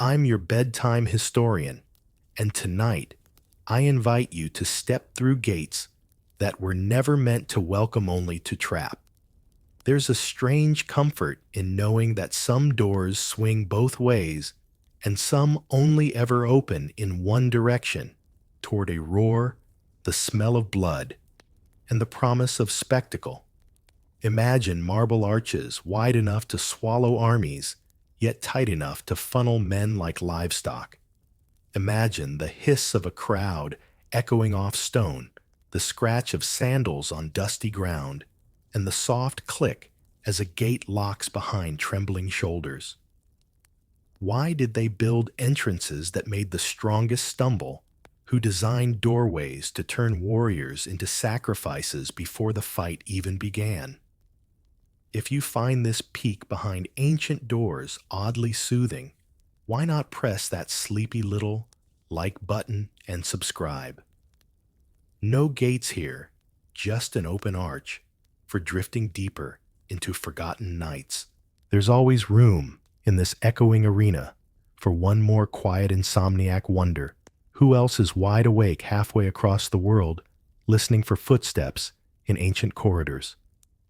I'm your bedtime historian, and tonight I invite you to step through gates that were never meant to welcome, only to trap. There's a strange comfort in knowing that some doors swing both ways and some only ever open in one direction, toward a roar, the smell of blood, and the promise of spectacle. Imagine marble arches wide enough to swallow armies, yet tight enough to funnel men like livestock. Imagine the hiss of a crowd echoing off stone, the scratch of sandals on dusty ground, and the soft click as a gate locks behind trembling shoulders. Why did they build entrances that made the strongest stumble, who designed doorways to turn warriors into sacrifices before the fight even began? If you find this peek behind ancient doors oddly soothing, why not press that sleepy little like button and subscribe? No gates here, just an open arch for drifting deeper into forgotten nights. There's always room in this echoing arena for one more quiet insomniac wonder. Who else is wide awake halfway across the world, listening for footsteps in ancient corridors?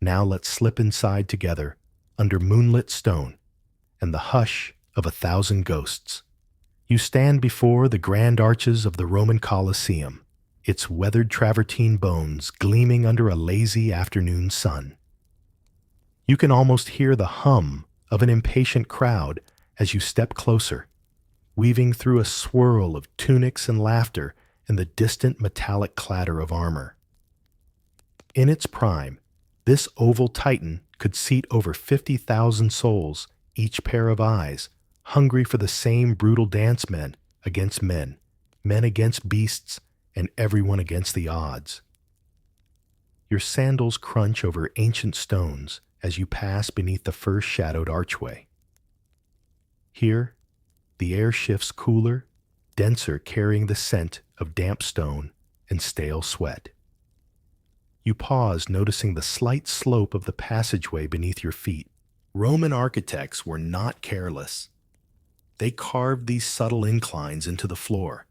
Now let's slip inside together, under moonlit stone and the hush of 1,000 ghosts. You stand before the grand arches of the Roman Colosseum, its weathered travertine bones gleaming under a lazy afternoon sun. You can almost hear the hum of an impatient crowd as you step closer, weaving through a swirl of tunics and laughter and the distant metallic clatter of armor. In its prime, this oval titan could seat over 50,000 souls, each pair of eyes, hungry for the same brutal dance, men against men, men against beasts, and everyone against the odds. Your sandals crunch over ancient stones as you pass beneath the first shadowed archway. Here, the air shifts cooler, denser, carrying the scent of damp stone and stale sweat. You pause, noticing the slight slope of the passageway beneath your feet. Roman architects were not careless. They carved these subtle inclines into the floor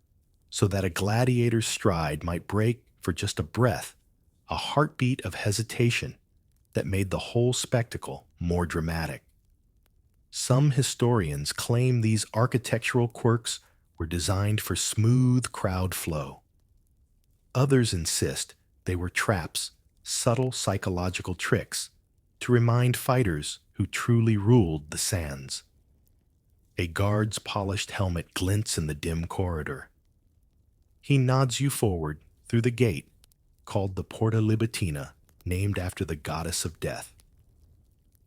so that a gladiator's stride might break for just a breath, a heartbeat of hesitation that made the whole spectacle more dramatic. Some historians claim these architectural quirks were designed for smooth crowd flow. Others insist they were traps, subtle psychological tricks to remind fighters who truly ruled the sands. A guard's polished helmet glints in the dim corridor. He nods you forward through the gate, called the Porta Libitina, named after the goddess of death.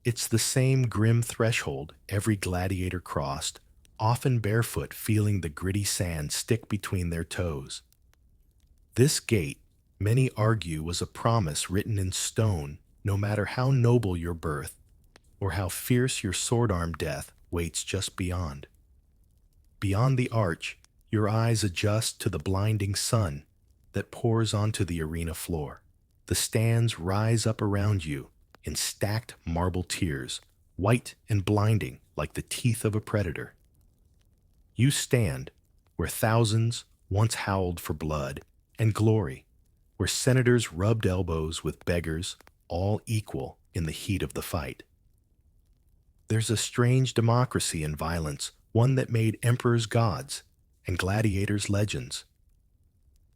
It's the same grim threshold every gladiator crossed, often barefoot, feeling the gritty sand stick between their toes. This gate, many argue, was a promise written in stone. No matter how noble your birth or how fierce your sword-armed death waits just beyond. Beyond the arch, your eyes adjust to the blinding sun that pours onto the arena floor. The stands rise up around you in stacked marble tiers, white and blinding like the teeth of a predator. You stand where thousands once howled for blood and glory, where senators rubbed elbows with beggars, all equal in the heat of the fight. There's a strange democracy in violence, one that made emperors gods and gladiators legends.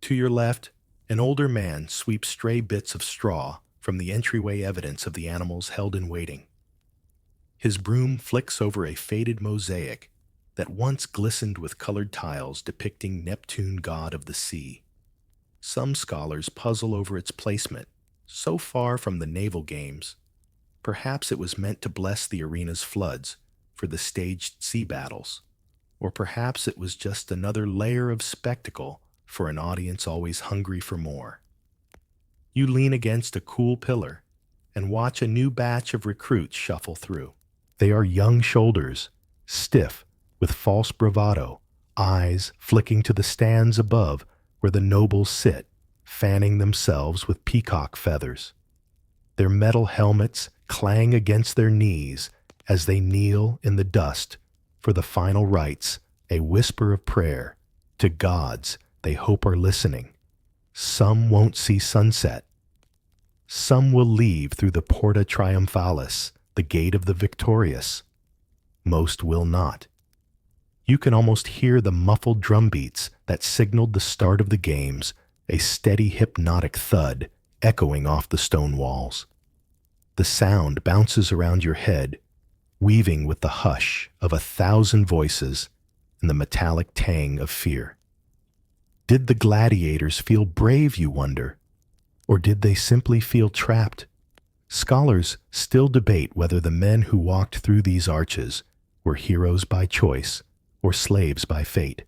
To your left, an older man sweeps stray bits of straw from the entryway, evidence of the animals held in waiting. His broom flicks over a faded mosaic that once glistened with colored tiles depicting Neptune, god of the sea. Some scholars puzzle over its placement, so far from the naval games. Perhaps it was meant to bless the arena's floods for the staged sea battles, or perhaps it was just another layer of spectacle for an audience always hungry for more. You lean against a cool pillar and watch a new batch of recruits shuffle through. They are young shoulders, stiff with false bravado, eyes flicking to the stands above where the nobles sit, fanning themselves with peacock feathers. Their metal helmets clang against their knees as they kneel in the dust for the final rites a whisper of prayer to gods they hope are listening. Some won't see sunset. Some will leave through the Porta Triumphalis, the gate of the victorious. Most will not. You can almost hear the muffled drum beats that signaled the start of the games, a steady hypnotic thud echoing off the stone walls. The sound bounces around your head, weaving with the hush of 1,000 voices and the metallic tang of fear. Did the gladiators feel brave, you wonder? Or did they simply feel trapped? Scholars still debate whether the men who walked through these arches were heroes by choice or slaves by fate.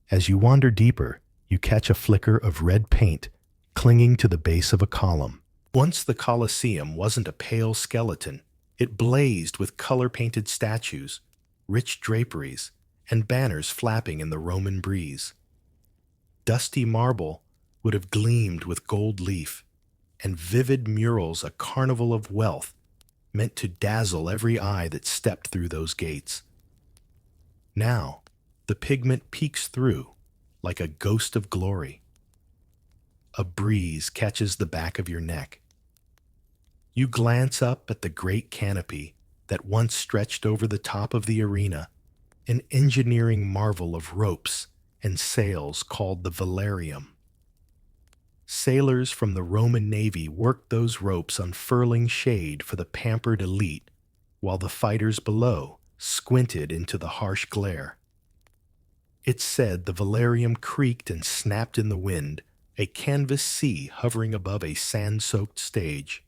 As you wander deeper, you catch a flicker of red paint clinging to the base of a column. Once the Colosseum wasn't a pale skeleton. It blazed with color-painted statues, rich draperies, and banners flapping in the Roman breeze. Dusty marble would have gleamed with gold leaf, and vivid murals a carnival of wealth meant to dazzle every eye that stepped through those gates. Now, the pigment peeks through like a ghost of glory. A breeze catches the back of your neck. You glance up at the great canopy that once stretched over the top of the arena, an engineering marvel of ropes and sails called the velarium. Sailors from the Roman Navy worked those ropes unfurling shade for the pampered elite, while the fighters below squinted into the harsh glare. It's said the velarium creaked and snapped in the wind, a canvas sea hovering above a sand-soaked stage.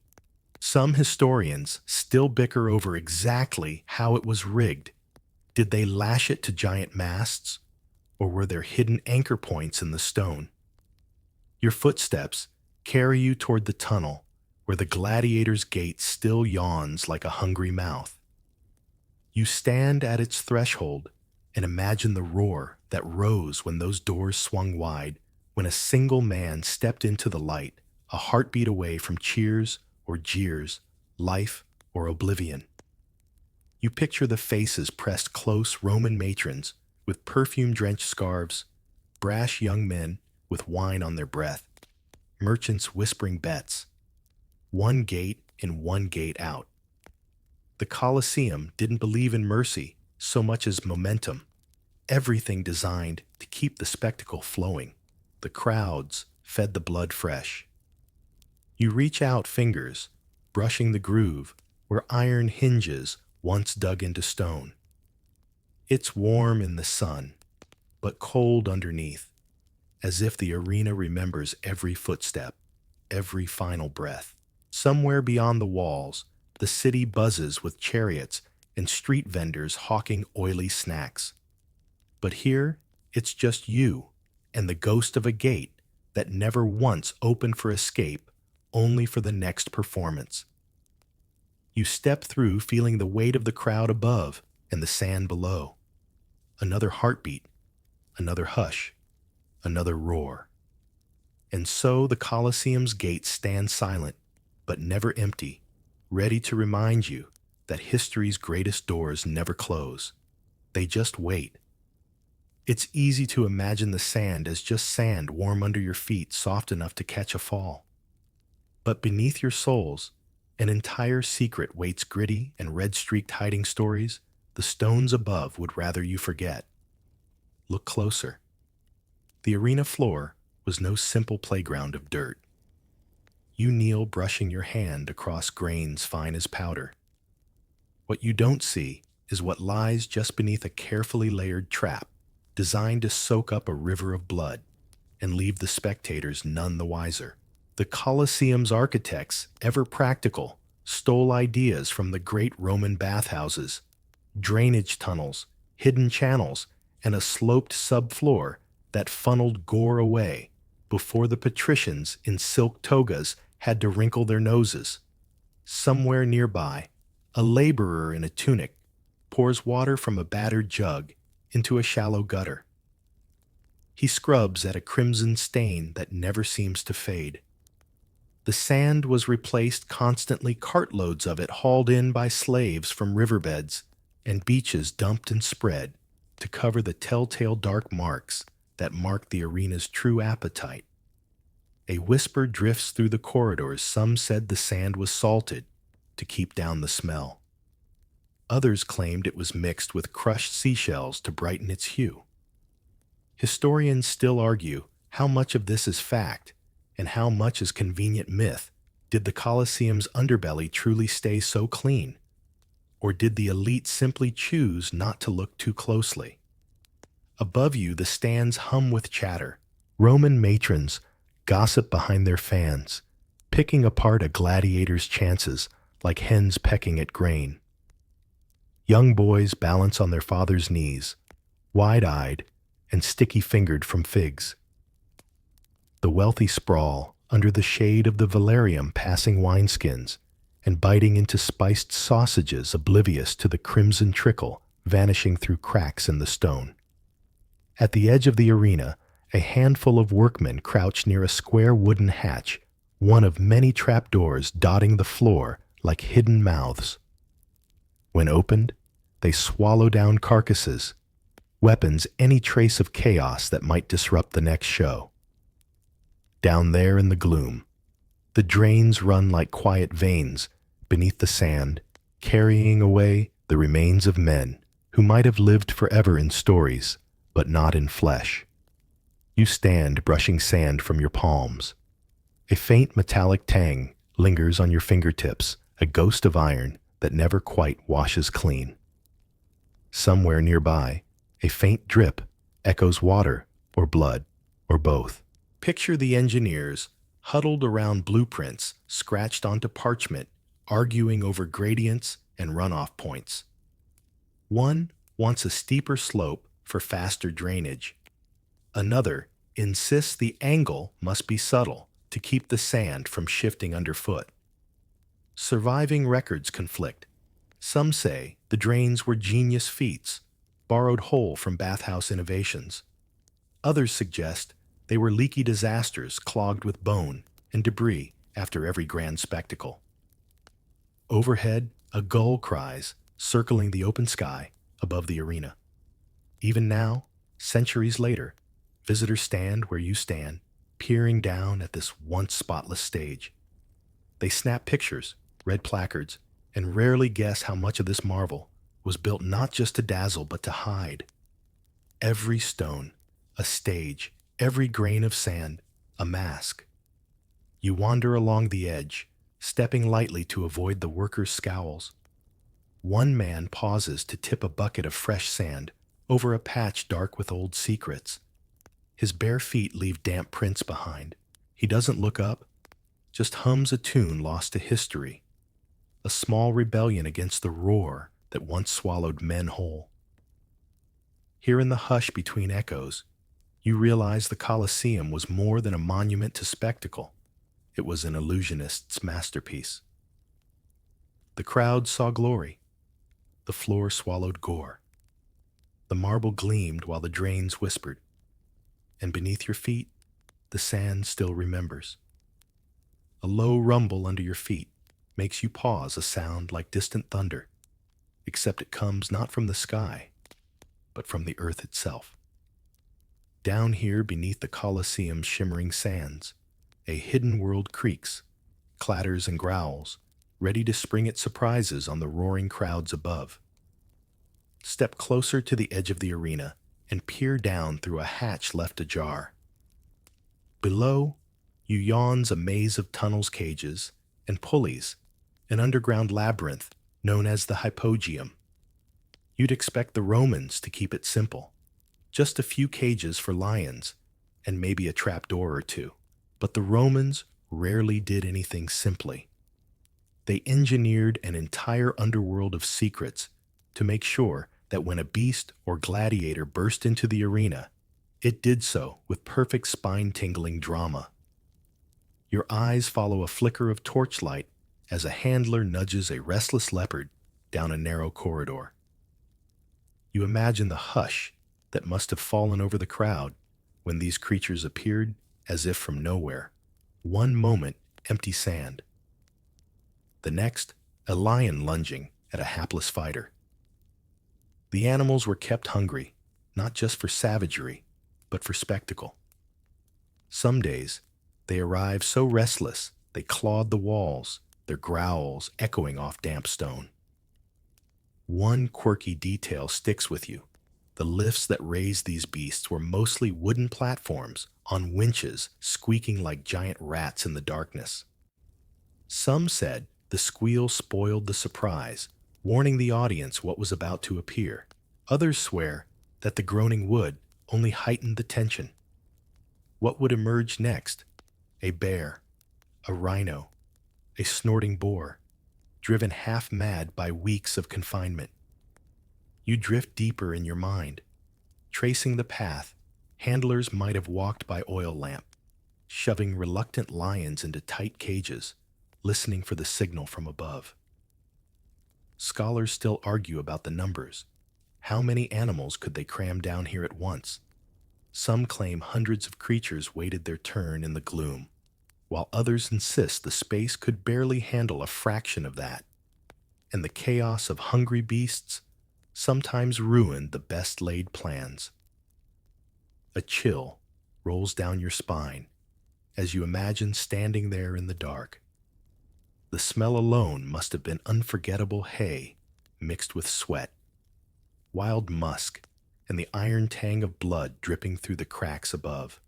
Some historians still bicker over exactly how it was rigged. Did they lash it to giant masts, or were there hidden anchor points in the stone? Your footsteps carry you toward the tunnel, where the gladiator's gate still yawns like a hungry mouth. You stand at its threshold and imagine the roar that rose when those doors swung wide, when a single man stepped into the light, a heartbeat away from cheers or jeers, life or oblivion. You picture the faces pressed close Roman matrons with perfume-drenched scarves, brash young men with wine on their breath, merchants whispering bets, one gate in, one gate out. The Colosseum didn't believe in mercy so much as momentum, everything designed to keep the spectacle flowing. The crowds fed the blood fresh. You reach out fingers, brushing the groove where iron hinges once dug into stone. It's warm in the sun, but cold underneath, as if the arena remembers every footstep, every final breath. Somewhere beyond the walls, the city buzzes with chariots and street vendors hawking oily snacks. But here, it's just you and the ghost of a gate that never once opened for escape, only for the next performance. You step through feeling the weight of the crowd above and the sand below. Another heartbeat, another hush, another roar. And so the Colosseum's gates stand silent, but never empty, ready to remind you that history's greatest doors never close. They just wait. It's easy to imagine the sand as just sand warm under your feet, soft enough to catch a fall. But beneath your soles, an entire secret waits, gritty and red-streaked hiding stories the stones above would rather you forget. Look closer. The arena floor was no simple playground of dirt. You kneel, brushing your hand across grains fine as powder. What you don't see is what lies just beneath a carefully layered trap, designed to soak up a river of blood and leave the spectators none the wiser. The Colosseum's architects, ever practical, stole ideas from the great Roman bathhouses, drainage tunnels, hidden channels, and a sloped subfloor that funneled gore away before the patricians in silk togas had to wrinkle their noses. Somewhere nearby, a laborer in a tunic pours water from a battered jug into a shallow gutter. He scrubs at a crimson stain that never seems to fade. The sand was replaced constantly, cartloads of it hauled in by slaves from riverbeds and beaches dumped and spread to cover the telltale dark marks that mark the arena's true appetite. A whisper drifts through the corridors. Some said the sand was salted to keep down the smell. Others claimed it was mixed with crushed seashells to brighten its hue. Historians still argue how much of this is fact and how much is convenient myth. Did the Colosseum's underbelly truly stay so clean? Or did the elite simply choose not to look too closely? Above you, the stands hum with chatter. Roman matrons gossip behind their fans, picking apart a gladiator's chances like hens pecking at grain. Young boys balance on their father's knees, wide-eyed and sticky-fingered from figs. The wealthy sprawl under the shade of the velarium, passing wineskins and biting into spiced sausages, oblivious to the crimson trickle vanishing through cracks in the stone. At the edge of the arena, a handful of workmen crouch near a square wooden hatch, one of many trapdoors dotting the floor like hidden mouths. When opened, they swallow down carcasses, weapons, any trace of chaos that might disrupt the next show. Down there in the gloom, the drains run like quiet veins beneath the sand, carrying away the remains of men who might have lived forever in stories, but not in flesh. You stand brushing sand from your palms. A faint metallic tang lingers on your fingertips, a ghost of iron that never quite washes clean. Somewhere nearby, a faint drip echoes water or blood or both. Picture the engineers huddled around blueprints scratched onto parchment, arguing over gradients and runoff points. One wants a steeper slope for faster drainage. Another insists the angle must be subtle to keep the sand from shifting underfoot. Surviving records conflict. Some say the drains were genius feats, borrowed whole from bathhouse innovations. Others suggest they were leaky disasters clogged with bone and debris after every grand spectacle. Overhead, a gull cries, circling the open sky above the arena. Even now, centuries later, visitors stand where you stand, peering down at this once spotless stage. They snap pictures, read placards, and rarely guess how much of this marvel was built not just to dazzle but to hide. Every stone, a stage, every grain of sand, a mask. You wander along the edge, stepping lightly to avoid the workers' scowls. One man pauses to tip a bucket of fresh sand over a patch dark with old secrets. His bare feet leave damp prints behind. He doesn't look up, just hums a tune lost to history, a small rebellion against the roar that once swallowed men whole. Here in the hush between echoes, you realize the Colosseum was more than a monument to spectacle. It was an illusionist's masterpiece. The crowd saw glory. The floor swallowed gore. The marble gleamed while the drains whispered. And beneath your feet, the sand still remembers. A low rumble under your feet makes you pause, a sound like distant thunder, except it comes not from the sky, but from the earth itself. Down here beneath the Colosseum's shimmering sands, a hidden world creaks, clatters and growls, ready to spring its surprises on the roaring crowds above. Step closer to the edge of the arena and peer down through a hatch left ajar. Below, you yawns a maze of tunnels, cages, and pulleys, an underground labyrinth known as the hypogeum. You'd expect the Romans to keep it simple, just a few cages for lions and maybe a trapdoor or two. But the Romans rarely did anything simply. They engineered an entire underworld of secrets to make sure that when a beast or gladiator burst into the arena, it did so with perfect spine-tingling drama. Your eyes follow a flicker of torchlight as a handler nudges a restless leopard down a narrow corridor. You imagine the hush that must have fallen over the crowd when these creatures appeared as if from nowhere. One moment, empty sand. The next, a lion lunging at a hapless fighter. The animals were kept hungry, not just for savagery, but for spectacle. Some days, they arrived so restless they clawed the walls, their growls echoing off damp stone. One quirky detail sticks with you. The lifts that raised these beasts were mostly wooden platforms on winches squeaking like giant rats in the darkness. Some said the squeal spoiled the surprise, warning the audience what was about to appear. Others swear that the groaning wood only heightened the tension. What would emerge next? A bear, a rhino, a snorting boar, driven half mad by weeks of confinement. You drift deeper in your mind, tracing the path handlers might have walked by oil lamp, shoving reluctant lions into tight cages, listening for the signal from above. Scholars still argue about the numbers. How many animals could they cram down here at once? Some claim hundreds of creatures waited their turn in the gloom, while others insist the space could barely handle a fraction of that. And the chaos of hungry beasts sometimes ruined the best laid plans. A chill rolls down your spine as you imagine standing there in the dark. The smell alone must have been unforgettable hay mixed with sweat, wild musk, and the iron tang of blood dripping through the cracks above.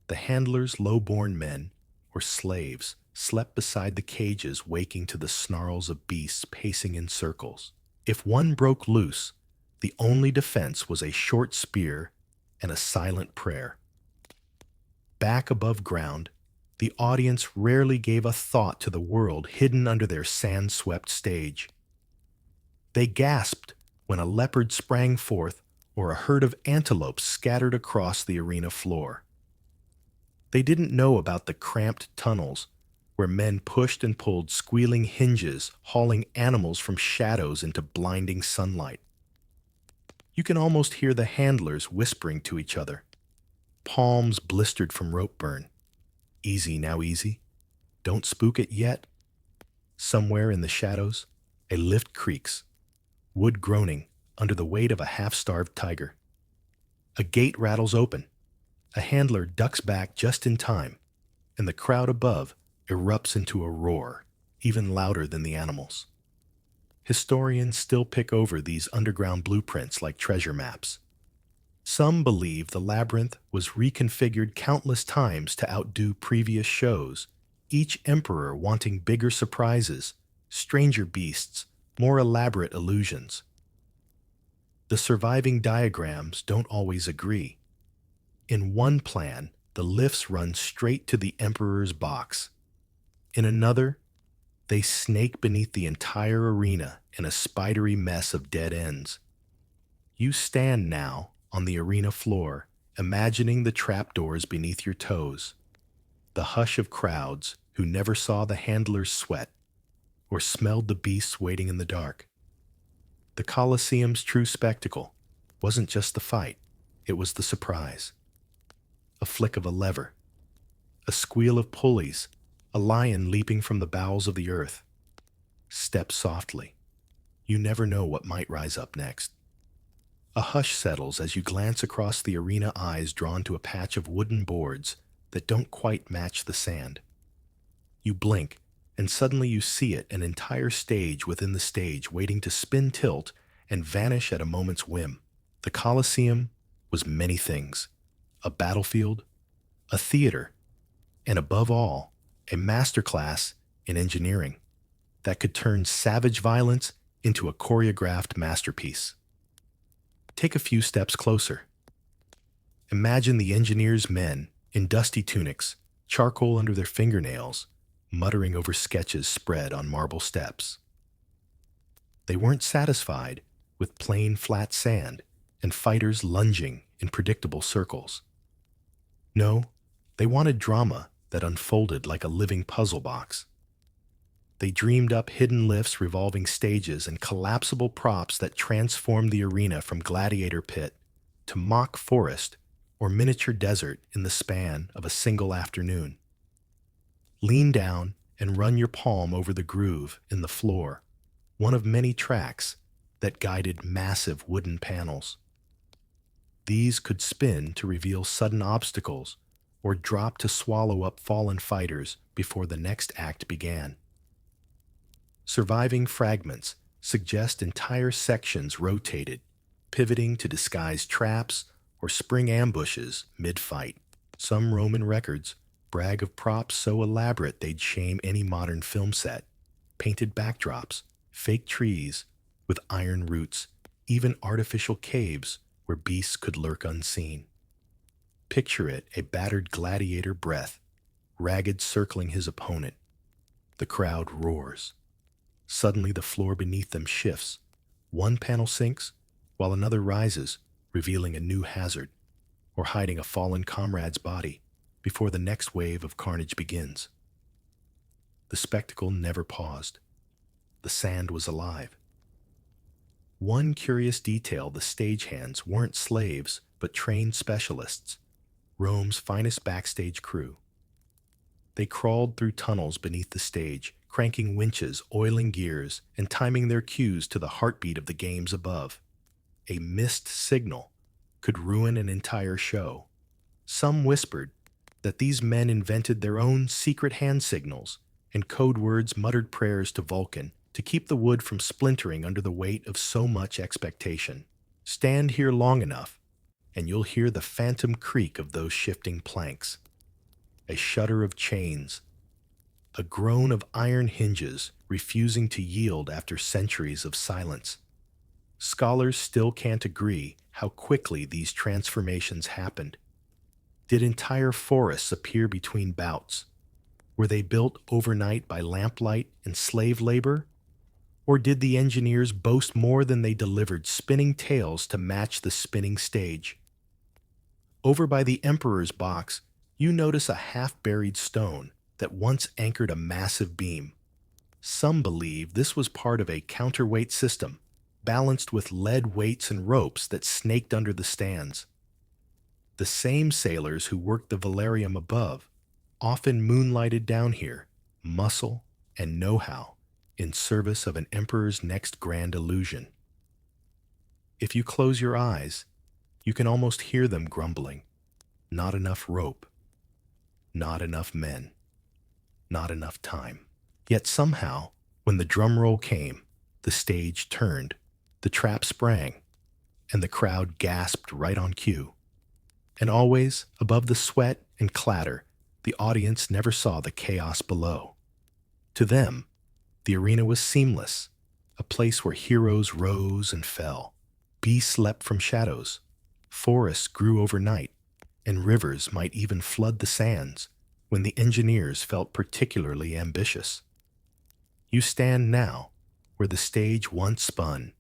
The handlers' low-born men, or slaves, slept beside the cages waking to the snarls of beasts pacing in circles. If one broke loose, the only defense was a short spear and a silent prayer. Back above ground, the audience rarely gave a thought to the world hidden under their sand-swept stage. They gasped when a leopard sprang forth or a herd of antelopes scattered across the arena floor. They didn't know about the cramped tunnels where men pushed and pulled squealing hinges, hauling animals from shadows into blinding sunlight. You can almost hear the handlers whispering to each other, palms blistered from rope burn. Easy now, easy. Don't spook it yet. Somewhere in the shadows, a lift creaks, wood groaning under the weight of a half-starved tiger. A gate rattles open. A handler ducks back just in time, and the crowd above erupts into a roar, even louder than the animals. Historians still pick over these underground blueprints like treasure maps. Some believe the labyrinth was reconfigured countless times to outdo previous shows, each emperor wanting bigger surprises, stranger beasts, more elaborate illusions. The surviving diagrams don't always agree. In one plan, the lifts run straight to the emperor's box. In another, they snake beneath the entire arena in a spidery mess of dead ends. You stand now on the arena floor, imagining the trapdoors beneath your toes, the hush of crowds who never saw the handlers sweat or smelled the beasts waiting in the dark. The Colosseum's true spectacle wasn't just the fight, it was the surprise. A flick of a lever, a squeal of pulleys, a lion leaping from the bowels of the earth. Step softly. You never know what might rise up next. A hush settles as you glance across the arena, eyes drawn to a patch of wooden boards that don't quite match the sand. You blink, and suddenly you see it, an entire stage within the stage waiting to spin tilt and vanish at a moment's whim. The Colosseum was many things: a battlefield, a theater, and above all, a masterclass in engineering that could turn savage violence into a choreographed masterpiece. Take a few steps closer. Imagine the engineers' men in dusty tunics, charcoal under their fingernails, muttering over sketches spread on marble steps. They weren't satisfied with plain flat sand and fighters lunging in predictable circles. No, they wanted drama that unfolded like a living puzzle box. They dreamed up hidden lifts, revolving stages, and collapsible props that transformed the arena from gladiator pit to mock forest or miniature desert in the span of a single afternoon. Lean down and run your palm over the groove in the floor, one of many tracks that guided massive wooden panels. These could spin to reveal sudden obstacles or drop to swallow up fallen fighters before the next act began. Surviving fragments suggest entire sections rotated, pivoting to disguise traps or spring ambushes mid-fight. Some Roman records brag of props so elaborate they'd shame any modern film set. Painted backdrops, fake trees with iron roots, even artificial caves where beasts could lurk unseen. Picture it, a battered gladiator breath, ragged circling his opponent. The crowd roars. Suddenly the floor beneath them shifts. One panel sinks, while another rises, revealing a new hazard, or hiding a fallen comrade's body before the next wave of carnage begins. The spectacle never paused. The sand was alive. One curious detail: the stagehands weren't slaves, but trained specialists, Rome's finest backstage crew. They crawled through tunnels beneath the stage, cranking winches, oiling gears, and timing their cues to the heartbeat of the games above. A missed signal could ruin an entire show. Some whispered that these men invented their own secret hand signals and code words, muttered prayers to Vulcan to keep the wood from splintering under the weight of so much expectation. Stand here long enough, and you'll hear the phantom creak of those shifting planks, a shudder of chains, a groan of iron hinges refusing to yield after centuries of silence. Scholars still can't agree how quickly these transformations happened. Did entire forests appear between bouts? Were they built overnight by lamplight and slave labor? Or did the engineers boast more than they delivered, spinning tales to match the spinning stage? Over by the Emperor's box, you notice a half-buried stone that once anchored a massive beam. Some believe this was part of a counterweight system, balanced with lead weights and ropes that snaked under the stands. The same sailors who worked the velarium above often moonlighted down here, muscle and know-how, in service of an emperor's next grand illusion. If you close your eyes, you can almost hear them grumbling. Not enough rope. Not enough men. Not enough time. Yet somehow, when the drum roll came, the stage turned, the trap sprang, and the crowd gasped right on cue. And always, above the sweat and clatter, the audience never saw the chaos below. To them, the arena was seamless, a place where heroes rose and fell, beasts leapt from shadows, forests grew overnight, and rivers might even flood the sands when the engineers felt particularly ambitious. You stand now where the stage once spun,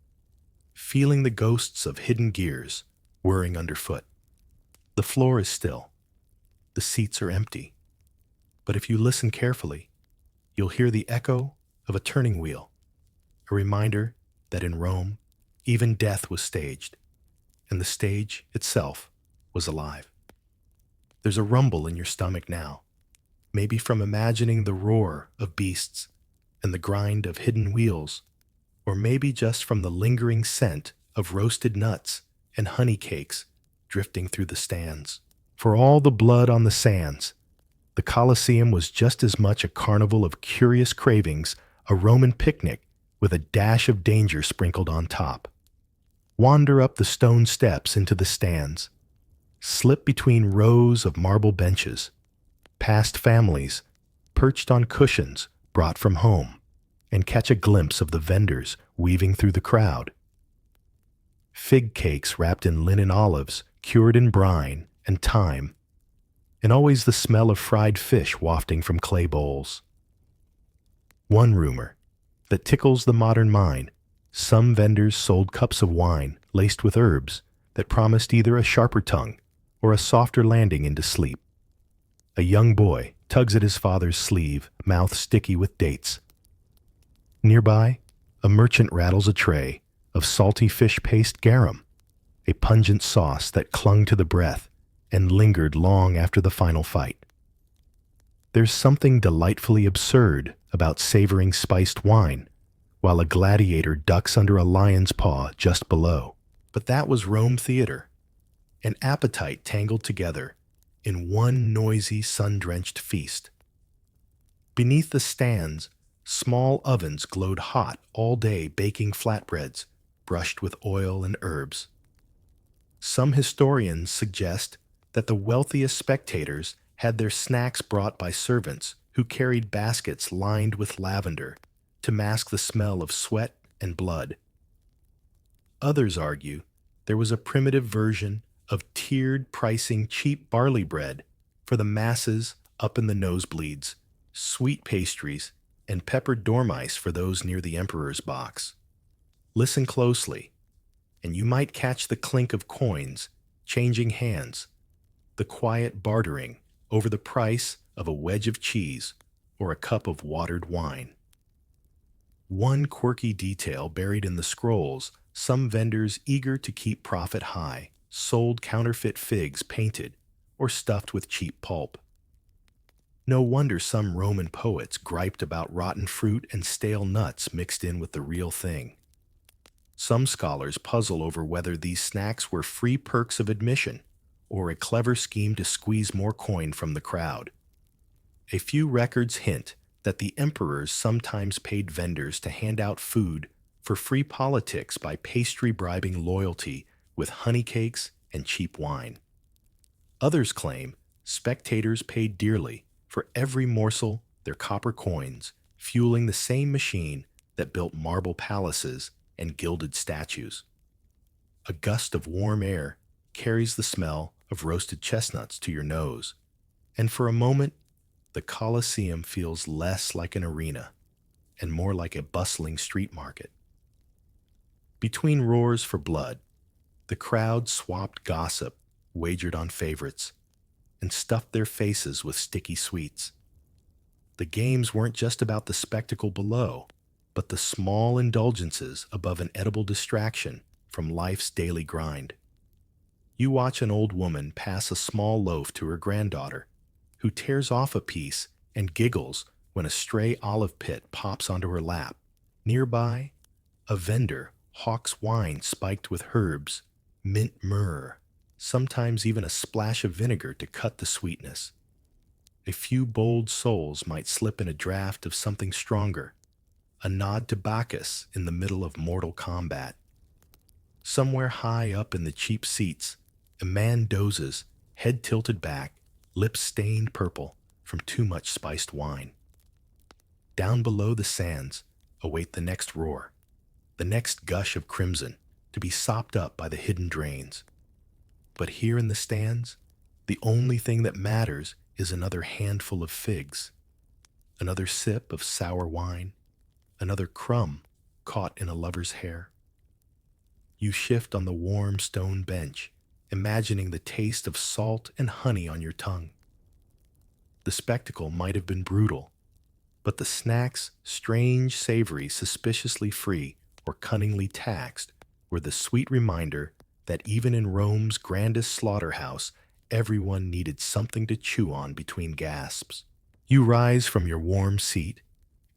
feeling the ghosts of hidden gears whirring underfoot. The floor is still. The seats are empty. But if you listen carefully, you'll hear the echo of a turning wheel, a reminder that in Rome, even death was staged, and the stage itself was alive. There's a rumble in your stomach now, maybe from imagining the roar of beasts and the grind of hidden wheels, or maybe just from the lingering scent of roasted nuts and honey cakes drifting through the stands. For all the blood on the sands, the Colosseum was just as much a carnival of curious cravings, a Roman picnic with a dash of danger sprinkled on top. Wander up the stone steps into the stands, slip between rows of marble benches, past families perched on cushions brought from home, and catch a glimpse of the vendors weaving through the crowd. Fig cakes wrapped in linen olives, cured in brine and thyme, and always the smell of fried fish wafting from clay bowls. One rumor that tickles the modern mind: some vendors sold cups of wine laced with herbs that promised either a sharper tongue or a softer landing into sleep. A young boy tugs at his father's sleeve, mouth sticky with dates. Nearby, a merchant rattles a tray of salty fish paste garum, a pungent sauce that clung to the breath and lingered long after the final fight. There's something delightfully absurd about savoring spiced wine while a gladiator ducks under a lion's paw just below. But that was Rome theater. and appetite tangled together in one noisy, sun-drenched feast. Beneath the stands, small ovens glowed hot all day baking flatbreads, brushed with oil and herbs. Some historians suggest that the wealthiest spectators had their snacks brought by servants who carried baskets lined with lavender to mask the smell of sweat and blood. Others argue there was a primitive version of tiered pricing cheap barley bread for the masses up in the nosebleeds, sweet pastries, and peppered dormice for those near the emperor's box. Listen closely, and you might catch the clink of coins changing hands, the quiet bartering over the price of a wedge of cheese or a cup of watered wine. One quirky detail buried in the scrolls: some vendors eager to keep profit high sold counterfeit figs painted or stuffed with cheap pulp. No wonder some Roman poets griped about rotten fruit and stale nuts mixed in with the real thing. Some scholars puzzle over whether these snacks were free perks of admission or a clever scheme to squeeze more coin from the crowd. A few records hint that the emperors sometimes paid vendors to hand out food for free politics by pastry bribing loyalty with honey cakes and cheap wine. Others claim spectators paid dearly for every morsel their copper coins, fueling the same machine that built marble palaces and gilded statues. A gust of warm air carries the smell of roasted chestnuts to your nose, and for a moment, the Colosseum feels less like an arena and more like a bustling street market. Between roars for blood, the crowd swapped gossip, wagered on favorites, and stuffed their faces with sticky sweets. The games weren't just about the spectacle below, but the small indulgences above an edible distraction from life's daily grind. You watch an old woman pass a small loaf to her granddaughter, who tears off a piece and giggles when a stray olive pit pops onto her lap. Nearby, a vendor hawks wine spiked with herbs, mint myrrh, sometimes even a splash of vinegar to cut the sweetness. A few bold souls might slip in a draught of something stronger, a nod to Bacchus in the middle of mortal combat. Somewhere high up in the cheap seats, a man dozes, head tilted back, lips stained purple from too much spiced wine. Down below the sands await the next roar, the next gush of crimson to be sopped up by the hidden drains. But here in the stands, the only thing that matters is another handful of figs, another sip of sour wine, another crumb caught in a lover's hair. You shift on the warm stone bench, imagining the taste of salt and honey on your tongue. The spectacle might have been brutal, but the snacks, strange, savory, suspiciously free, or cunningly taxed, were the sweet reminder that even in Rome's grandest slaughterhouse, everyone needed something to chew on between gasps. You rise from your warm seat,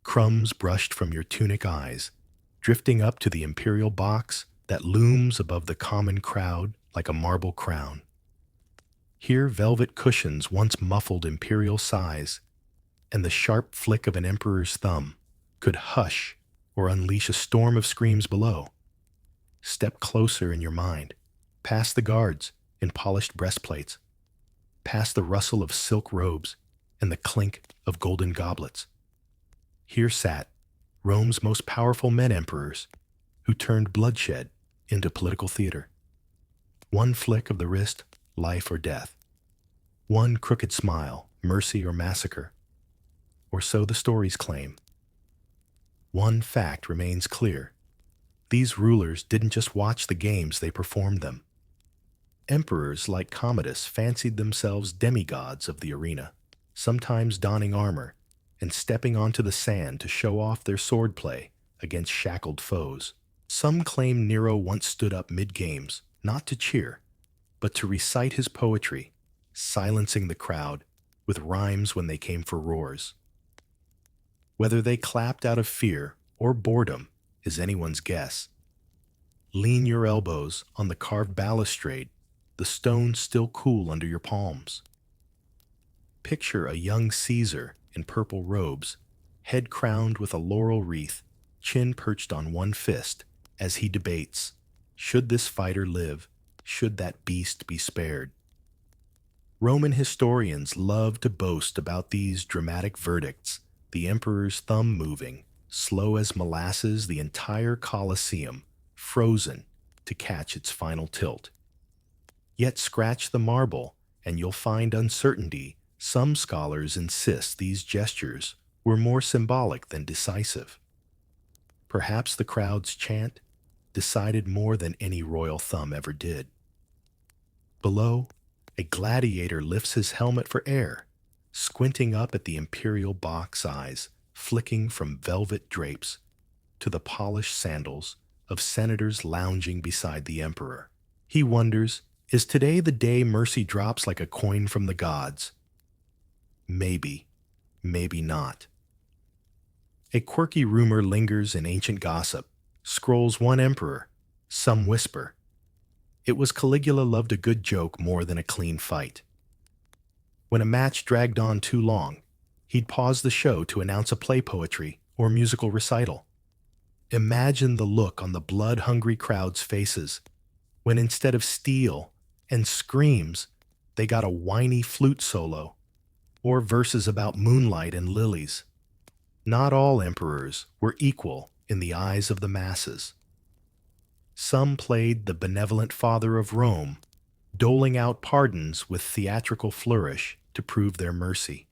crumbs brushed from your tunic eyes, drifting up to the imperial box that looms above the common crowd like a marble crown. Here velvet cushions once muffled imperial sighs, and the sharp flick of an emperor's thumb could hush or unleash a storm of screams below. Step closer in your mind, past the guards in polished breastplates, past the rustle of silk robes and the clink of golden goblets. Here sat Rome's most powerful men emperors, who turned bloodshed into political theater. One flick of the wrist, life or death. One crooked smile, mercy or massacre. Or so the stories claim. One fact remains clear. These rulers didn't just watch the games, they performed them. Emperors like Commodus fancied themselves demigods of the arena, sometimes donning armor and stepping onto the sand to show off their swordplay against shackled foes. Some claim Nero once stood up mid-games, not to cheer, but to recite his poetry, silencing the crowd with rhymes when they came for roars. Whether they clapped out of fear or boredom is anyone's guess. Lean your elbows on the carved balustrade, the stones still cool under your palms. Picture a young Caesar in purple robes, head crowned with a laurel wreath, chin perched on one fist, as he debates, should this fighter live? Should that beast be spared? Roman historians love to boast about these dramatic verdicts, the emperor's thumb moving, slow as molasses, the entire Colosseum, frozen to catch its final tilt. Yet scratch the marble, and you'll find uncertainty. Some scholars insist these gestures were more symbolic than decisive. Perhaps the crowd's chant decided more than any royal thumb ever did. Below, a gladiator lifts his helmet for air, squinting up at the imperial box eyes flicking from velvet drapes to the polished sandals of senators lounging beside the emperor. He wonders, is today the day mercy drops like a coin from the gods? Maybe, maybe not. A quirky rumor lingers in ancient gossip, scrolls one emperor, some whisper. It was Caligula loved a good joke more than a clean fight. When a match dragged on too long, he'd pause the show to announce a play poetry or musical recital. Imagine the look on the blood-hungry crowd's faces when instead of steel and screams, they got a whiny flute solo or verses about moonlight and lilies. Not all emperors were equal in the eyes of the masses. Some played the benevolent father of Rome, doling out pardons with theatrical flourish to prove their mercy.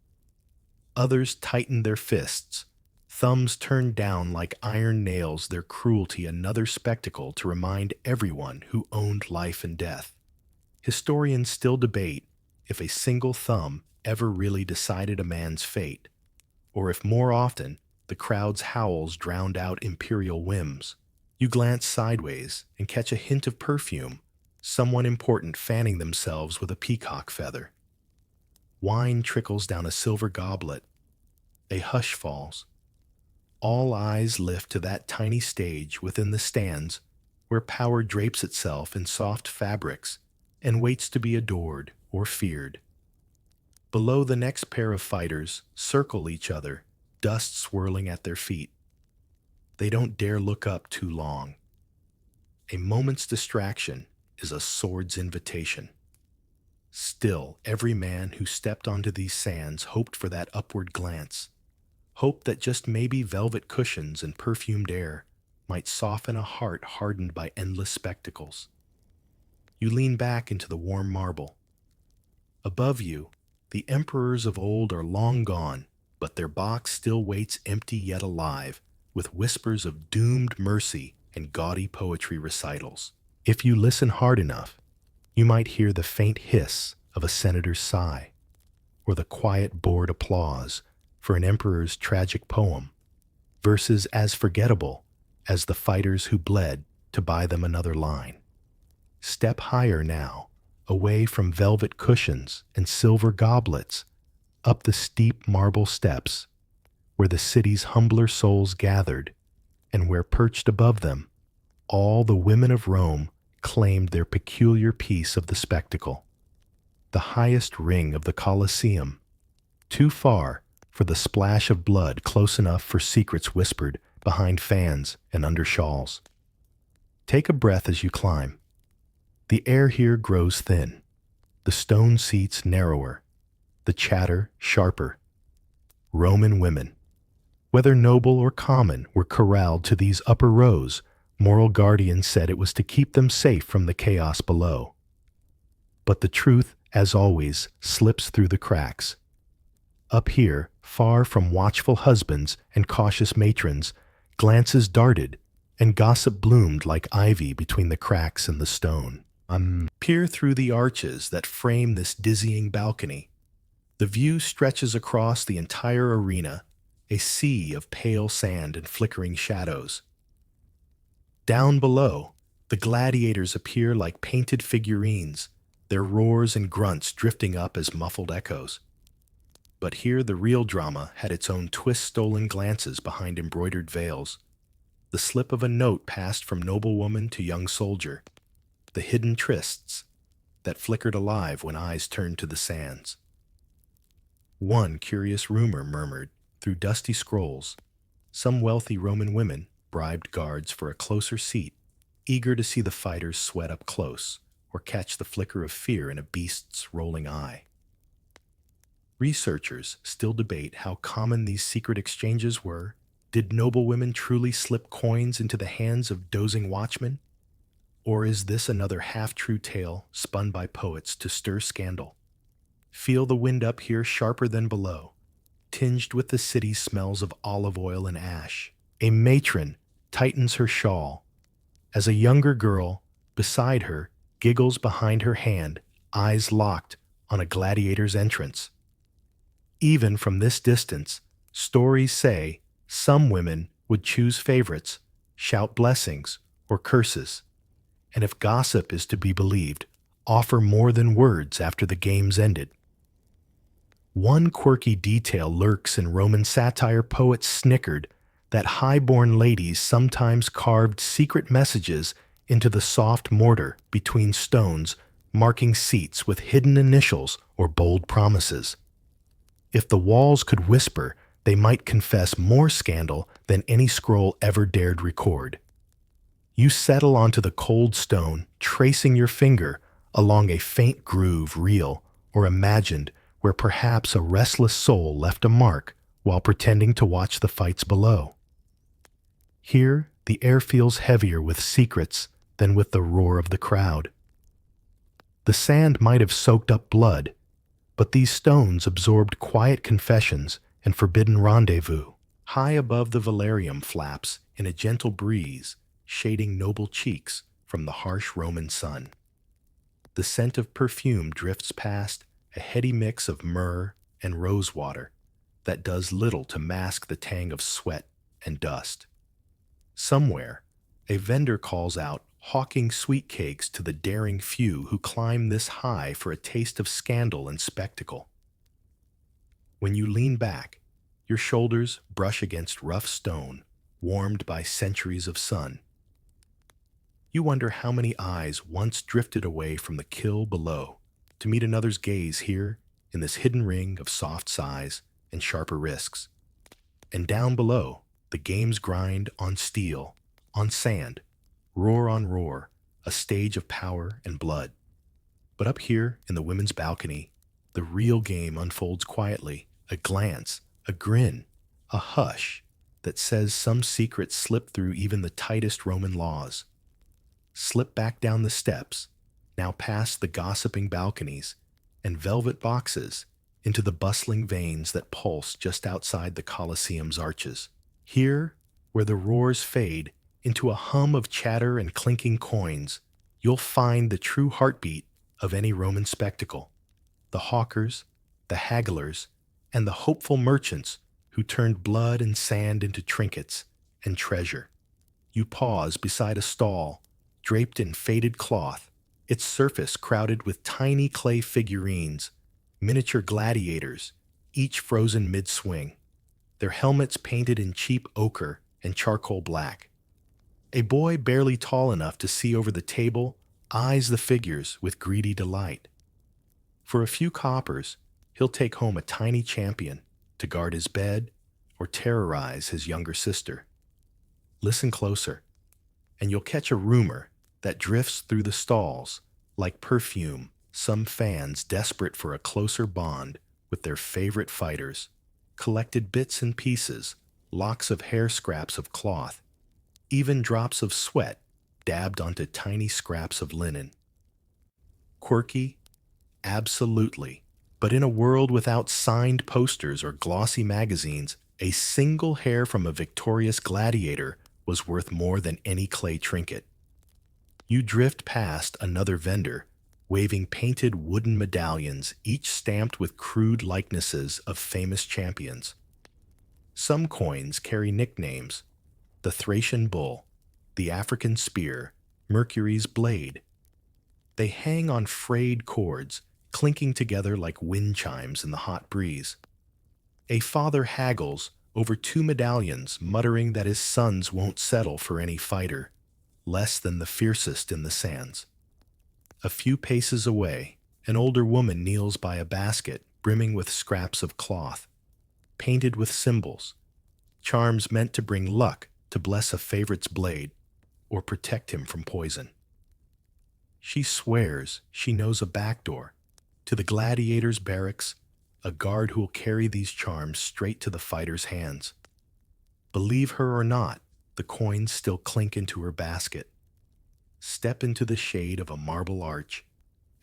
Others tightened their fists, thumbs turned down like iron nails, their cruelty another spectacle to remind everyone who owned life and death. Historians still debate if a single thumb ever really decided a man's fate, or if more often the crowd's howls drowned out imperial whims. You glance sideways and catch a hint of perfume, someone important fanning themselves with a peacock feather. Wine trickles down a silver goblet. A hush falls. All eyes lift to that tiny stage within the stands where power drapes itself in soft fabrics and waits to be adored or feared. Below, the next pair of fighters circle each other, dust swirling at their feet. They don't dare look up too long. A moment's distraction is a sword's invitation. Still, every man who stepped onto these sands hoped for that upward glance, hoped that just maybe velvet cushions and perfumed air might soften a heart hardened by endless spectacles. You lean back into the warm marble. Above you, the emperors of old are long gone, but their box still waits empty yet alive, with whispers of doomed mercy and gaudy poetry recitals. If you listen hard enough, you might hear the faint hiss of a senator's sigh, or the quiet bored applause for an emperor's tragic poem, verses as forgettable as the fighters who bled to buy them another line. Step higher now, away from velvet cushions and silver goblets, up the steep marble steps, where the city's humbler souls gathered, and where perched above them, all the women of Rome claimed their peculiar piece of the spectacle. The highest ring of the Colosseum, too far for the splash of blood, close enough for secrets whispered behind fans and under shawls. Take a breath as you climb. The air here grows thin, the stone seats narrower, the chatter sharper. Roman women, whether noble or common, were corralled to these upper rows. Moral guardians said it was to keep them safe from the chaos below. But the truth, as always, slips through the cracks. Up here, far from watchful husbands and cautious matrons, glances darted, and gossip bloomed like ivy between the cracks in the stone. Peer through the arches that frame this dizzying balcony. The view stretches across the entire arena, a sea of pale sand and flickering shadows. Down below, the gladiators appear like painted figurines, their roars and grunts drifting up as muffled echoes. But here the real drama had its own twist-stolen glances behind embroidered veils. The slip of a note passed from noblewoman to young soldier. The hidden trysts, that flickered alive when eyes turned to the sands. One curious rumor murmured through dusty scrolls. Some wealthy Roman women bribed guards for a closer seat, eager to see the fighters sweat up close or catch the flicker of fear in a beast's rolling eye. Researchers still debate how common these secret exchanges were. Did noblewomen truly slip coins into the hands of dozing watchmen? Or is this another half-true tale spun by poets to stir scandal? Feel the wind up here sharper than below, tinged with the city smells of olive oil and ash. A matron tightens her shawl as a younger girl beside her giggles behind her hand, eyes locked on a gladiator's entrance. Even from this distance, stories say some women would choose favorites, shout blessings or curses, and if gossip is to be believed, offer more than words after the games ended. One quirky detail lurks in Roman satire. Poets snickered that high-born ladies sometimes carved secret messages into the soft mortar between stones, marking seats with hidden initials or bold promises. If the walls could whisper, they might confess more scandal than any scroll ever dared record. You settle onto the cold stone, tracing your finger along a faint groove, real or imagined, where perhaps a restless soul left a mark while pretending to watch the fights below. Here, the air feels heavier with secrets than with the roar of the crowd. The sand might have soaked up blood, but these stones absorbed quiet confessions and forbidden rendezvous. High above the velarium flaps in a gentle breeze, shading noble cheeks from the harsh Roman sun. The scent of perfume drifts past, a heady mix of myrrh and rosewater that does little to mask the tang of sweat and dust. Somewhere, a vendor calls out, hawking sweet cakes to the daring few who climb this high for a taste of scandal and spectacle. When you lean back, your shoulders brush against rough stone, warmed by centuries of sun. You wonder how many eyes once drifted away from the kill below to meet another's gaze here in this hidden ring of soft sighs and sharper risks. And down below, the games grind on steel, on sand, roar on roar, a stage of power and blood. But up here in the women's balcony, the real game unfolds quietly, a glance, a grin, a hush that says some secrets slip through even the tightest Roman laws. Slip back down the steps, now past the gossiping balconies and velvet boxes, into the bustling veins that pulse just outside the Colosseum's arches. Here, where the roars fade into a hum of chatter and clinking coins, you'll find the true heartbeat of any Roman spectacle. The hawkers, the hagglers, and the hopeful merchants who turned blood and sand into trinkets and treasure. You pause beside a stall, draped in faded cloth, its surface crowded with tiny clay figurines, miniature gladiators, each frozen mid-swing, their helmets painted in cheap ochre and charcoal black. A boy barely tall enough to see over the table eyes the figures with greedy delight. For a few coppers, he'll take home a tiny champion to guard his bed or terrorize his younger sister. Listen closer, and you'll catch a rumor that drifts through the stalls like perfume. Some fans, desperate for a closer bond with their favorite fighters, collected bits and pieces, locks of hair, scraps of cloth, even drops of sweat dabbed onto tiny scraps of linen. Quirky? Absolutely. But in a world without signed posters or glossy magazines, a single hair from a victorious gladiator was worth more than any clay trinket. You drift past another vendor, waving painted wooden medallions, each stamped with crude likenesses of famous champions. Some coins carry nicknames: the Thracian bull, the African spear, Mercury's blade. They hang on frayed cords, clinking together like wind chimes in the hot breeze. A father haggles over two medallions, muttering that his sons won't settle for any fighter less than the fiercest in the sands. A few paces away, an older woman kneels by a basket brimming with scraps of cloth, painted with symbols, charms meant to bring luck, to bless a favorite's blade, or protect him from poison. She swears she knows a back door to the gladiators' barracks, a guard who will carry these charms straight to the fighters' hands. Believe her or not, the coins still clink into her basket. Step into the shade of a marble arch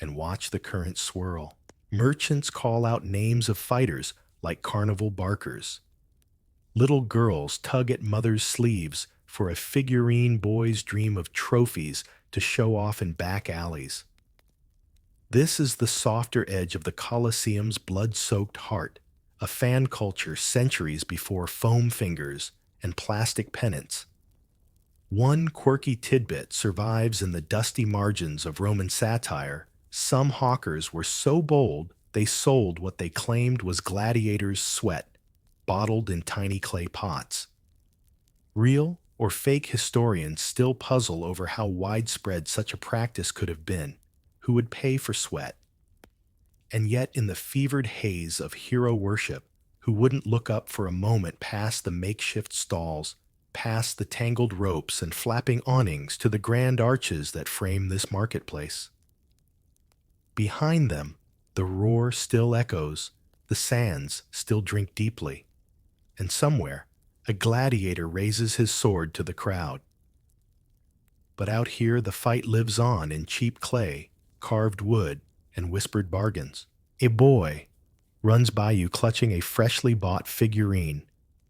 and watch the current swirl. Merchants call out names of fighters like carnival barkers. Little girls tug at mothers' sleeves for a figurine. Boys dream of trophies to show off in back alleys. This is the softer edge of the Colosseum's blood-soaked heart, a fan culture centuries before foam fingers and plastic pennants. One quirky tidbit survives in the dusty margins of Roman satire. Some hawkers were so bold they sold what they claimed was gladiators' sweat, bottled in tiny clay pots. Real or fake historians still puzzle over how widespread such a practice could have been, who would pay for sweat. And yet, in the fevered haze of hero worship, who wouldn't look up for a moment past the makeshift stalls, past the tangled ropes and flapping awnings to the grand arches that frame this marketplace? Behind them, the roar still echoes, the sands still drink deeply, and somewhere, a gladiator raises his sword to the crowd. But out here, the fight lives on in cheap clay, carved wood, and whispered bargains. A boy runs by you clutching a freshly bought figurine,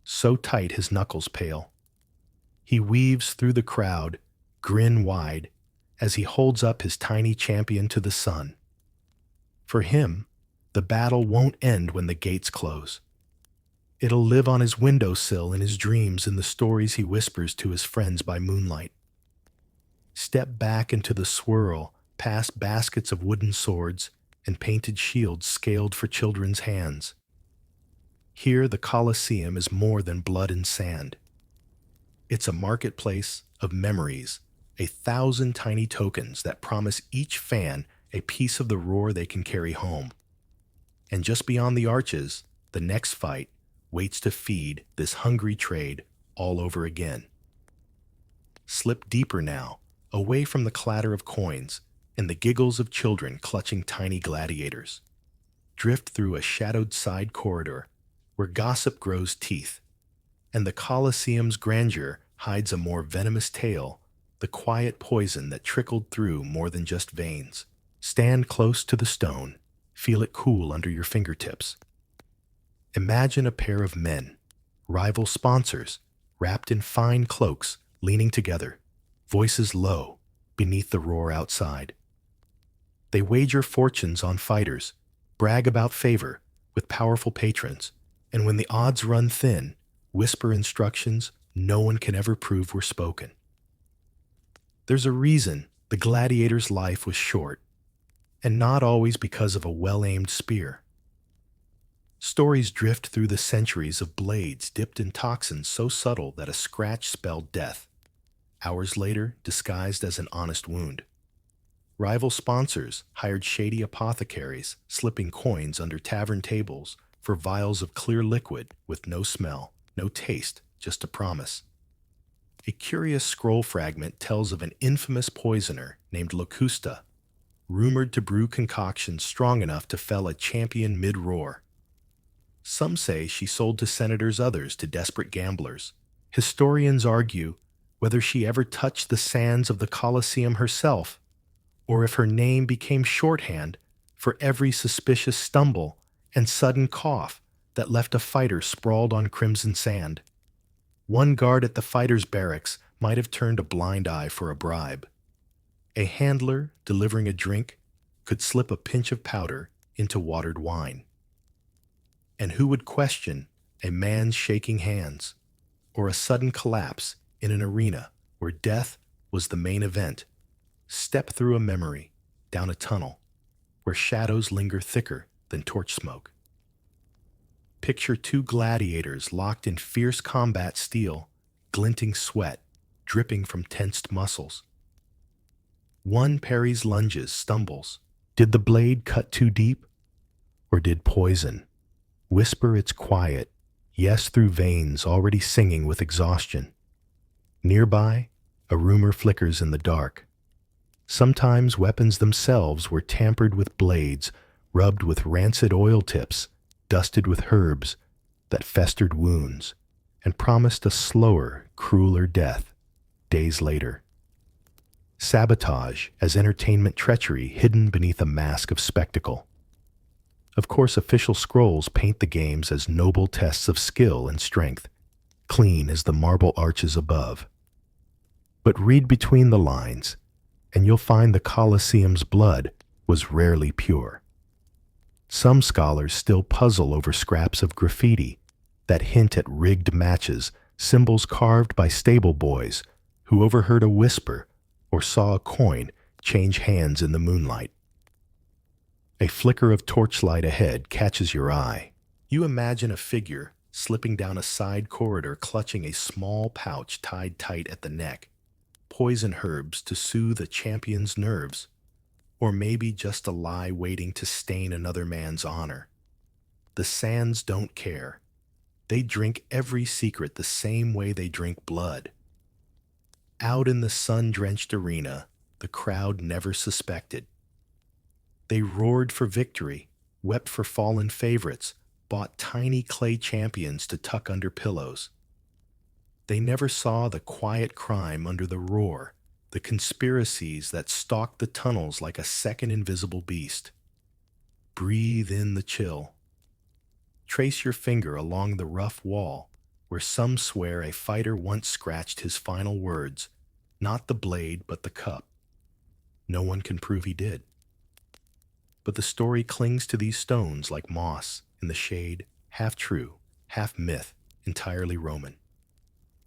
so tight his knuckles pale. He weaves through the crowd, grin wide, as he holds up his tiny champion to the sun. For him, the battle won't end when the gates close. It'll live on his windowsill, in his dreams, in the stories he whispers to his friends by moonlight. Step back into the swirl, past baskets of wooden swords and painted shields scaled for children's hands. Here, the Colosseum is more than blood and sand. It's a marketplace of memories, 1,000 tiny tokens that promise each fan a piece of the roar they can carry home. And just beyond the arches, the next fight waits to feed this hungry trade all over again. Slip deeper now, away from the clatter of coins and the giggles of children clutching tiny gladiators. Drift through a shadowed side corridor where gossip grows teeth, and the Colosseum's grandeur hides a more venomous tale, the quiet poison that trickled through more than just veins. Stand close to the stone, feel it cool under your fingertips. Imagine a pair of men, rival sponsors, wrapped in fine cloaks, leaning together, voices low, beneath the roar outside. They wager fortunes on fighters, brag about favor with powerful patrons, and when the odds run thin, whisper instructions no one can ever prove were spoken. There's a reason the gladiator's life was short, and not always because of a well-aimed spear. Stories drift through the centuries of blades dipped in toxins so subtle that a scratch spelled death, hours later disguised as an honest wound. Rival sponsors hired shady apothecaries, slipping coins under tavern tables for vials of clear liquid with no smell, no taste, just a promise. A curious scroll fragment tells of an infamous poisoner named Locusta, rumored to brew concoctions strong enough to fell a champion mid-roar. Some say she sold to senators, others to desperate gamblers. Historians argue whether she ever touched the sands of the Colosseum herself, or if her name became shorthand for every suspicious stumble and sudden cough that left a fighter sprawled on crimson sand. One guard at the fighter's barracks might have turned a blind eye for a bribe. A handler delivering a drink could slip a pinch of powder into watered wine. And who would question a man's shaking hands or a sudden collapse in an arena where death was the main event? Step through a memory, down a tunnel, where shadows linger thicker than torch smoke. Picture two gladiators locked in fierce combat steel, glinting sweat, dripping from tensed muscles. One parries lunges, stumbles. Did the blade cut too deep? Or did poison whisper its quiet yes through veins already singing with exhaustion? Nearby, a rumor flickers in the dark. Sometimes weapons themselves were tampered with blades, rubbed with rancid oil tips, dusted with herbs that festered wounds, and promised a slower, crueler death days later. Sabotage as entertainment treachery hidden beneath a mask of spectacle. Of course, official scrolls paint the games as noble tests of skill and strength, clean as the marble arches above. But read between the lines, and you'll find the Colosseum's blood was rarely pure. Some scholars still puzzle over scraps of graffiti that hint at rigged matches, symbols carved by stable boys who overheard a whisper or saw a coin change hands in the moonlight. A flicker of torchlight ahead catches your eye. You imagine a figure slipping down a side corridor clutching a small pouch tied tight at the neck, poison herbs to soothe a champion's nerves, or maybe just a lie waiting to stain another man's honor. The sands don't care. They drink every secret the same way they drink blood. Out in the sun-drenched arena, the crowd never suspected. They roared for victory, wept for fallen favorites, bought tiny clay champions to tuck under pillows. They never saw the quiet crime under the roar, the conspiracies that stalked the tunnels like a second invisible beast. Breathe in the chill. Trace your finger along the rough wall, where some swear a fighter once scratched his final words, not the blade but the cup. No one can prove he did. But the story clings to these stones like moss in the shade, half true, half myth, entirely Roman.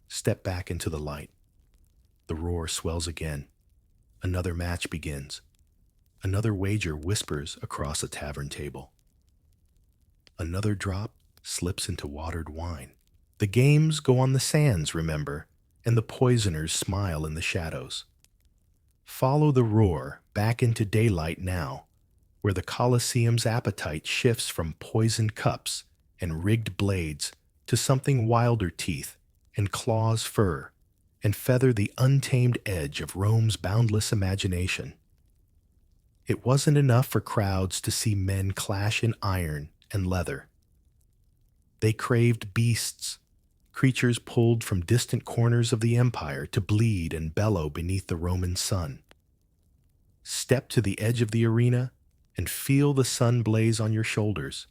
Step back into the light. The roar swells again. Another match begins. Another wager whispers across a tavern table. Another drop slips into watered wine. The games go on the sands, remember, and the poisoners smile in the shadows. Follow the roar back into daylight now, where the Colosseum's appetite shifts from poisoned cups and rigged blades to something wilder teeth and claws fur, and feather the untamed edge of Rome's boundless imagination. It wasn't enough for crowds to see men clash in iron and leather. They craved beasts, creatures pulled from distant corners of the empire to bleed and bellow beneath the Roman sun. Step to the edge of the arena and feel the sun blaze on your shoulders.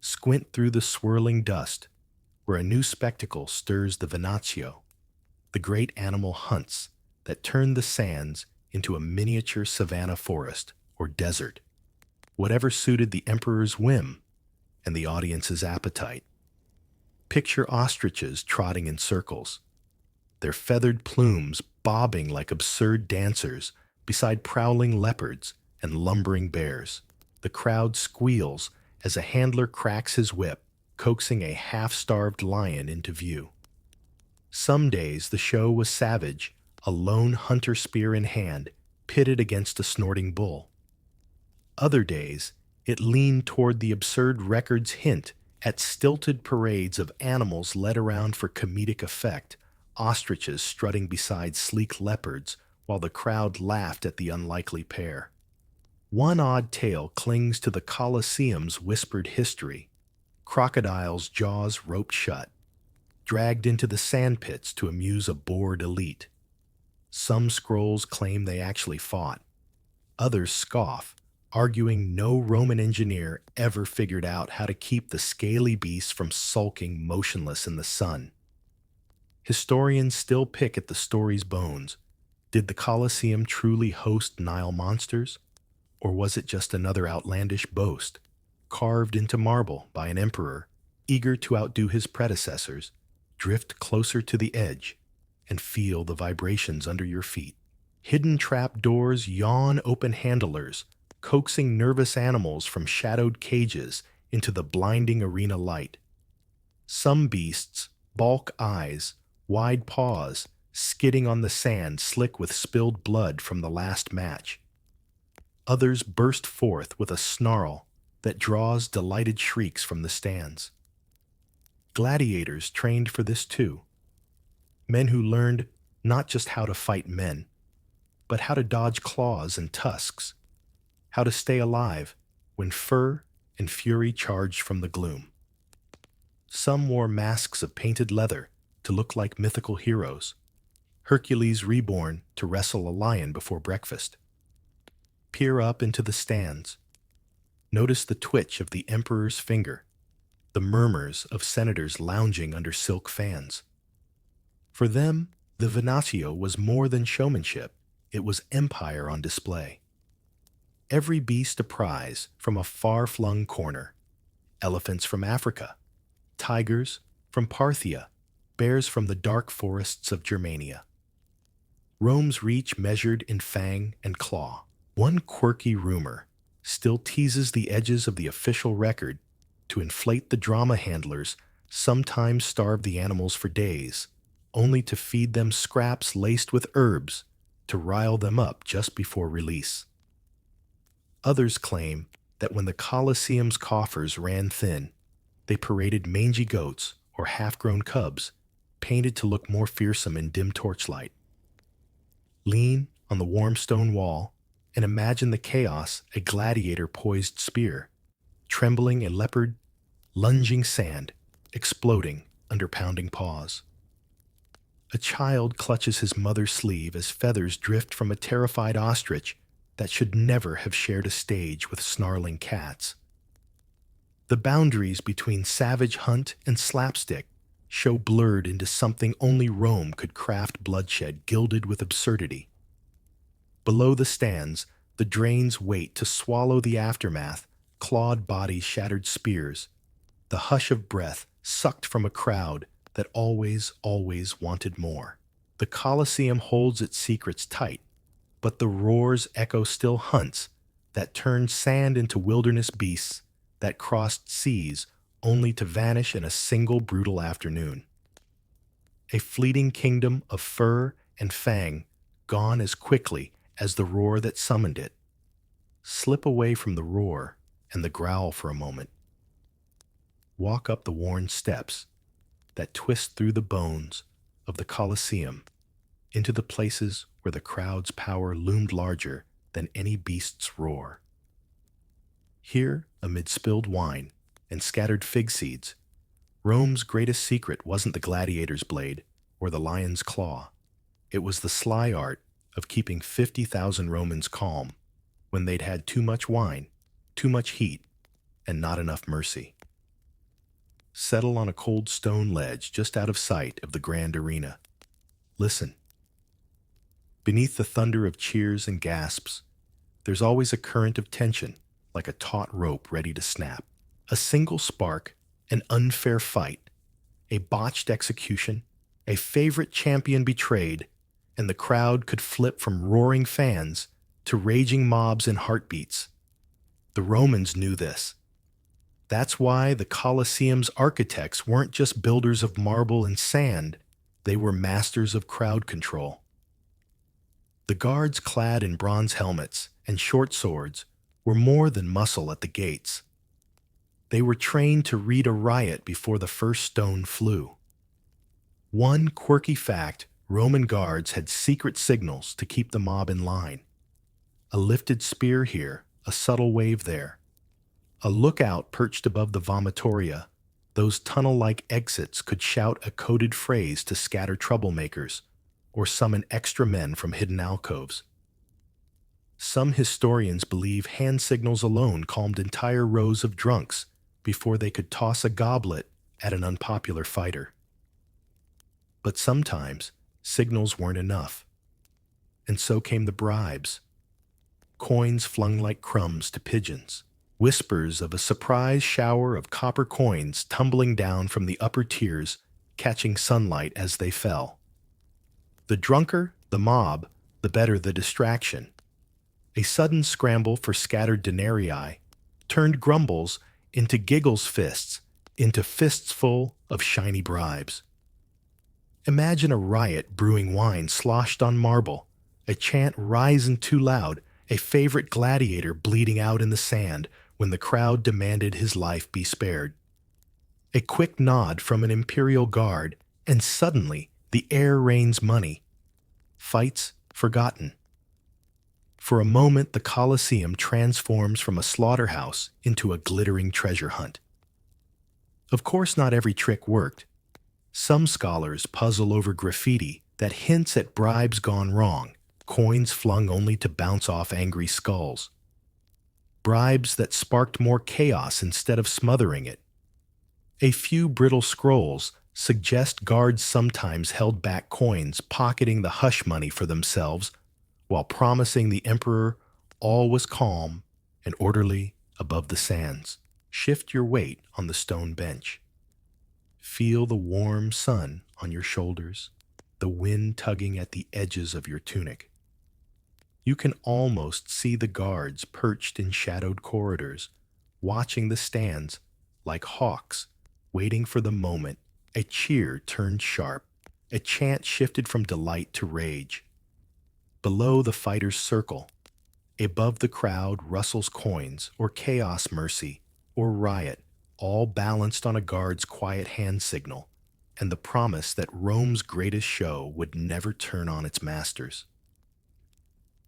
Squint through the swirling dust, where a new spectacle stirs the venatio, the great animal hunts that turn the sands into a miniature savanna forest or desert, whatever suited the emperor's whim and the audience's appetite. Picture ostriches trotting in circles, their feathered plumes bobbing like absurd dancers beside prowling leopards and lumbering bears. The crowd squeals as a handler cracks his whip, coaxing a half-starved lion into view. Some days the show was savage, a lone hunter spear in hand, pitted against a snorting bull. Other days, it leaned toward the absurd record's hint at stilted parades of animals led around for comedic effect, ostriches strutting beside sleek leopards while the crowd laughed at the unlikely pair. One odd tale clings to the Colosseum's whispered history: crocodiles' jaws roped shut, dragged into the sandpits to amuse a bored elite. Some scrolls claim they actually fought. Others scoff, arguing no Roman engineer ever figured out how to keep the scaly beasts from sulking motionless in the sun. Historians still pick at the story's bones. Did the Colosseum truly host Nile monsters? Or was it just another outlandish boast, carved into marble by an emperor, eager to outdo his predecessors? Drift closer to the edge and feel the vibrations under your feet. Hidden trap doors yawn open handlers, coaxing nervous animals from shadowed cages into the blinding arena light. Some beasts, bulk eyes, wide paws, skidding on the sand slick with spilled blood from the last match. Others burst forth with a snarl that draws delighted shrieks from the stands. Gladiators trained for this too, men who learned not just how to fight men, but how to dodge claws and tusks, how to stay alive when fur and fury charged from the gloom. Some wore masks of painted leather to look like mythical heroes, Hercules reborn to wrestle a lion before breakfast. Peer up into the stands. Notice the twitch of the emperor's finger, the murmurs of senators lounging under silk fans. For them, the Venatio was more than showmanship, it was empire on display. Every beast a prize from a far-flung corner. Elephants from Africa, tigers from Parthia, bears from the dark forests of Germania. Rome's reach measured in fang and claw. One quirky rumor still teases the edges of the official record to inflate the drama handlers, sometimes starve the animals for days, only to feed them scraps laced with herbs to rile them up just before release. Others claim that when the Colosseum's coffers ran thin, they paraded mangy goats or half-grown cubs, painted to look more fearsome in dim torchlight. Lean on the warm stone wall and imagine the chaos a gladiator poised spear, trembling a leopard, lunging sand, exploding under pounding paws. A child clutches his mother's sleeve as feathers drift from a terrified ostrich that should never have shared a stage with snarling cats. The boundaries between savage hunt and slapstick show blurred into something only Rome could craft, bloodshed gilded with absurdity. Below the stands, the drains wait to swallow the aftermath, clawed bodies, shattered spears, the hush of breath sucked from a crowd that always wanted more. The Colosseum holds its secrets tight, but the roar's echo still hunts, that turned sand into wilderness beasts, that crossed seas only to vanish in a single brutal afternoon. A fleeting kingdom of fur and fang, gone as quickly as the roar that summoned it. Slip away from the roar and the growl for a moment. Walk up the worn steps that twist through the bones of the Colosseum into the places where the crowd's power loomed larger than any beast's roar. Here, amid spilled wine and scattered fig seeds, Rome's greatest secret wasn't the gladiator's blade or the lion's claw. It was the sly art of keeping 50,000 Romans calm when they'd had too much wine, too much heat, and not enough mercy. Settle on a cold stone ledge just out of sight of the grand arena. Listen. Beneath the thunder of cheers and gasps, there's always a current of tension, like a taut rope ready to snap. A single spark, an unfair fight, a botched execution, a favorite champion betrayed, and the crowd could flip from roaring fans to raging mobs in heartbeats. The Romans knew this. That's why the Colosseum's architects weren't just builders of marble and sand, they were masters of crowd control. The guards clad in bronze helmets and short swords were more than muscle at the gates. They were trained to read a riot before the first stone flew. One quirky fact, Roman guards had secret signals to keep the mob in line. A lifted spear here, a subtle wave there. A lookout perched above the vomitoria, those tunnel-like exits could shout a coded phrase to scatter troublemakers, or summon extra men from hidden alcoves. Some historians believe hand signals alone calmed entire rows of drunks before they could toss a goblet at an unpopular fighter. But sometimes, signals weren't enough. And so came the bribes. Coins flung like crumbs to pigeons. Whispers of a surprise shower of copper coins tumbling down from the upper tiers, catching sunlight as they fell. The drunker the mob, the better the distraction. A sudden scramble for scattered denarii turned grumbles into giggles fists, into fists full of shiny bribes. Imagine a riot brewing wine sloshed on marble, a chant rising too loud, a favorite gladiator bleeding out in the sand when the crowd demanded his life be spared. A quick nod from an imperial guard, and suddenly the air rains money. Fights forgotten. For a moment, the Colosseum transforms from a slaughterhouse into a glittering treasure hunt. Of course, not every trick worked. Some scholars puzzle over graffiti that hints at bribes gone wrong, coins flung only to bounce off angry skulls, bribes that sparked more chaos instead of smothering it. A few brittle scrolls suggest guards sometimes held back coins, pocketing the hush money for themselves, while promising the emperor all was calm and orderly above the sands. Shift your weight on the stone bench. Feel the warm sun on your shoulders, the wind tugging at the edges of your tunic. You can almost see the guards perched in shadowed corridors, watching the stands like hawks, waiting for the moment a cheer turned sharp, a chant shifted from delight to rage. Below the fighters circle, above the crowd rustles coins, or chaos mercy, or riot, all balanced on a guard's quiet hand signal, and the promise that Rome's greatest show would never turn on its masters.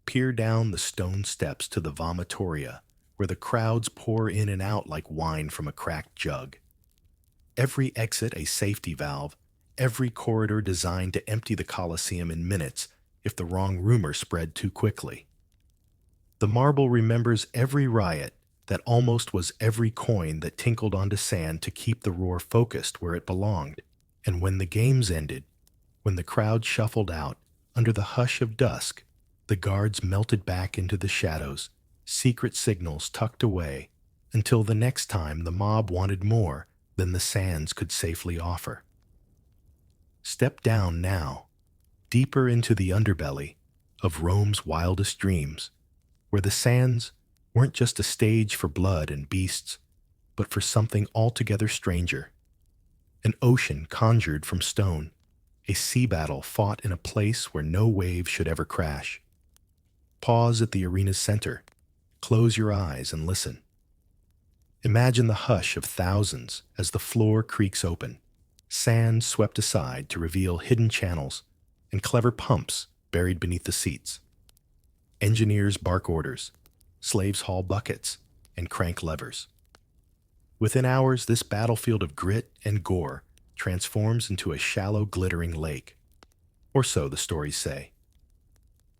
Peer down the stone steps to the vomitoria, where the crowds pour in and out like wine from a cracked jug. Every exit a safety valve, every corridor designed to empty the Colosseum in minutes if the wrong rumor spread too quickly. The marble remembers every riot that almost was every coin that tinkled onto sand to keep the roar focused where it belonged. And when the games ended, when the crowd shuffled out, under the hush of dusk, the guards melted back into the shadows, secret signals tucked away, until the next time the mob wanted more than the sands could safely offer. Step down now, deeper into the underbelly of Rome's wildest dreams, where the sands weren't just a stage for blood and beasts, but for something altogether stranger. An ocean conjured from stone, a sea battle fought in a place where no wave should ever crash. Pause at the arena's center, close your eyes and listen. Imagine the hush of thousands as the floor creaks open, sand swept aside to reveal hidden channels, and clever pumps buried beneath the seats. Engineers bark orders, slaves haul buckets, and crank levers. Within hours, this battlefield of grit and gore transforms into a shallow, glittering lake. Or so the stories say.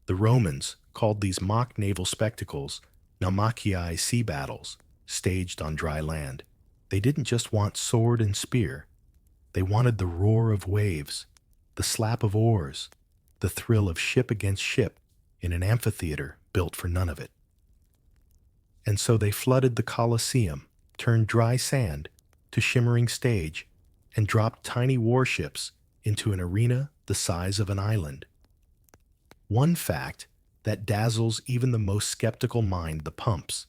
The Romans called these mock naval spectacles naumachii sea battles, staged on dry land. They didn't just want sword and spear. They wanted the roar of waves, the slap of oars, the thrill of ship against ship in an amphitheater built for none of it. And so they flooded the Colosseum, turned dry sand to shimmering stage, and dropped tiny warships into an arena the size of an island. One fact that dazzles even the most skeptical mind: the pumps.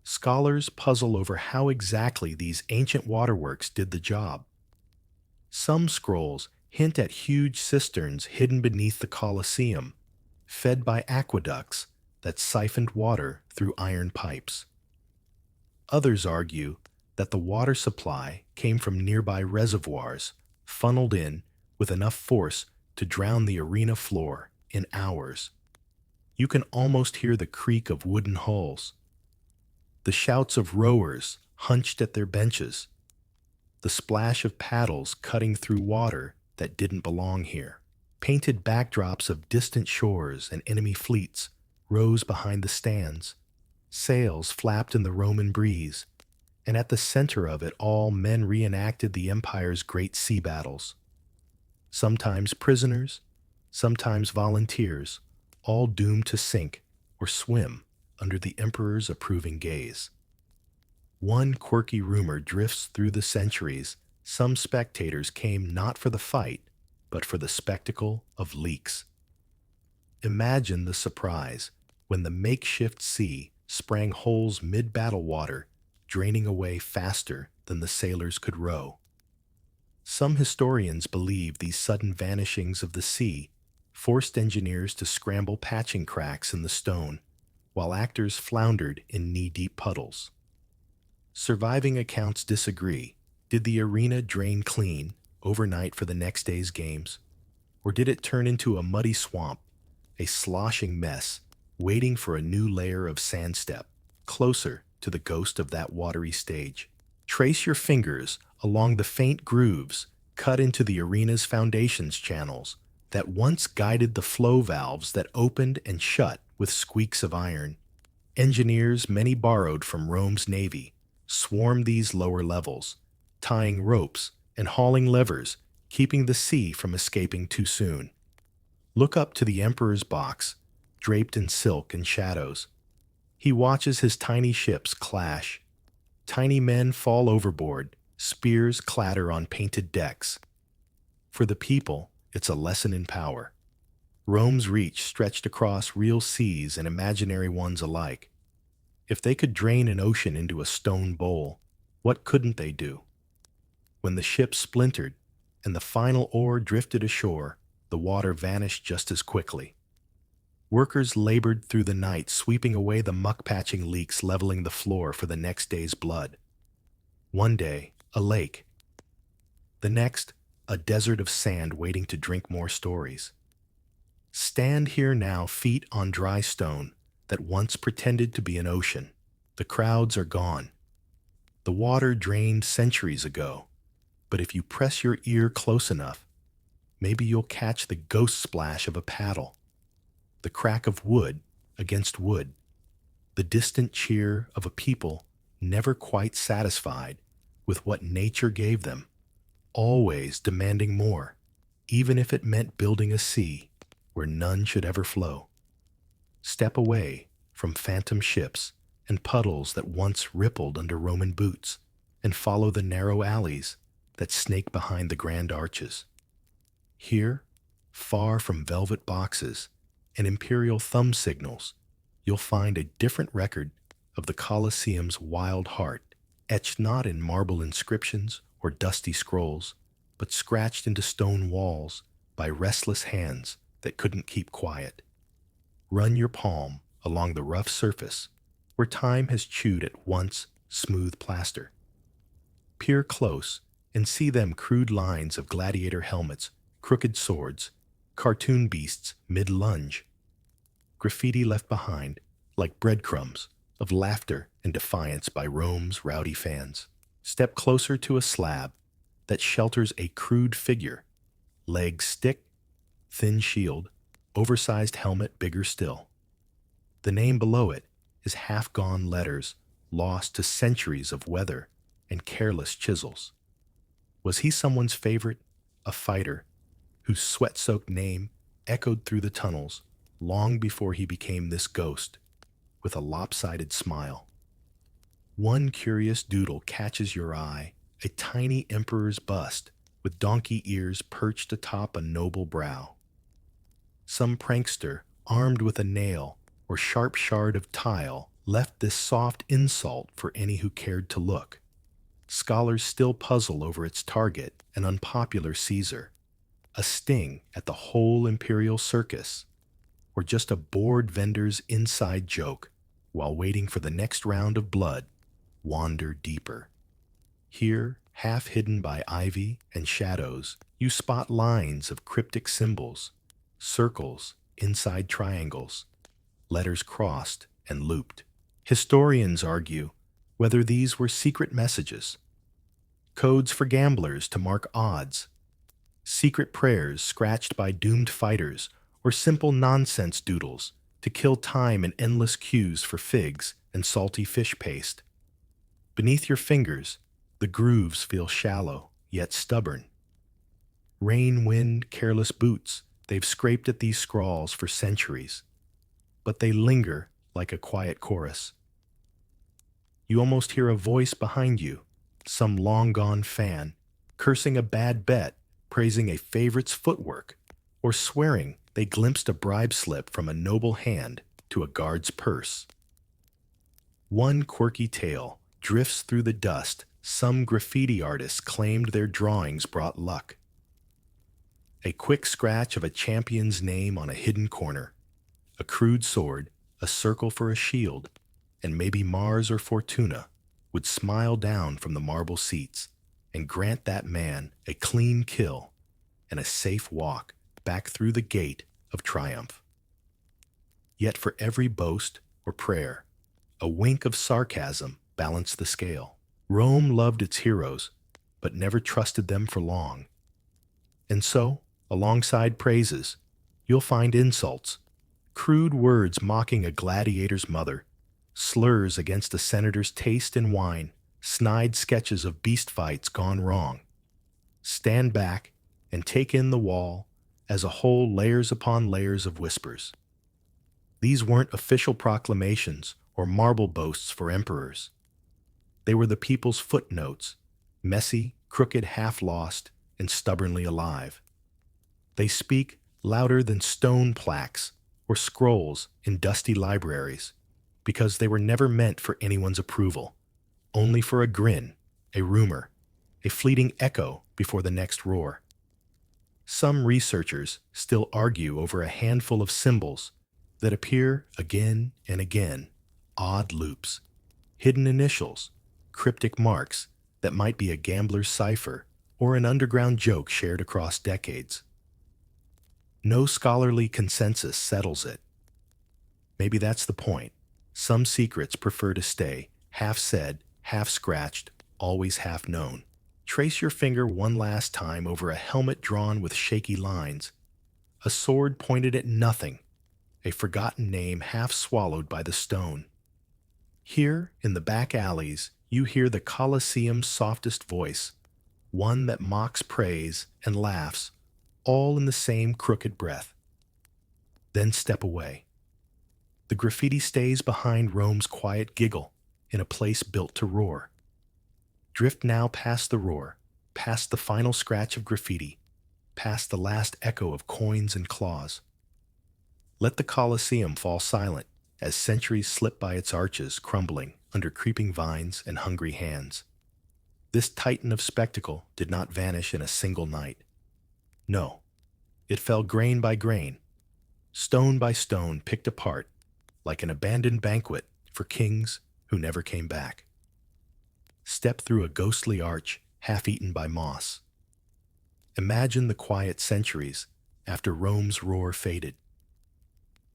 Scholars puzzle over how exactly these ancient waterworks did the job. Some scrolls hint at huge cisterns hidden beneath the Colosseum, fed by aqueducts that siphoned water through iron pipes. Others argue that the water supply came from nearby reservoirs, funneled in with enough force to drown the arena floor in hours. You can almost hear the creak of wooden hulls, the shouts of rowers hunched at their benches, the splash of paddles cutting through water that didn't belong here. Painted backdrops of distant shores and enemy fleets rose behind the stands. Sails flapped in the Roman breeze, and at the center of it all, men reenacted the empire's great sea battles. Sometimes prisoners, sometimes volunteers, all doomed to sink or swim under the emperor's approving gaze. One quirky rumor drifts through the centuries. Some spectators came not for the fight, but for the spectacle of leaks. Imagine the surprise when the makeshift sea sprang holes mid-battle water, draining away faster than the sailors could row. Some historians believe these sudden vanishings of the sea forced engineers to scramble patching cracks in the stone, while actors floundered in knee-deep puddles. Surviving accounts disagree. Did the arena drain clean overnight for the next day's games? Or did it turn into a muddy swamp, a sloshing mess, waiting for a new layer of sandstep, closer to the ghost of that watery stage? Trace your fingers along the faint grooves cut into the arena's foundations channels that once guided the flow valves that opened and shut with squeaks of iron. Engineers, many borrowed from Rome's navy, swarmed these lower levels, tying ropes and hauling levers, keeping the sea from escaping too soon. Look up to the emperor's box, draped in silk and shadows. He watches his tiny ships clash. Tiny men fall overboard, spears clatter on painted decks. For the people, it's a lesson in power. Rome's reach stretched across real seas and imaginary ones alike. If they could drain an ocean into a stone bowl, what couldn't they do? When the ship splintered and the final oar drifted ashore, the water vanished just as quickly. Workers labored through the night, sweeping away the muck-patching leaks, leveling the floor for the next day's blood. One day, a lake. The next, a desert of sand waiting to drink more stories. Stand here now, feet on dry stone that once pretended to be an ocean. The crowds are gone. The water drained centuries ago. But if you press your ear close enough, maybe you'll catch the ghost splash of a paddle, the crack of wood against wood, the distant cheer of a people never quite satisfied with what nature gave them, always demanding more, even if it meant building a sea where none should ever flow. Step away from phantom ships and puddles that once rippled under Roman boots, and follow the narrow alleys that snake behind the grand arches. Here, far from velvet boxes and imperial thumb signals, you'll find a different record of the Colosseum's wild heart, etched not in marble inscriptions or dusty scrolls, but scratched into stone walls by restless hands that couldn't keep quiet. Run your palm along the rough surface where time has chewed at once smooth plaster. Peer close and see them crude lines of gladiator helmets, crooked swords, cartoon beasts mid-lunge. Graffiti left behind, like breadcrumbs, of laughter and defiance by Rome's rowdy fans. Step closer to a slab that shelters a crude figure, legs stick, thin shield, oversized helmet bigger still. The name below it is half-gone letters lost to centuries of weather and careless chisels. Was he someone's favorite, a fighter, whose sweat-soaked name echoed through the tunnels long before he became this ghost, with a lopsided smile? One curious doodle catches your eye, a tiny emperor's bust with donkey ears perched atop a noble brow. Some prankster, armed with a nail or sharp shard of tile, left this soft insult for any who cared to look. Scholars still puzzle over its target, an unpopular Caesar, a sting at the whole imperial circus, or just a bored vendor's inside joke while waiting for the next round of blood. Wander deeper. Here, half hidden by ivy and shadows, you spot lines of cryptic symbols, circles inside triangles, letters crossed and looped. Historians argue whether these were secret messages, codes for gamblers to mark odds, secret prayers scratched by doomed fighters, or simple nonsense doodles to kill time in endless queues for figs and salty fish paste. Beneath your fingers, the grooves feel shallow, yet stubborn. Rain, wind, careless boots, they've scraped at these scrawls for centuries, but they linger like a quiet chorus. You almost hear a voice behind you, some long-gone fan, cursing a bad bet, praising a favorite's footwork, or swearing they glimpsed a bribe slip from a noble hand to a guard's purse. One quirky tale drifts through the dust, Some graffiti artists claimed their drawings brought luck. A quick scratch of a champion's name on a hidden corner, a crude sword, a circle for a shield, and maybe Mars or Fortuna would smile down from the marble seats and grant that man a clean kill and a safe walk back through the gate of triumph. Yet for every boast or prayer, a wink of sarcasm balanced the scale. Rome loved its heroes, but never trusted them for long. And so, alongside praises, you'll find insults, crude words mocking a gladiator's mother, slurs against a senator's taste in wine, snide sketches of beast fights gone wrong. Stand back and take in the wall as a whole, layers upon layers of whispers. These weren't official proclamations or marble boasts for emperors. They were the people's footnotes, messy, crooked, half-lost, and stubbornly alive. They speak louder than stone plaques or scrolls in dusty libraries, because they were never meant for anyone's approval, only for a grin, a rumor, a fleeting echo before the next roar. Some researchers still argue over a handful of symbols that appear again and again, odd loops, hidden initials, cryptic marks that might be a gambler's cipher or an underground joke shared across decades. No scholarly consensus settles it. Maybe that's the point. Some secrets prefer to stay half said, half scratched, always half known. Trace your finger one last time over a helmet drawn with shaky lines, a sword pointed at nothing, a forgotten name half swallowed by the stone. Here, in the back alleys, you hear the Colosseum's softest voice, one that mocks praise and laughs, all in the same crooked breath. Then step away. The graffiti stays behind Rome's quiet giggle in a place built to roar. Drift now past the roar, past the final scratch of graffiti, past the last echo of coins and claws. Let the Colosseum fall silent as centuries slip by its arches, crumbling under creeping vines and hungry hands. This titan of spectacle did not vanish in a single night. No, it fell grain by grain, stone by stone, picked apart, like an abandoned banquet for kings who never came back. Step through a ghostly arch half-eaten by moss. Imagine the quiet centuries after Rome's roar faded.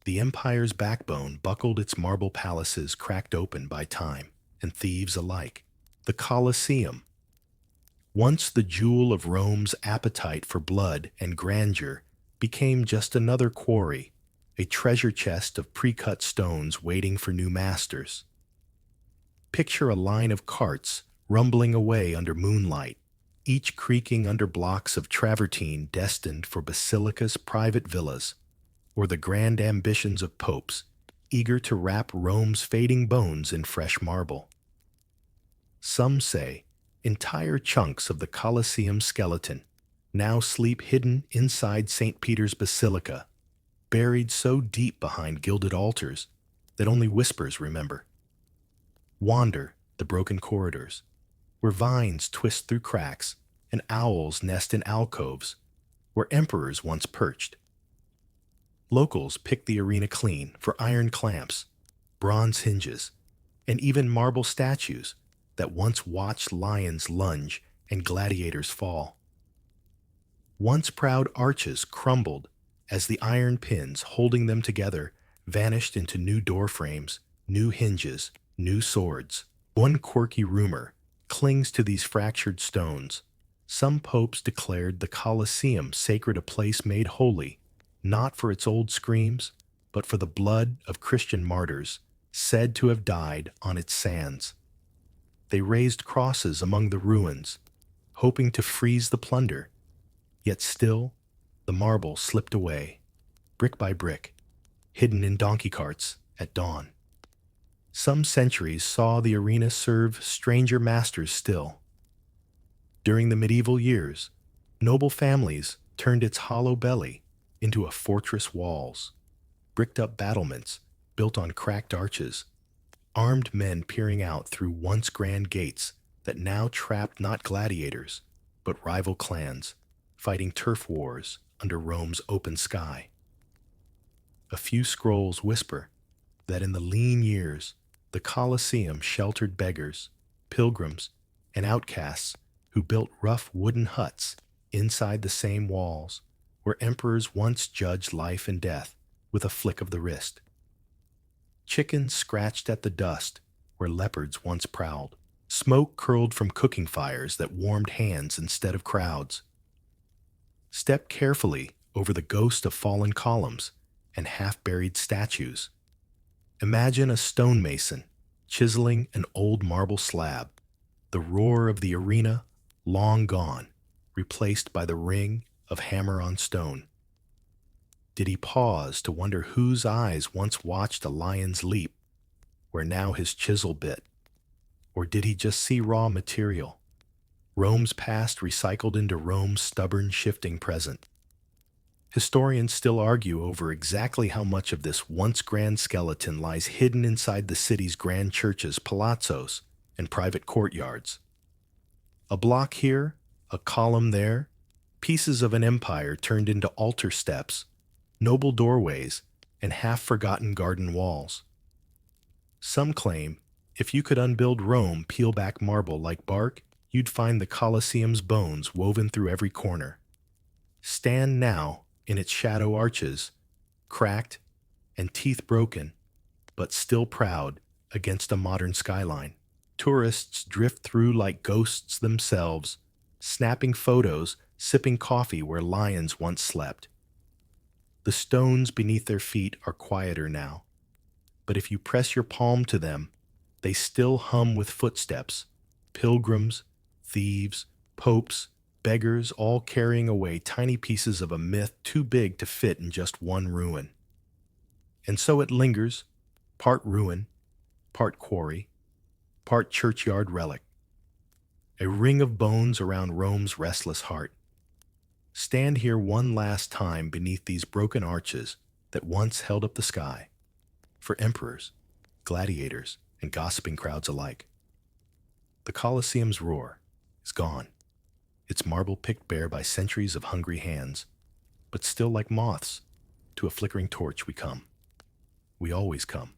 The empire's backbone buckled, its marble palaces cracked open by time and thieves alike. The Colosseum, once the jewel of Rome's appetite for blood and grandeur, became just another quarry, a treasure chest of pre-cut stones waiting for new masters. Picture a line of carts rumbling away under moonlight, each creaking under blocks of travertine destined for basilicas, private villas, or the grand ambitions of popes, eager to wrap Rome's fading bones in fresh marble. Some say entire chunks of the Colosseum skeleton now sleep hidden inside St. Peter's Basilica, buried so deep behind gilded altars that only whispers remember. Wander the broken corridors, where vines twist through cracks and owls nest in alcoves, where emperors once perched. Locals pick the arena clean for iron clamps, bronze hinges, and even marble statues that once watched lions lunge and gladiators fall. Once proud arches crumbled as the iron pins holding them together vanished into new door frames, new hinges, new swords. One quirky rumor clings to these fractured stones. Some popes declared the Colosseum sacred, a place made holy, not for its old screams, but for the blood of Christian martyrs said to have died on its sands. They raised crosses among the ruins, hoping to freeze the plunder, yet still the marble slipped away, brick by brick, hidden in donkey carts at dawn. Some centuries saw the arena serve stranger masters still. During the medieval years, noble families turned its hollow belly into a fortress walls, bricked-up battlements built on cracked arches, armed men peering out through once grand gates that now trapped not gladiators, but rival clans, fighting turf wars under Rome's open sky. A few scrolls whisper that in the lean years, the Colosseum sheltered beggars, pilgrims, and outcasts who built rough wooden huts inside the same walls where emperors once judged life and death with a flick of the wrist. Chickens scratched at the dust where leopards once prowled. Smoke curled from cooking fires that warmed hands instead of crowds. Step carefully over the ghost of fallen columns and half-buried statues. Imagine a stonemason chiseling an old marble slab, the roar of the arena long gone, replaced by the ring of hammer on stone. Did he pause to wonder whose eyes once watched a lion's leap, where now his chisel bit? Or did he just see raw material, Rome's past recycled into Rome's stubborn, shifting present? Historians still argue over exactly how much of this once grand skeleton lies hidden inside the city's grand churches, palazzos, and private courtyards. A block here, a column there, pieces of an empire turned into altar steps, noble doorways, and half-forgotten garden walls. Some claim if you could unbuild Rome, peel back marble like bark, you'd find the Colosseum's bones woven through every corner. Stand now in its shadow arches, cracked and teeth broken, but still proud against a modern skyline. Tourists drift through like ghosts themselves, snapping photos, sipping coffee where lions once slept. The stones beneath their feet are quieter now, but if you press your palm to them, they still hum with footsteps, pilgrims, thieves, popes, beggars, all carrying away tiny pieces of a myth too big to fit in just one ruin. And so it lingers, part ruin, part quarry, part churchyard relic, a ring of bones around Rome's restless heart. Stand here one last time beneath these broken arches that once held up the sky, for emperors, gladiators, and gossiping crowds alike. The Colosseum's roar is gone, its marble picked bare by centuries of hungry hands, but still like moths to a flickering torch we come. We always come.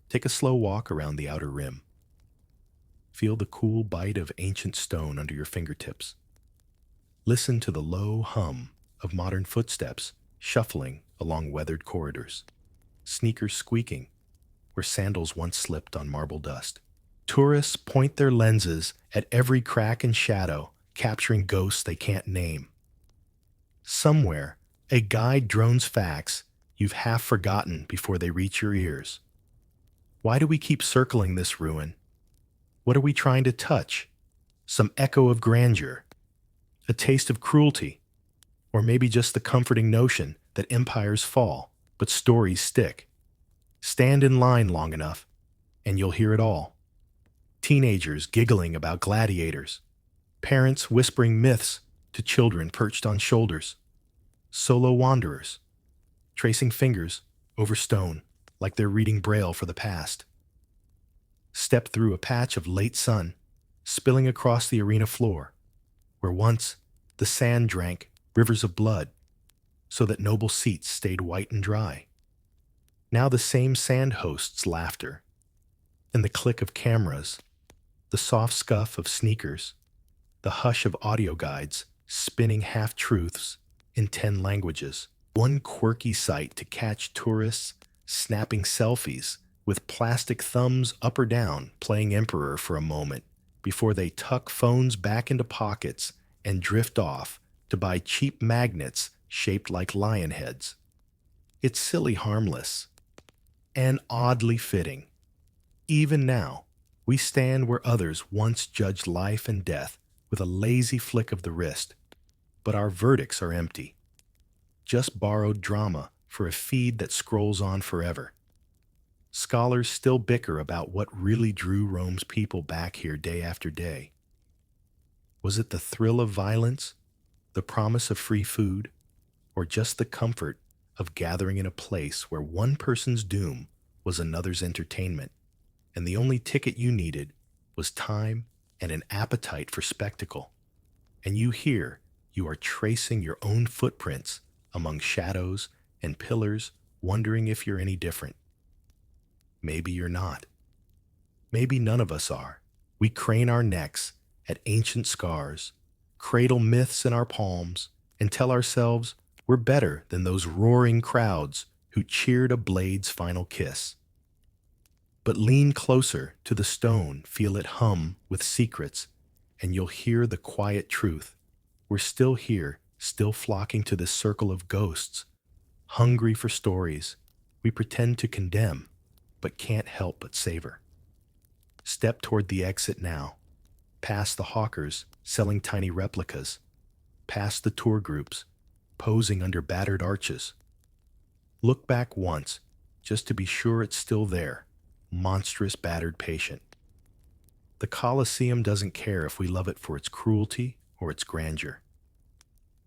Take a slow walk around the outer rim. Feel the cool bite of ancient stone under your fingertips. Listen to the low hum of modern footsteps shuffling along weathered corridors, sneakers squeaking where sandals once slipped on marble dust. Tourists point their lenses at every crack and shadow, capturing ghosts they can't name. Somewhere, a guide drones facts you've half forgotten before they reach your ears. Why do we keep circling this ruin? What are we trying to touch? Some echo of grandeur? A taste of cruelty? Or maybe just the comforting notion that empires fall, but stories stick? Stand in line long enough, and you'll hear it all. Teenagers giggling about gladiators, parents whispering myths to children perched on shoulders, solo wanderers, tracing fingers over stone like they're reading Braille for the past. Step through a patch of late sun, spilling across the arena floor, where once the sand drank rivers of blood, so that noble seats stayed white and dry. Now the same sand hosts laughter, and the click of cameras, the soft scuff of sneakers, the hush of audio guides spinning half-truths in 10 languages. One quirky sight to catch tourists snapping selfies with plastic thumbs up or down playing emperor for a moment before they tuck phones back into pockets and drift off to buy cheap magnets shaped like lion heads. It's silly harmless and oddly fitting. Even now, we stand where others once judged life and death with a lazy flick of the wrist, but our verdicts are empty. Just borrowed drama for a feed that scrolls on forever. Scholars still bicker about what really drew Rome's people back here day after day. Was it the thrill of violence, the promise of free food, or just the comfort of gathering in a place where one person's doom was another's entertainment, and the only ticket you needed was time and an appetite for spectacle. And you are tracing your own footprints among shadows and pillars, wondering if you're any different. Maybe you're not. Maybe none of us are. We crane our necks at ancient scars, cradle myths in our palms, and tell ourselves we're better than those roaring crowds who cheered a blade's final kiss. But lean closer to the stone, feel it hum with secrets, and you'll hear the quiet truth. We're still here, still flocking to this circle of ghosts, hungry for stories we pretend to condemn, but can't help but savor. Step toward the exit now, past the hawkers selling tiny replicas, past the tour groups posing under battered arches. Look back once, just to be sure it's still there, monstrous battered patient. The Colosseum doesn't care if we love it for its cruelty or its grandeur.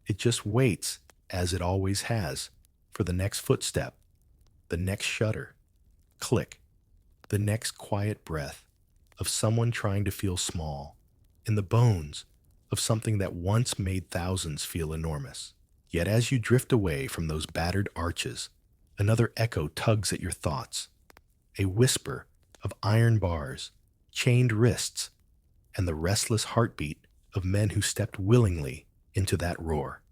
It just waits, as it always has, for the next footstep, the next shudder, click, the next quiet breath of someone trying to feel small, in the bones of something that once made thousands feel enormous. Yet as you drift away from those battered arches, another echo tugs at your thoughts, a whisper of iron bars, chained wrists, and the restless heartbeat of men who stepped willingly into that roar.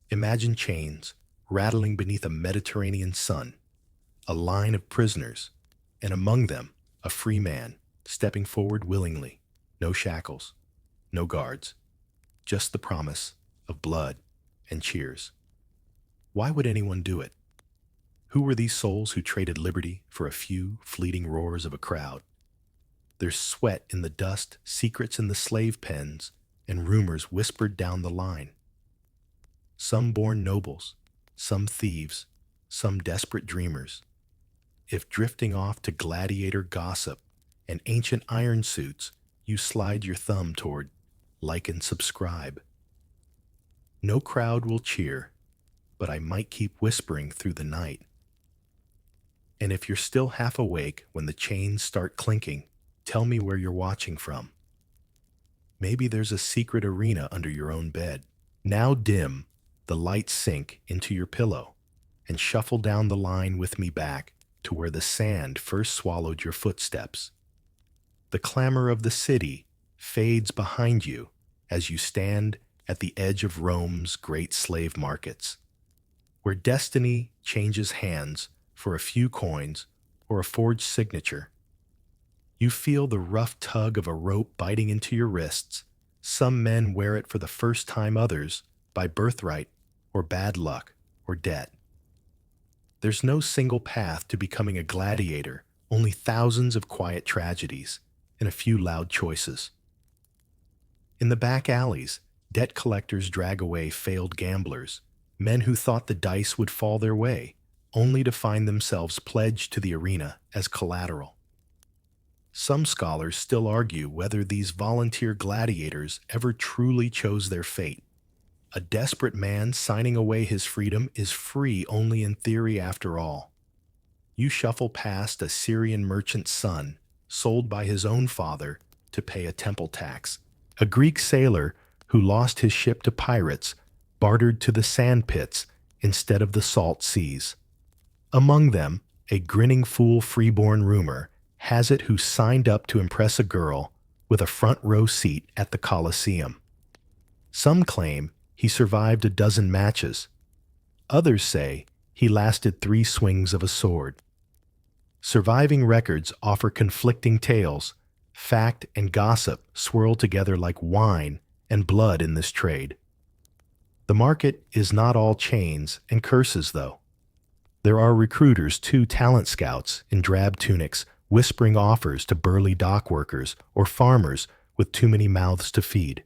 Imagine chains rattling beneath a Mediterranean sun, a line of prisoners, and among them a free man stepping forward willingly, no shackles, no guards, just the promise of blood and cheers. Why would anyone do it? Who were these souls who traded liberty for a few fleeting roars of a crowd? There's sweat in the dust, secrets in the slave pens, and rumors whispered down the line. Some born nobles, some thieves, some desperate dreamers. If drifting off to gladiator gossip and ancient iron suits, you slide your thumb toward like and subscribe. No crowd will cheer, but I might keep whispering through the night. And if you're still half awake when the chains start clinking, tell me where you're watching from. Maybe there's a secret arena under your own bed. Now dim, the lights sink into your pillow and shuffle down the line with me back to where the sand first swallowed your footsteps. The clamor of the city fades behind you as you stand at the edge of Rome's great slave markets, where destiny changes hands for a few coins or a forged signature. You feel the rough tug of a rope biting into your wrists. Some men wear it for the first time, others by birthright or bad luck or debt. There's no single path to becoming a gladiator, only thousands of quiet tragedies and a few loud choices. In the back alleys, debt collectors drag away failed gamblers, men who thought the dice would fall their way, only to find themselves pledged to the arena as collateral. Some scholars still argue whether these volunteer gladiators ever truly chose their fate. A desperate man signing away his freedom is free only in theory after all. You shuffle past a Syrian merchant's son, sold by his own father to pay a temple tax, a Greek sailor who lost his ship to pirates, bartered to the sand pits instead of the salt seas. Among them, a grinning fool freeborn rumor has it who signed up to impress a girl with a front row seat at the Colosseum. Some claim he survived a dozen matches. Others say he lasted 3 swings of a sword. Surviving records offer conflicting tales. Fact and gossip swirl together like wine and blood in this trade. The market is not all chains and curses, though. There are recruiters, too, talent scouts in drab tunics, whispering offers to burly dock workers or farmers with too many mouths to feed.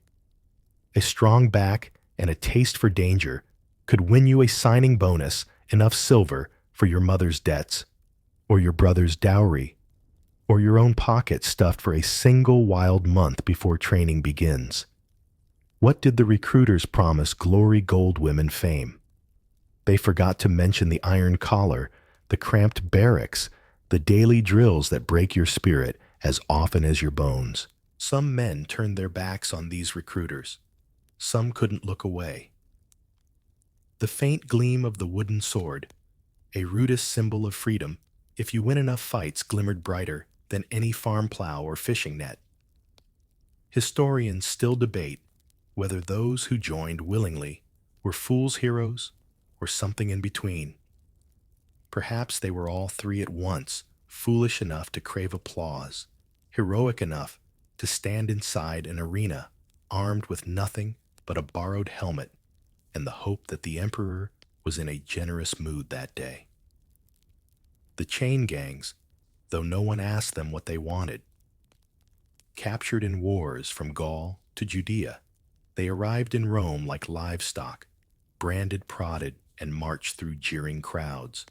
A strong back and a taste for danger could win you a signing bonus, enough silver for your mother's debts, or your brother's dowry, or your own pocket stuffed for a single wild month before training begins. What did the recruiters promise glory gold women fame? They forgot to mention the iron collar, the cramped barracks, the daily drills that break your spirit as often as your bones. Some men turned their backs on these recruiters. Some couldn't look away. The faint gleam of the wooden sword, a rudest symbol of freedom, if you win enough fights, glimmered brighter than any farm plow or fishing net. Historians still debate whether those who joined willingly were fool's heroes or something in between. Perhaps they were all three at once, foolish enough to crave applause, heroic enough to stand inside an arena armed with nothing but a borrowed helmet and the hope that the emperor was in a generous mood that day. The chain gangs, though no one asked them what they wanted, captured in wars from Gaul to Judea, they arrived in Rome like livestock, branded, prodded, and marched through jeering crowds.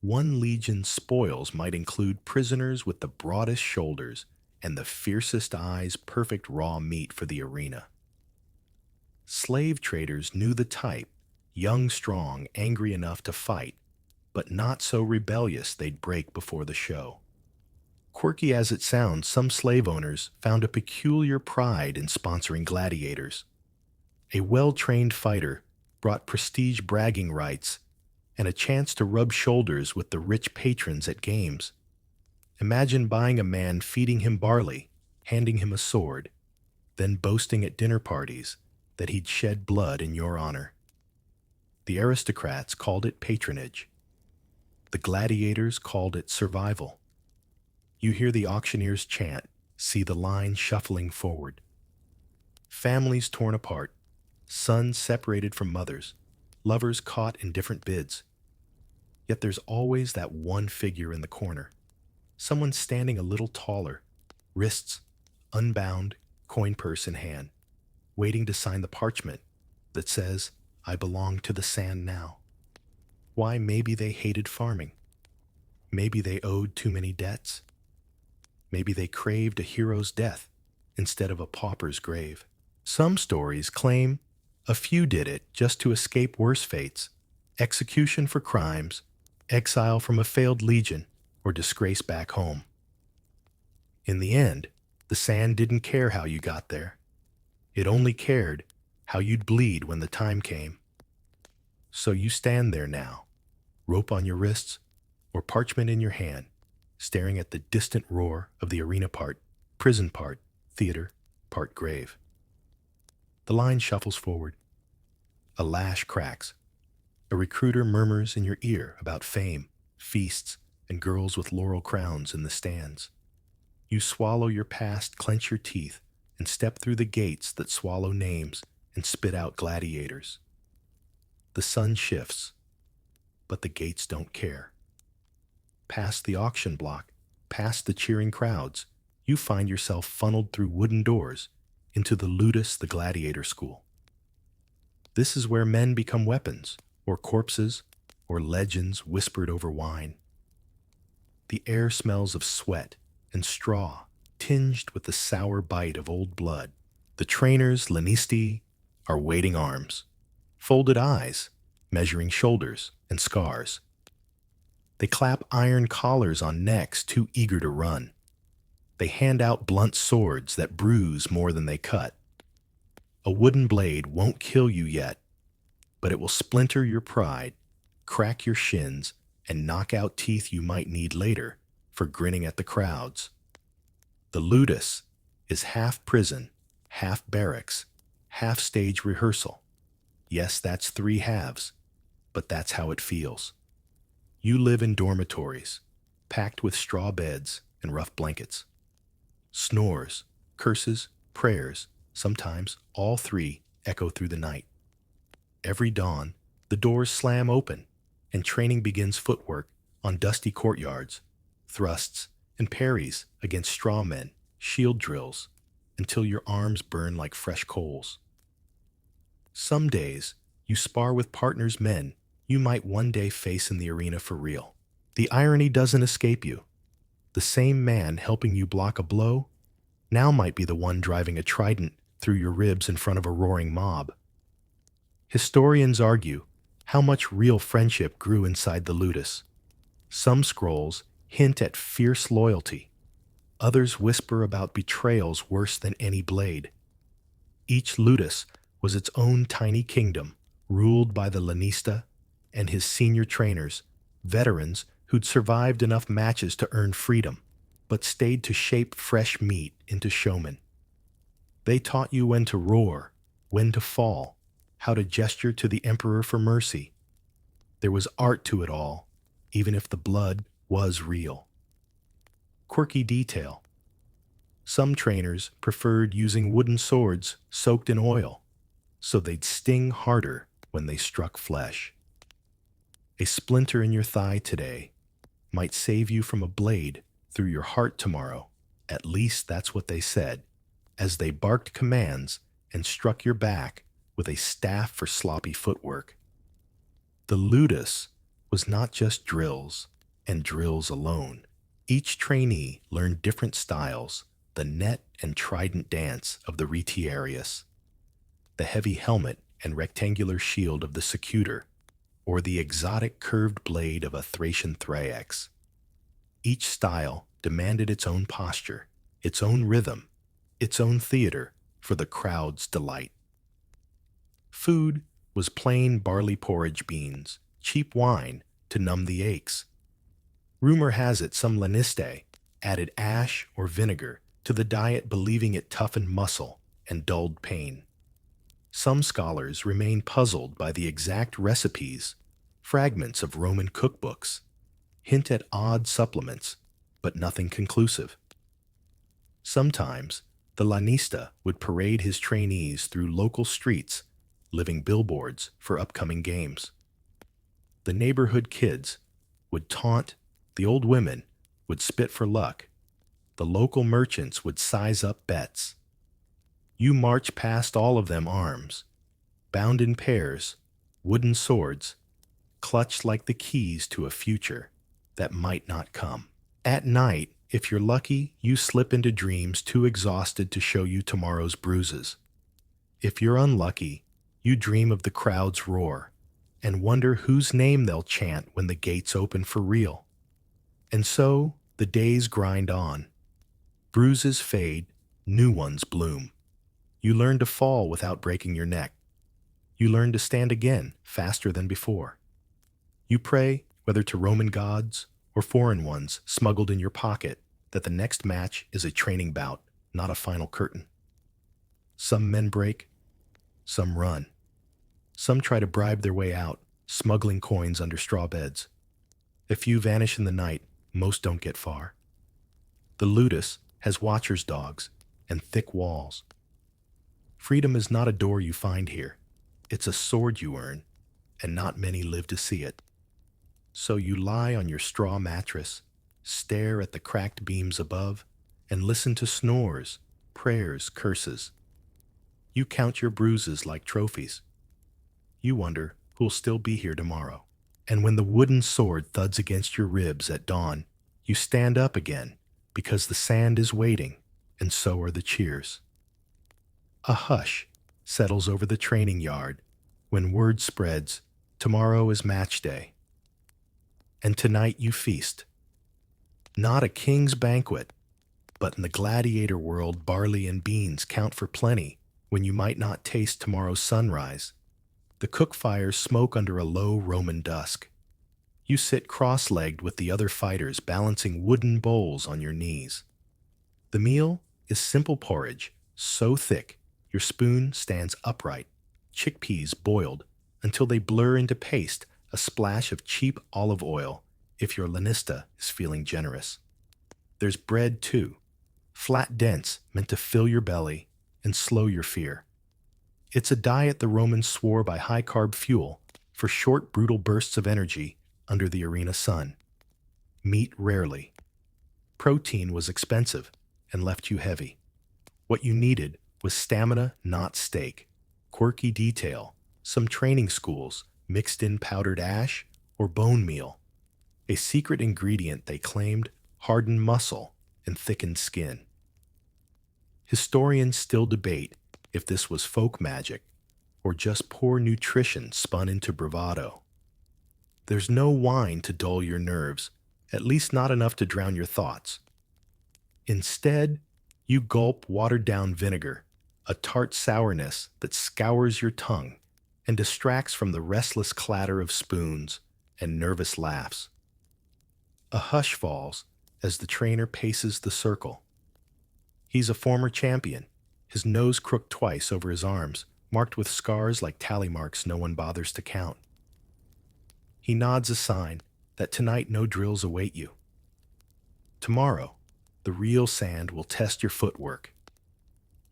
One legion's spoils might include prisoners with the broadest shoulders and the fiercest eyes, perfect raw meat for the arena. Slave traders knew the type, young, strong, angry enough to fight, but not so rebellious they'd break before the show. Quirky as it sounds, some slave owners found a peculiar pride in sponsoring gladiators. A well-trained fighter brought prestige bragging rights and a chance to rub shoulders with the rich patrons at games. Imagine buying a man, feeding him barley, handing him a sword, then boasting at dinner parties that he'd shed blood in your honor. The aristocrats called it patronage. The gladiators called it survival. You hear the auctioneers chant, see the line shuffling forward. Families torn apart, sons separated from mothers, lovers caught in different bids. Yet there's always that one figure in the corner, someone standing a little taller, wrists unbound, coin purse in hand, waiting to sign the parchment that says, "I belong to the sand now." Why, maybe they hated farming. Maybe they owed too many debts. Maybe they craved a hero's death instead of a pauper's grave. Some stories claim a few did it just to escape worse fates, execution for crimes, exile from a failed legion, or disgrace back home. In the end, the sand didn't care how you got there. It only cared how you'd bleed when the time came. So you stand there now, rope on your wrists or parchment in your hand, staring at the distant roar of the arena part, prison part, theater part, grave. The line shuffles forward. A lash cracks. A recruiter murmurs in your ear about fame, feasts, and girls with laurel crowns in the stands. You swallow your past, clench your teeth, and step through the gates that swallow names and spit out gladiators. The sun shifts, but the gates don't care. Past the auction block, past the cheering crowds, you find yourself funneled through wooden doors into the ludus, the gladiator school. This is where men become weapons, or corpses, or legends whispered over wine. The air smells of sweat and straw, tinged with the sour bite of old blood. The trainers, lanisti, are waiting arms, folded eyes, measuring shoulders and scars. They clap iron collars on necks too eager to run. They hand out blunt swords that bruise more than they cut. A wooden blade won't kill you yet, but it will splinter your pride, crack your shins, and knock out teeth you might need later for grinning at the crowds. The ludus is half prison, half barracks, half stage rehearsal. Yes, that's three halves, but that's how it feels. You live in dormitories, packed with straw beds and rough blankets. Snores, curses, prayers, sometimes all three echo through the night. Every dawn, the doors slam open, and training begins footwork on dusty courtyards, thrusts and parries against straw men, shield drills, until your arms burn like fresh coals. Some days, you spar with partners men you might one day face in the arena for real. The irony doesn't escape you. The same man helping you block a blow now might be the one driving a trident through your ribs in front of a roaring mob. Historians argue how much real friendship grew inside the ludus. Some scrolls hint at fierce loyalty. Others whisper about betrayals worse than any blade. Each ludus was its own tiny kingdom, ruled by the lanista and his senior trainers, veterans who'd survived enough matches to earn freedom, but stayed to shape fresh meat into showmen. They taught you when to roar, when to fall, how to gesture to the emperor for mercy. There was art to it all, even if the blood was real. Quirky detail. Some trainers preferred using wooden swords soaked in oil, so they'd sting harder when they struck flesh. A splinter in your thigh today might save you from a blade through your heart tomorrow. At least that's what they said, as they barked commands and struck your back with a staff for sloppy footwork. The ludus was not just drills, and drills alone. Each trainee learned different styles, the net and trident dance of the retiarius, the heavy helmet and rectangular shield of the secutor, or the exotic curved blade of a Thracian thraex. Each style demanded its own posture, its own rhythm, its own theater for the crowd's delight. Food was plain barley porridge beans, cheap wine to numb the aches. Rumor has it some laniste added ash or vinegar to the diet, believing it toughened muscle and dulled pain. Some scholars remain puzzled by the exact recipes. Fragments of Roman cookbooks hint at odd supplements, but nothing conclusive. Sometimes the lanista would parade his trainees through local streets, living billboards for upcoming games. The neighborhood kids would taunt, the old women would spit for luck, the local merchants would size up bets. You march past all of them arms, bound in pairs, wooden swords, clutched like the keys to a future that might not come. At night, if you're lucky, you slip into dreams too exhausted to show you tomorrow's bruises. If you're unlucky, you dream of the crowd's roar and wonder whose name they'll chant when the gates open for real. And so the days grind on. Bruises fade, new ones bloom. You learn to fall without breaking your neck. You learn to stand again faster than before. You pray, whether to Roman gods or foreign ones smuggled in your pocket, that the next match is a training bout, not a final curtain. Some men break, some run. Some try to bribe their way out, smuggling coins under straw beds. A few vanish in the night, most don't get far. The ludus has watcher's dogs and thick walls. Freedom is not a door you find here. It's a sword you earn, and not many live to see it. So you lie on your straw mattress, stare at the cracked beams above, and listen to snores, prayers, curses. You count your bruises like trophies. You wonder who'll still be here tomorrow. And when the wooden sword thuds against your ribs at dawn, you stand up again, because the sand is waiting, and so are the cheers. A hush settles over the training yard when word spreads, tomorrow is match day. And tonight you feast. Not a king's banquet, but in the gladiator world, barley and beans count for plenty when you might not taste tomorrow's sunrise. The cook fires smoke under a low Roman dusk. You sit cross-legged with the other fighters, balancing wooden bowls on your knees. The meal is simple porridge, so thick your spoon stands upright, chickpeas boiled until they blur into paste, a splash of cheap olive oil if your lanista is feeling generous. There's bread too, flat dense, meant to fill your belly and slow your fear. It's a diet the Romans swore by high-carb fuel for short, brutal bursts of energy under the arena sun. Meat rarely. Protein was expensive and left you heavy. What you needed was stamina, not steak. Quirky detail, some training schools mixed in powdered ash or bone meal. A secret ingredient they claimed hardened muscle and thickened skin. Historians still debate if this was folk magic or just poor nutrition spun into bravado. There's no wine to dull your nerves, at least not enough to drown your thoughts. Instead, you gulp watered-down vinegar, a tart sourness that scours your tongue and distracts from the restless clatter of spoons and nervous laughs. A hush falls as the trainer paces the circle. He's a former champion, his nose crooked twice over his arms, marked with scars like tally marks no one bothers to count. He nods a sign that tonight no drills await you. Tomorrow, the real sand will test your footwork.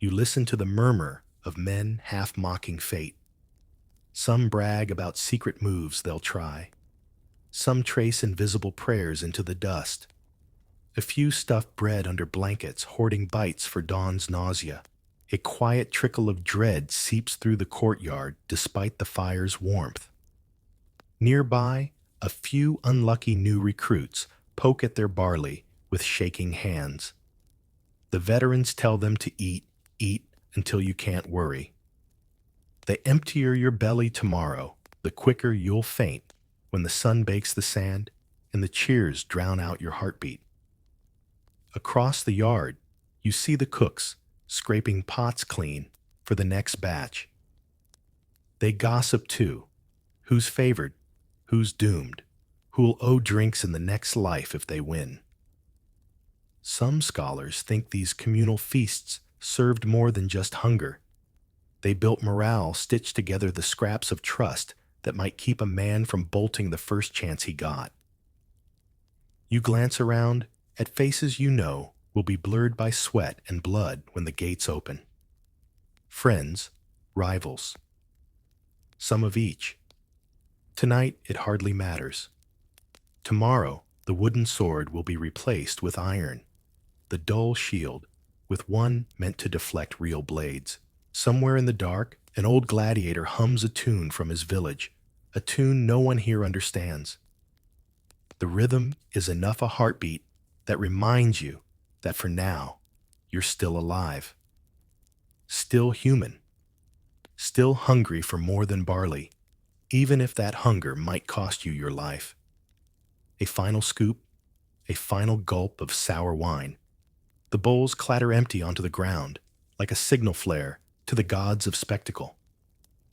You listen to the murmur of men half mocking fate. Some brag about secret moves they'll try. Some trace invisible prayers into the dust. A few stuff bread under blankets, hoarding bites for dawn's nausea. A quiet trickle of dread seeps through the courtyard despite the fire's warmth. Nearby, a few unlucky new recruits poke at their barley with shaking hands. The veterans tell them to eat until you can't worry. The emptier your belly tomorrow, the quicker you'll faint when the sun bakes the sand and the cheers drown out your heartbeat. Across the yard, you see the cooks scraping pots clean for the next batch. They gossip too. Who's favored? Who's doomed? Who'll owe drinks in the next life if they win? Some scholars think these communal feasts served more than just hunger. They built morale, stitched together the scraps of trust that might keep a man from bolting the first chance he got. You glance around at faces you know will be blurred by sweat and blood when the gates open. Friends, rivals. Some of each. Tonight it hardly matters. Tomorrow the wooden sword will be replaced with iron, the dull shield with one meant to deflect real blades. Somewhere in the dark, an old gladiator hums a tune from his village, a tune no one here understands. The rhythm is enough a heartbeat that reminds you that for now, you're still alive, still human, still hungry for more than barley, even if that hunger might cost you your life. A final scoop, a final gulp of sour wine. The bowls clatter empty onto the ground, like a signal flare to the gods of spectacle.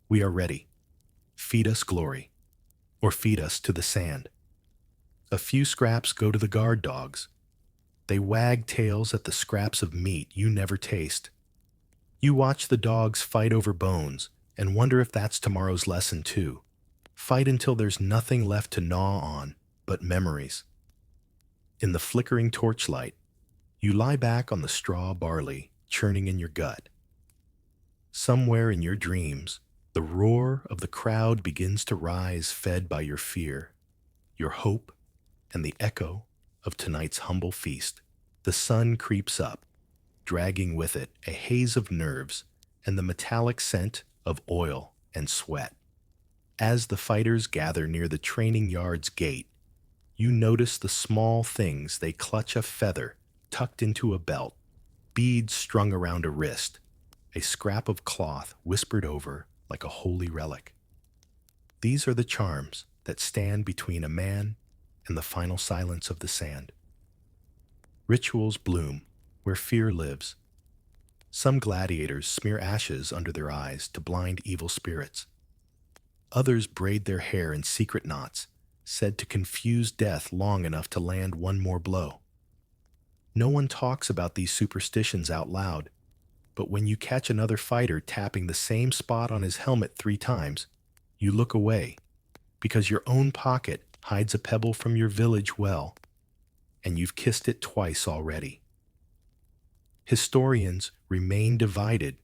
We are ready. Feed us glory, or feed us to the sand. A few scraps go to the guard dogs. They wag tails at the scraps of meat you never taste. You watch the dogs fight over bones and wonder if that's tomorrow's lesson too. Fight until there's nothing left to gnaw on but memories. In the flickering torchlight, you lie back on the straw barley churning in your gut. Somewhere in your dreams, the roar of the crowd begins to rise, fed by your fear, your hope, and the echo of tonight's humble feast. The sun creeps up, dragging with it a haze of nerves and the metallic scent of oil and sweat. As the fighters gather near the training yard's gate, you notice the small things. They clutch a feather tucked into a belt, beads strung around a wrist, a scrap of cloth whispered over like a holy relic. These are the charms that stand between a man and the final silence of the sand. Rituals bloom where fear lives. Some gladiators smear ashes under their eyes to blind evil spirits. Others braid their hair in secret knots, said to confuse death long enough to land one more blow. No one talks about these superstitions out loud, but when you catch another fighter tapping the same spot on his helmet 3 times, you look away, because your own pocket hides a pebble from your village well, and you've kissed it twice already. Historians remain divided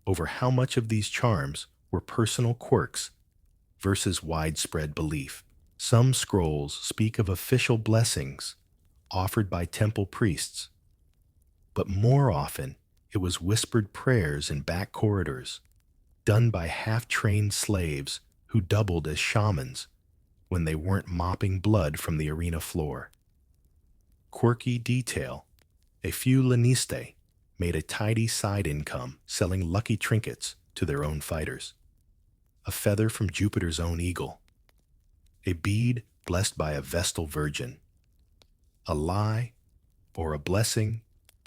over how much of these charms were personal quirks versus widespread belief. Some scrolls speak of official blessings offered by temple priests, but more often it was whispered prayers in back corridors, done by half-trained slaves who doubled as shamans when they weren't mopping blood from the arena floor. Quirky detail: a few laniste made a tidy side income selling lucky trinkets to their own fighters. A feather from Jupiter's own eagle. A bead blessed by a Vestal virgin. A lie or a blessing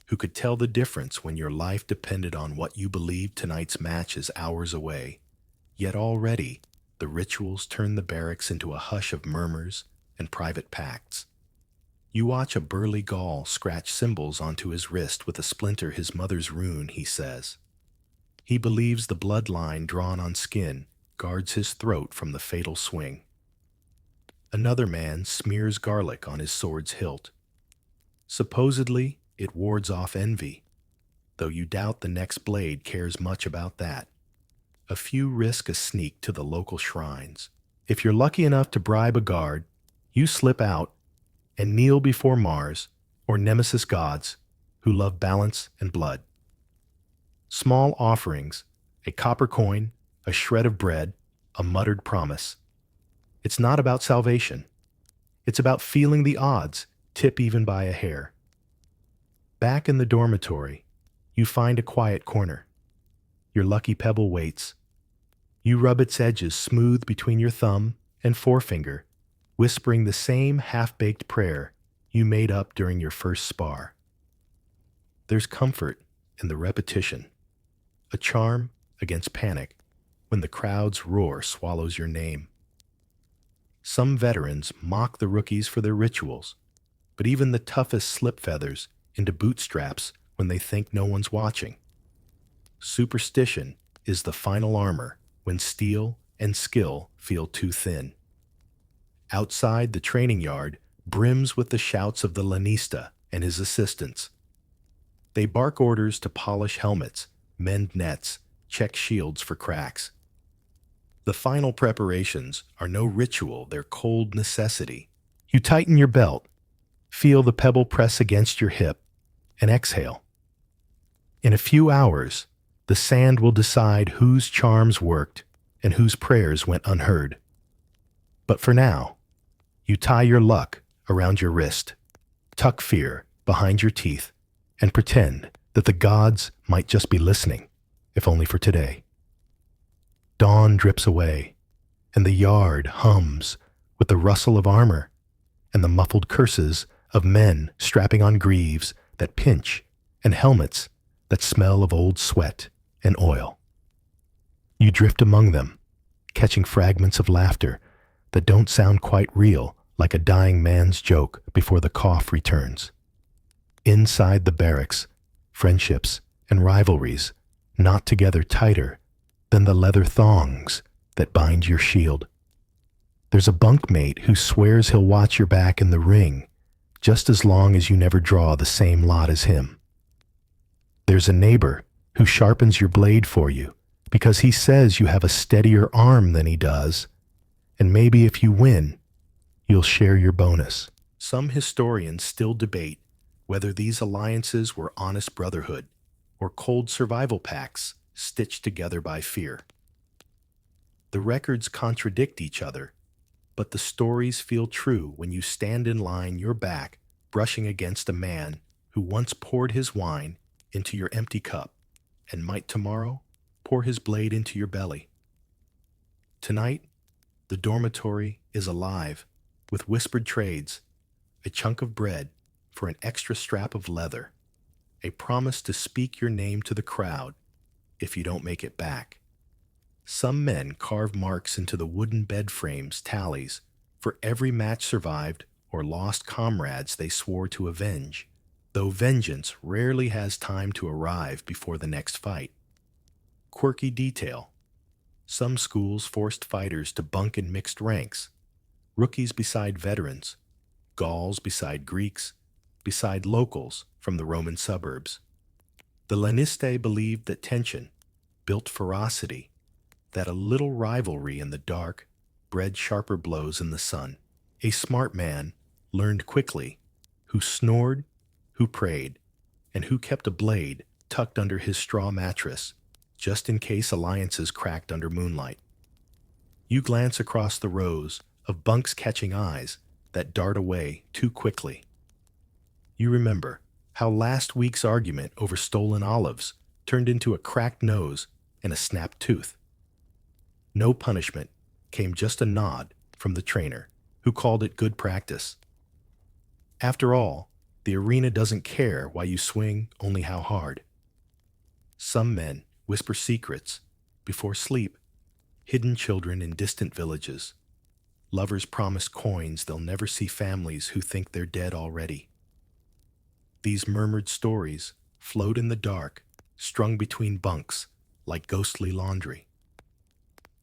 who could tell the difference when your life depended on what you believed tonight's match is hours away. Yet already, the rituals turn the barracks into a hush of murmurs and private pacts. You watch a burly Gaul scratch symbols onto his wrist with a splinter his mother's rune, he says. He believes the bloodline drawn on skin guards his throat from the fatal swing. Another man smears garlic on his sword's hilt. Supposedly, it wards off envy, though you doubt the next blade cares much about that. A few risk a sneak to the local shrines. If you're lucky enough to bribe a guard, you slip out and kneel before Mars or Nemesis gods who love balance and blood. Small offerings, a copper coin, a shred of bread, a muttered promise. It's not about salvation. It's about feeling the odds tip even by a hair. Back in the dormitory, you find a quiet corner. Your lucky pebble waits. You rub its edges smooth between your thumb and forefinger, whispering the same half-baked prayer you made up during your first spar. There's comfort in the repetition, a charm against panic when the crowd's roar swallows your name. Some veterans mock the rookies for their rituals, but even the toughest slip feathers into bootstraps when they think no one's watching. Superstition is the final armor when steel and skill feel too thin. Outside the training yard brims with the shouts of the lanista and his assistants. They bark orders to polish helmets, mend nets, check shields for cracks. The final preparations are no ritual, they're cold necessity. You tighten your belt, feel the pebble press against your hip, and exhale. In a few hours, the sand will decide whose charms worked and whose prayers went unheard. But for now, you tie your luck around your wrist, tuck fear behind your teeth, and pretend that the gods might just be listening, if only for today. Dawn drips away, and the yard hums with the rustle of armor and the muffled curses of men strapping on greaves that pinch and helmets that smell of old sweat and oil. You drift among them, catching fragments of laughter that don't sound quite real, like a dying man's joke before the cough returns. Inside the barracks, friendships and rivalries knot together tighter than the leather thongs that bind your shield. There's a bunkmate who swears he'll watch your back in the ring just as long as you never draw the same lot as him. There's a neighbor who sharpens your blade for you because he says you have a steadier arm than he does, and maybe if you win, you'll share your bonus. Some historians still debate whether these alliances were honest brotherhood or cold survival pacts stitched together by fear. The records contradict each other, but the stories feel true when you stand in line, your back brushing against a man who once poured his wine into your empty cup and might tomorrow pour his blade into your belly. Tonight, the dormitory is alive with whispered trades, a chunk of bread for an extra strap of leather, a promise to speak your name to the crowd if you don't make it back. Some men carve marks into the wooden bed frames tallies for every match survived or lost comrades they swore to avenge, though vengeance rarely has time to arrive before the next fight. Quirky detail. Some schools forced fighters to bunk in mixed ranks, rookies beside veterans, Gauls beside Greeks, beside locals from the Roman suburbs. The Laniste believed that tension built ferocity, that a little rivalry in the dark bred sharper blows in the sun. A smart man learned quickly who snored, who prayed, and who kept a blade tucked under his straw mattress, just in case alliances cracked under moonlight. You glance across the rows of bunks catching eyes that dart away too quickly. You remember how last week's argument over stolen olives turned into a cracked nose and a snapped tooth. No punishment, came just a nod from the trainer, who called it good practice. After all, The arena doesn't care why you swing, only how hard. Some men whisper secrets before sleep, hidden children in distant villages. Lovers promise coins they'll never see families who think they're dead already. These murmured stories float in the dark, strung between bunks like ghostly laundry.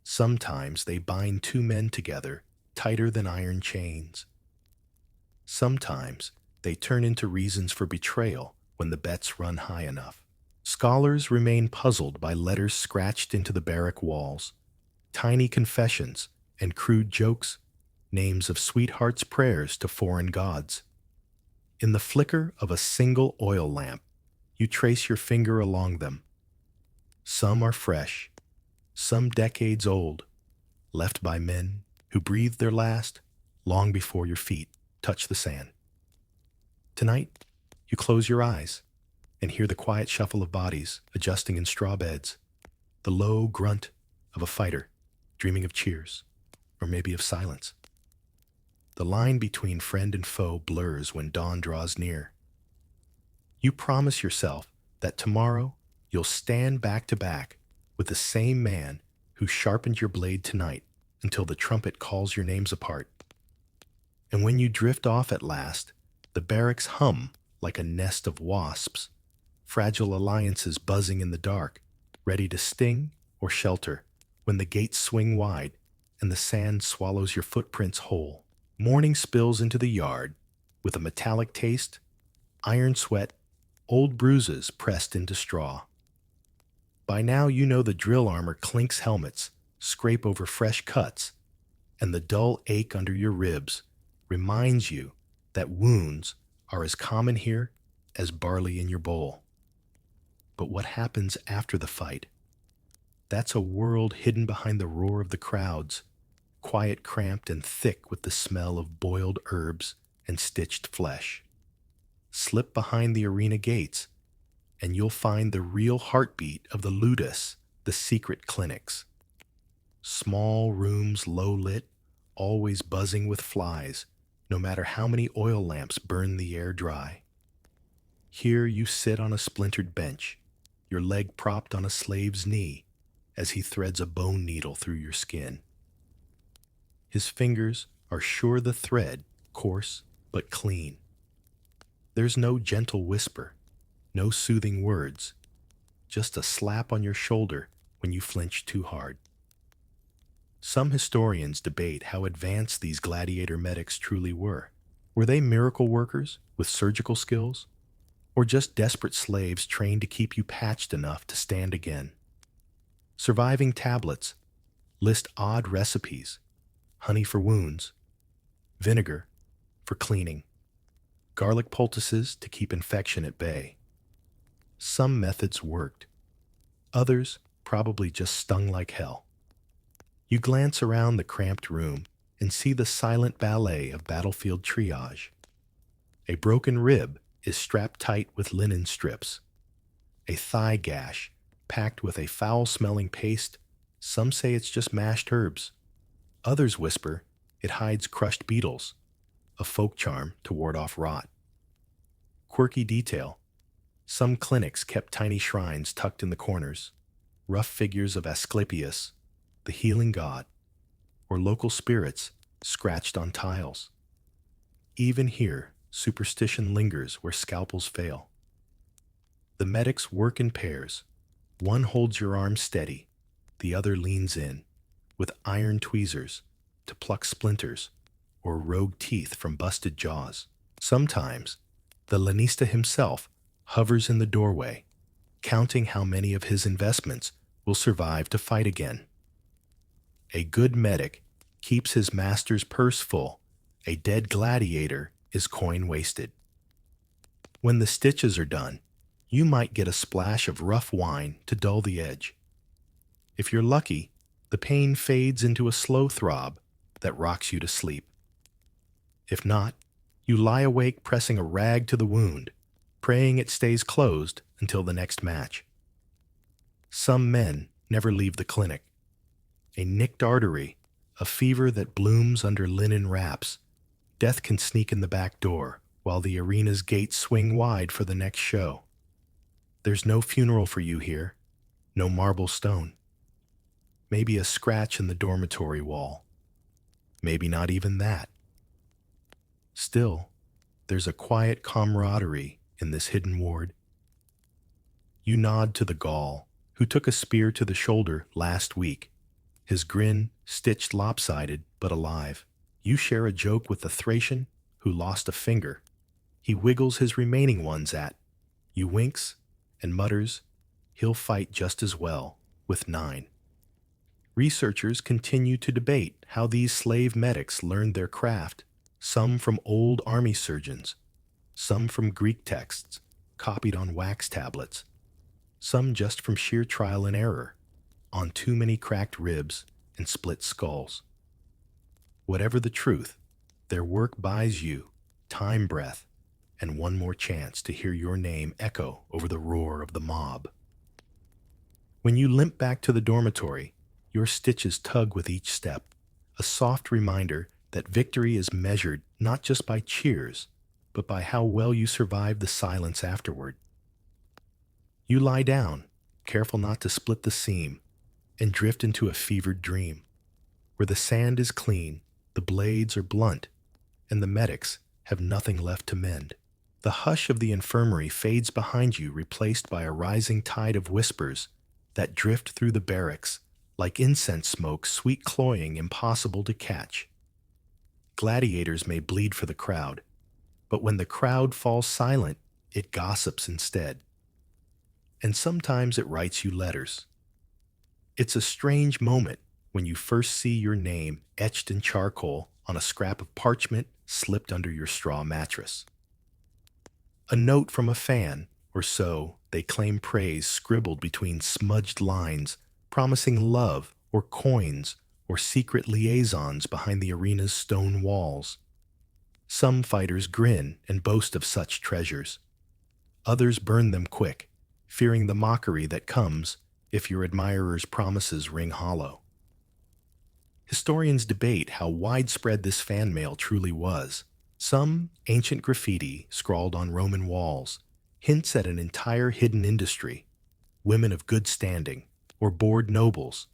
Sometimes they bind two men together tighter than iron chains. Sometimes they turn into reasons for betrayal when the bets run high enough. Scholars remain puzzled by letters scratched into the barrack walls, tiny confessions and crude jokes, names of sweethearts' prayers to foreign gods. In the flicker of a single oil lamp, you trace your finger along them. Some are fresh, some decades old, left by men who breathed their last long before your feet touch the sand. Tonight, you close your eyes and hear the quiet shuffle of bodies adjusting in straw beds, the low grunt of a fighter dreaming of cheers, or maybe of silence. The line between friend and foe blurs when dawn draws near. You promise yourself that tomorrow you'll stand back to back with the same man who sharpened your blade tonight until the trumpet calls your names apart. And when you drift off at last, the barracks hum like a nest of wasps, fragile alliances buzzing in the dark, ready to sting or shelter when the gates swing wide and the sand swallows your footprints whole. Morning spills into the yard with a metallic taste, iron sweat, old bruises pressed into straw. By now you know the drill armor clinks helmets, scrape over fresh cuts, and the dull ache under your ribs reminds you that wounds are as common here as barley in your bowl. But what happens after the fight? That's a world hidden behind the roar of the crowds, quiet, cramped, and thick with the smell of boiled herbs and stitched flesh. Slip behind the arena gates, and you'll find the real heartbeat of the ludus, the secret clinics. Small rooms, low lit, always buzzing with flies, no matter how many oil lamps burn the air dry. Here you sit on a splintered bench, your leg propped on a slave's knee, as he threads a bone needle through your skin. His fingers are sure the thread, coarse but clean. There's no gentle whisper, no soothing words, just a slap on your shoulder when you flinch too hard. Some historians debate how advanced these gladiator medics truly were. Were they miracle workers with surgical skills, or just desperate slaves trained to keep you patched enough to stand again? Surviving tablets list odd recipes: honey for wounds, vinegar for cleaning, garlic poultices to keep infection at bay. Some methods worked. Others probably just stung like hell. You glance around the cramped room and see the silent ballet of battlefield triage. A broken rib is strapped tight with linen strips. A thigh gash packed with a foul-smelling paste. Some say it's just mashed herbs. Others whisper it hides crushed beetles, a folk charm to ward off rot. Quirky detail: some clinics kept tiny shrines tucked in the corners, rough figures of Asclepius, the healing god, or local spirits scratched on tiles. Even here, superstition lingers where scalpels fail. The medics work in pairs. One holds your arm steady, the other leans in, with iron tweezers to pluck splinters or rogue teeth from busted jaws. Sometimes, the lanista himself hovers in the doorway, counting how many of his investments will survive to fight again. A good medic keeps his master's purse full. A dead gladiator is coin wasted. When the stitches are done, you might get a splash of rough wine to dull the edge. If you're lucky, the pain fades into a slow throb that rocks you to sleep. If not, you lie awake pressing a rag to the wound, praying it stays closed until the next match. Some men never leave the clinic. A nicked artery, a fever that blooms under linen wraps. Death can sneak in the back door while the arena's gates swing wide for the next show. There's no funeral for you here, no marble stone. Maybe a scratch in the dormitory wall. Maybe not even that. Still, there's a quiet camaraderie in this hidden ward. You nod to the Gaul, who took a spear to the shoulder last week, his grin stitched lopsided but alive. You share a joke with the Thracian, who lost a finger. He wiggles his remaining ones at you, winks, and mutters, he'll fight just as well, with 9. Researchers continue to debate how these slave medics learned their craft, some from old army surgeons, some from Greek texts, copied on wax tablets, some just from sheer trial and error, on too many cracked ribs and split skulls. Whatever the truth, their work buys you time, breath, and one more chance to hear your name echo over the roar of the mob. When you limp back to the dormitory, your stitches tug with each step, a soft reminder that victory is measured not just by cheers, but by how well you survive the silence afterward. You lie down, careful not to split the seam, and drift into a fevered dream, where the sand is clean, the blades are blunt, and the medics have nothing left to mend. The hush of the infirmary fades behind you, replaced by a rising tide of whispers that drift through the barracks, like incense smoke, sweet cloying, impossible to catch. Gladiators may bleed for the crowd, but when the crowd falls silent, it gossips instead. And sometimes it writes you letters. It's a strange moment when you first see your name etched in charcoal on a scrap of parchment slipped under your straw mattress. A note from a fan, or so they claim, praise scribbled between smudged lines, promising love or coins or secret liaisons behind the arena's stone walls. Some fighters grin and boast of such treasures. Others burn them quick, fearing the mockery that comes if your admirer's promises ring hollow. Historians debate how widespread this fan mail truly was. Some ancient graffiti scrawled on Roman walls hints at an entire hidden industry, women of good standing, or bored nobles,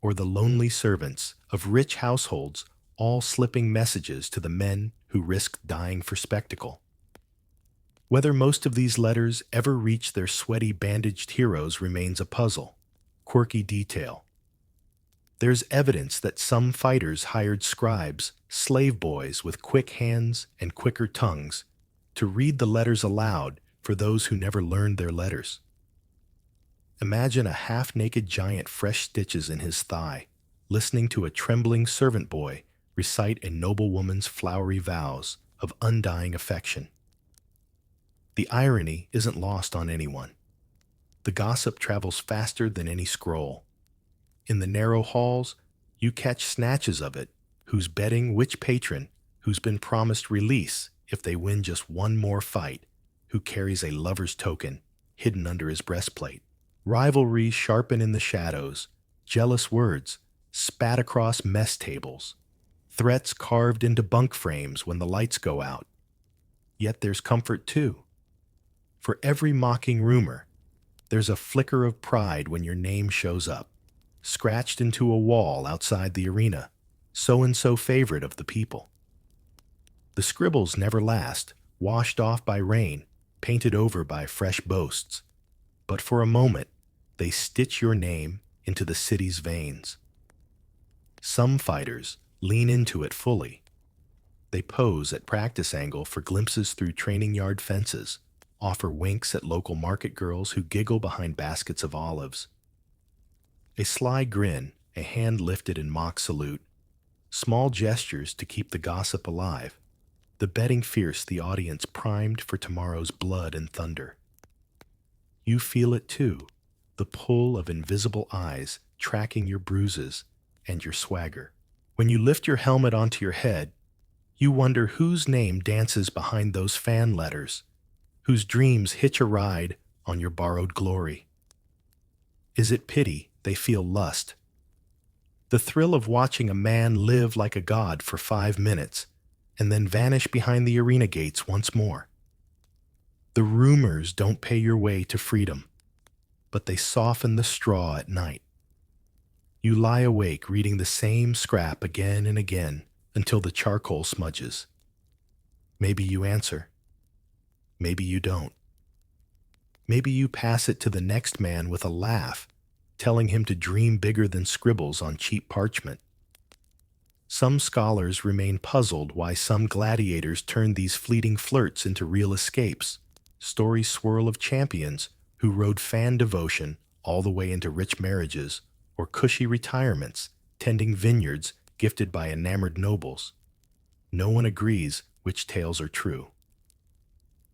or the lonely servants of rich households, all slipping messages to the men who risked dying for spectacle. Whether most of these letters ever reach their sweaty, bandaged heroes remains a puzzle. Quirky detail. There's evidence that some fighters hired scribes, slave boys with quick hands and quicker tongues, to read the letters aloud for those who never learned their letters. Imagine a half-naked giant, fresh stitches in his thigh, listening to a trembling servant boy recite a noble woman's flowery vows of undying affection. The irony isn't lost on anyone. The gossip travels faster than any scroll. In the narrow halls, you catch snatches of it, who's betting which patron, who's been promised release if they win just one more fight, who carries a lover's token hidden under his breastplate. Rivalries sharpen in the shadows, jealous words spat across mess tables, threats carved into bunk frames when the lights go out. Yet there's comfort too. For every mocking rumor, there's a flicker of pride when your name shows up, scratched into a wall outside the arena, so-and-so favorite of the people. The scribbles never last, washed off by rain, painted over by fresh boasts. But for a moment, they stitch your name into the city's veins. Some fighters lean into it fully. They pose at practice angle for glimpses through training yard fences, offer winks at local market girls who giggle behind baskets of olives. A sly grin, a hand lifted in mock salute, small gestures to keep the gossip alive, the betting fierce, the audience primed for tomorrow's blood and thunder. You feel it too, the pull of invisible eyes tracking your bruises and your swagger. When you lift your helmet onto your head, you wonder whose name dances behind those fan letters, whose dreams hitch a ride on your borrowed glory. Is it pity they feel lust? The thrill of watching a man live like a god for 5 minutes, and then vanish behind the arena gates once more. The rumors don't pay your way to freedom, but they soften the straw at night. You lie awake reading the same scrap again and again until the charcoal smudges. Maybe you answer. Maybe you don't. Maybe you pass it to the next man with a laugh, telling him to dream bigger than scribbles on cheap parchment. Some scholars remain puzzled why some gladiators turned these fleeting flirts into real escapes. Stories swirl of champions who rode fan devotion all the way into rich marriages or cushy retirements, tending vineyards gifted by enamored nobles. No one agrees which tales are true.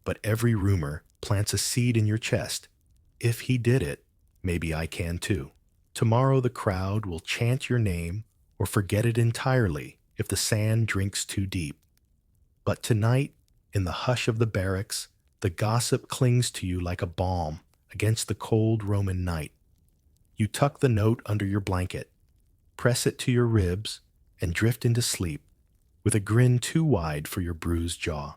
But every rumor plants a seed in your chest. If he did it, maybe I can too. Tomorrow the crowd will chant your name or forget it entirely if the sand drinks too deep. But tonight, in the hush of the barracks, the gossip clings to you like a balm against the cold Roman night. You tuck the note under your blanket, press it to your ribs, and drift into sleep with a grin too wide for your bruised jaw.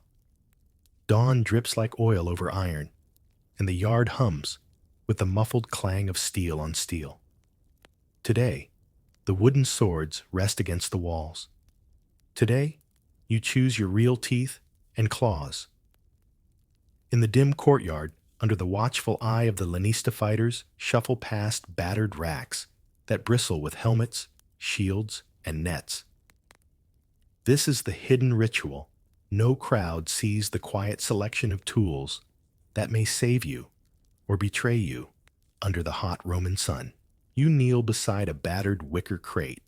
Dawn drips like oil over iron, and the yard hums with the muffled clang of steel on steel. Today, the wooden swords rest against the walls. Today, you choose your real teeth and claws. In the dim courtyard, under the watchful eye of the Lanista fighters, shuffle past battered racks that bristle with helmets, shields, and nets. This is the hidden ritual. No crowd sees the quiet selection of tools that may save you or betray you under the hot Roman sun. You kneel beside a battered wicker crate,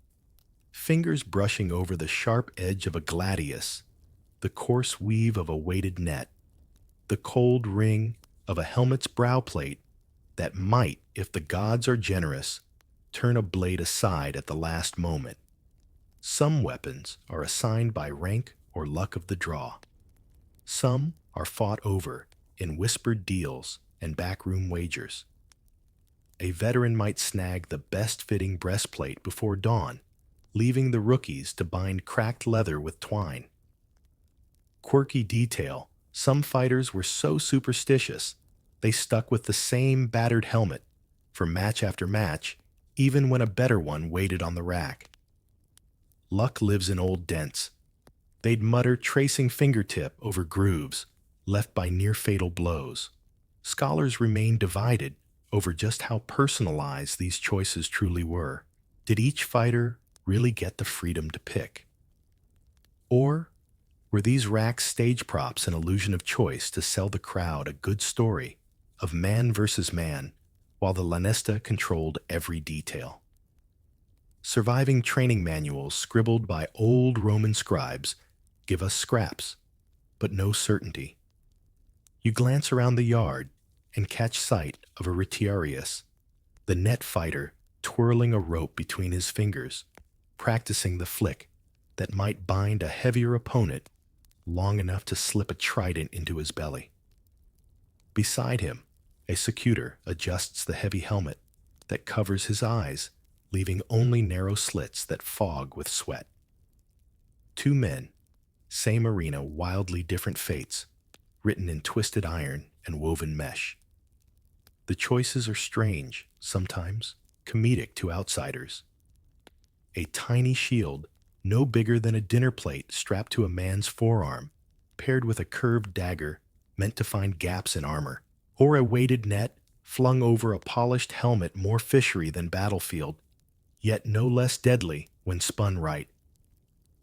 fingers brushing over the sharp edge of a gladius, the coarse weave of a weighted net, the cold ring of a helmet's browplate that might, if the gods are generous, turn a blade aside at the last moment. Some weapons are assigned by rank or luck of the draw. Some are fought over in whispered deals and backroom wagers. A veteran might snag the best-fitting breastplate before dawn, leaving the rookies to bind cracked leather with twine. Quirky detail, some fighters were so superstitious they stuck with the same battered helmet for match after match, even when a better one waited on the rack. Luck lives in old dents. They'd mutter tracing fingertip over grooves left by near-fatal blows. Scholars remain divided over just how personalized these choices truly were. Did each fighter really get the freedom to pick? Or were these racks stage props an illusion of choice to sell the crowd a good story of man versus man, while the Lanista controlled every detail? Surviving training manuals scribbled by old Roman scribes give us scraps, but no certainty. You glance around the yard and catch sight of a retiarius, the net fighter twirling a rope between his fingers, practicing the flick that might bind a heavier opponent long enough to slip a trident into his belly. Beside him, a secutor adjusts the heavy helmet that covers his eyes, leaving only narrow slits that fog with sweat. Two men, same arena, wildly different fates, written in twisted iron and woven mesh. The choices are strange, sometimes comedic to outsiders. A tiny shield, no bigger than a dinner plate strapped to a man's forearm, paired with a curved dagger meant to find gaps in armor, or a weighted net flung over a polished helmet more fishery than battlefield, yet no less deadly when spun right.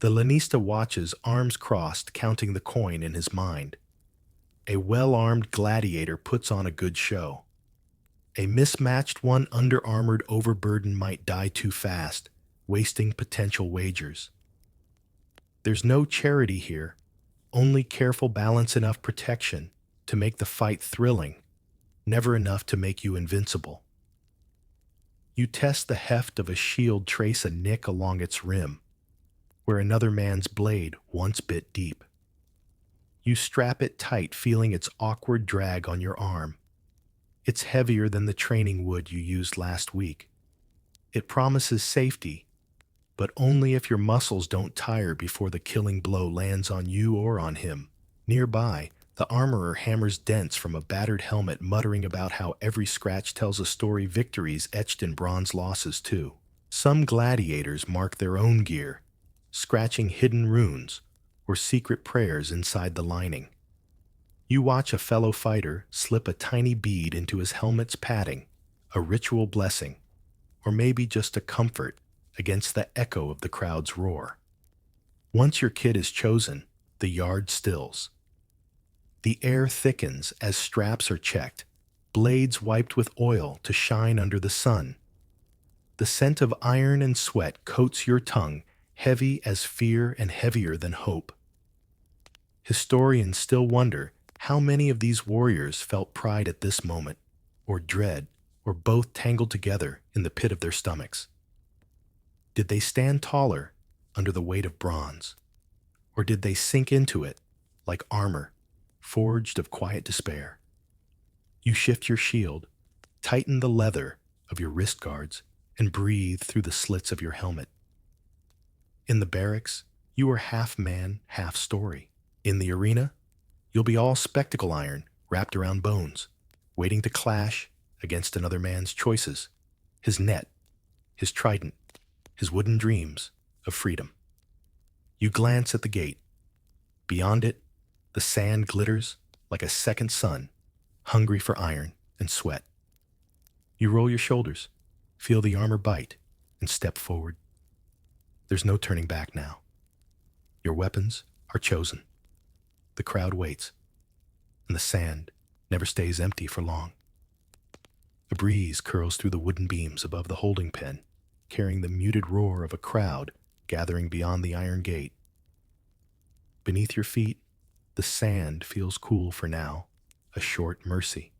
The Lanista watches, arms crossed, counting the coin in his mind. A well-armed gladiator puts on a good show. A mismatched one, under-armored overburden, might die too fast, wasting potential wagers. There's no charity here, only careful balance, enough protection to make the fight thrilling, never enough to make you invincible. You test the heft of a shield, trace a nick along its rim, where another man's blade once bit deep. You strap it tight, feeling its awkward drag on your arm. It's heavier than the training wood you used last week. It promises safety, but only if your muscles don't tire before the killing blow lands on you or on him. Nearby, the armorer hammers dents from a battered helmet, muttering about how every scratch tells a story, victories etched in bronze, losses too. Some gladiators mark their own gear, scratching hidden runes or secret prayers inside the lining. You watch a fellow fighter slip a tiny bead into his helmet's padding, a ritual blessing, or maybe just a comfort against the echo of the crowd's roar. Once your kid is chosen, the yard stills. The air thickens as straps are checked, blades wiped with oil to shine under the sun. The scent of iron and sweat coats your tongue, heavy as fear and heavier than hope. Historians still wonder how many of these warriors felt pride at this moment, or dread, or both tangled together in the pit of their stomachs. Did they stand taller under the weight of bronze, or did they sink into it like armor, forged of quiet despair? You shift your shield, tighten the leather of your wrist guards, and breathe through the slits of your helmet. In the barracks, you are half man, half story. In the arena, you'll be all spectacle iron wrapped around bones, waiting to clash against another man's choices, his net, his trident, his wooden dreams of freedom. You glance at the gate. Beyond it, the sand glitters like a second sun, hungry for iron and sweat. You roll your shoulders, feel the armor bite, and step forward. There's no turning back now. Your weapons are chosen. The crowd waits, and the sand never stays empty for long. A breeze curls through the wooden beams above the holding pen, carrying the muted roar of a crowd gathering beyond the iron gate. Beneath your feet, the sand feels cool for now, a short mercy.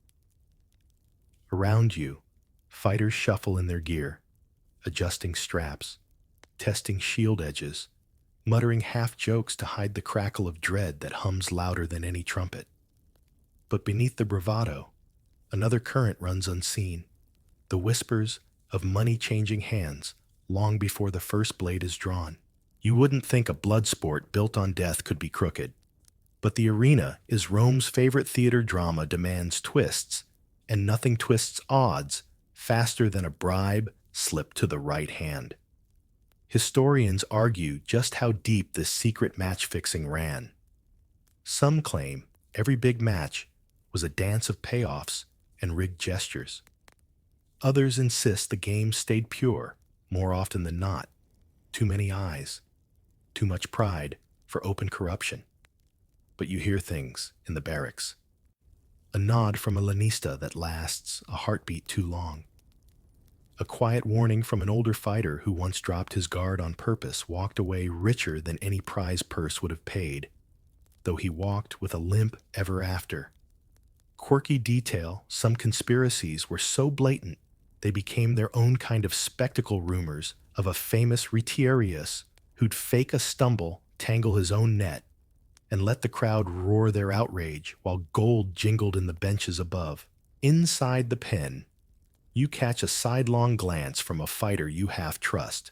Around you, fighters shuffle in their gear, adjusting straps, testing shield edges, muttering half-jokes to hide the crackle of dread that hums louder than any trumpet. But beneath the bravado, another current runs unseen, the whispers of money-changing hands long before the first blade is drawn. You wouldn't think a blood sport built on death could be crooked, but the arena is Rome's favorite theater drama, demands twists, and nothing twists odds faster than a bribe slipped to the right hand. Historians argue just how deep this secret match-fixing ran. Some claim every big match was a dance of payoffs and rigged gestures. Others insist the game stayed pure, more often than not. Too many eyes, too much pride for open corruption. But you hear things in the barracks. A nod from a lanista that lasts a heartbeat too long. A quiet warning from an older fighter who once dropped his guard on purpose, walked away richer than any prize purse would have paid, though he walked with a limp ever after. Quirky detail, some conspiracies were so blatant they became their own kind of spectacle, rumors of a famous retiarius who'd fake a stumble, tangle his own net, and let the crowd roar their outrage while gold jingled in the benches above. Inside the pen, you catch a sidelong glance from a fighter you half trust.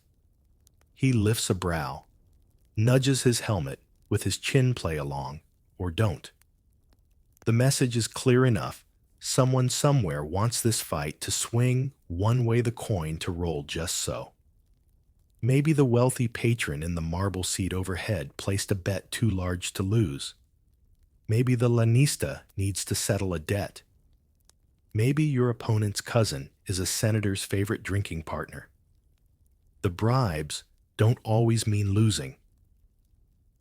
He lifts a brow, nudges his helmet with his chin play along, or don't. The message is clear enough. Someone somewhere wants this fight to swing one way, the coin to roll just so. Maybe the wealthy patron in the marble seat overhead placed a bet too large to lose. Maybe the lanista needs to settle a debt. Maybe your opponent's cousin is a senator's favorite drinking partner. The bribes don't always mean losing.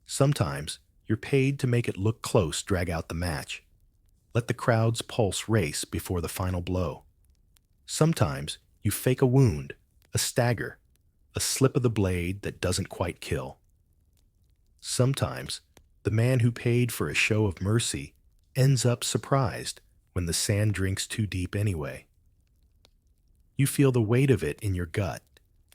Sometimes you're paid to make it look close, drag out the match. Let the crowd's pulse race before the final blow. Sometimes you fake a wound, a stagger, a slip of the blade that doesn't quite kill. Sometimes the man who paid for a show of mercy ends up surprised when the sand drinks too deep anyway. You feel the weight of it in your gut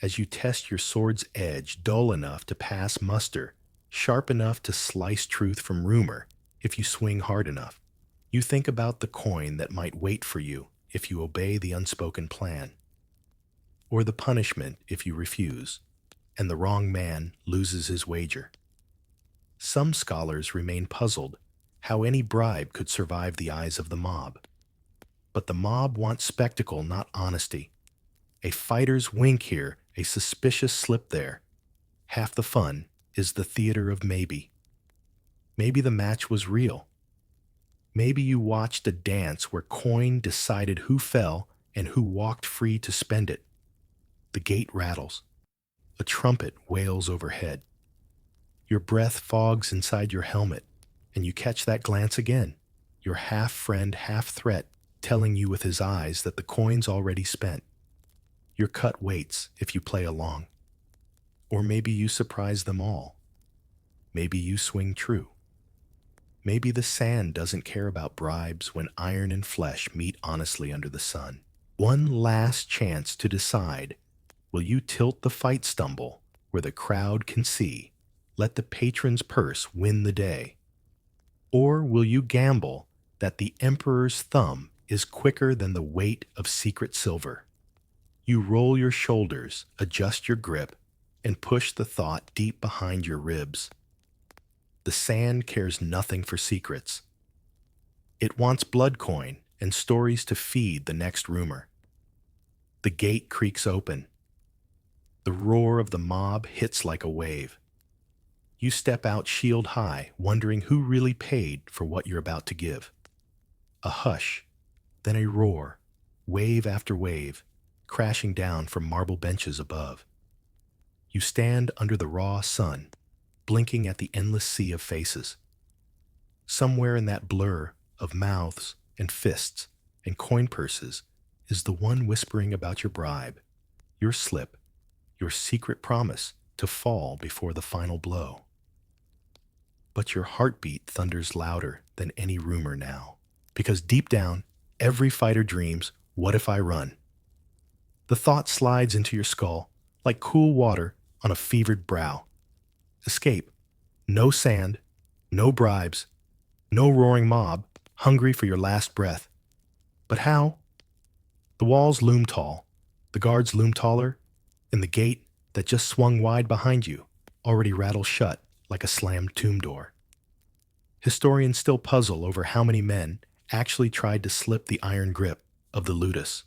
as you test your sword's edge, dull enough to pass muster, sharp enough to slice truth from rumor if you swing hard enough. You think about the coin that might wait for you if you obey the unspoken plan, or the punishment if you refuse. and the wrong man loses his wager. Some scholars remain puzzled how any bribe could survive the eyes of the mob. But the mob wants spectacle, not honesty. A fighter's wink here, a suspicious slip there. Half the fun is the theater of maybe. Maybe the match was real. Maybe you watched a dance where coin decided who fell and who walked free to spend it. The gate rattles. A trumpet wails overhead. Your breath fogs inside your helmet, and you catch that glance again, your half friend, half threat, telling you with his eyes that the coin's already spent. Your cut waits if you play along. Or maybe you surprise them all. Maybe you swing true. Maybe the sand doesn't care about bribes when iron and flesh meet honestly under the sun. One last chance to decide. Will you tilt the fight stumble where the crowd can see? Let the patron's purse win the day. Or will you gamble that the emperor's thumb is quicker than the weight of secret silver? You roll your shoulders, adjust your grip, and push the thought deep behind your ribs. The sand cares nothing for secrets. It wants blood coin and stories to feed the next rumor. The gate creaks open. The roar of the mob hits like a wave. You step out shield high, wondering who really paid for what you're about to give. A hush, then a roar, wave after wave, crashing down from marble benches above. You stand under the raw sun, blinking at the endless sea of faces. Somewhere in that blur of mouths and fists and coin purses is the one whispering about your bribe, your slip, your secret promise to fall before the final blow. But your heartbeat thunders louder than any rumor now, because deep down, every fighter dreams, what if I run? The thought slides into your skull like cool water on a fevered brow. Escape. No sand, no bribes, no roaring mob, hungry for your last breath. But how? The walls loom tall, the guards loom taller, and the gate that just swung wide behind you already rattles shut like a slammed tomb door. Historians still puzzle over how many men actually tried to slip the iron grip of the ludus.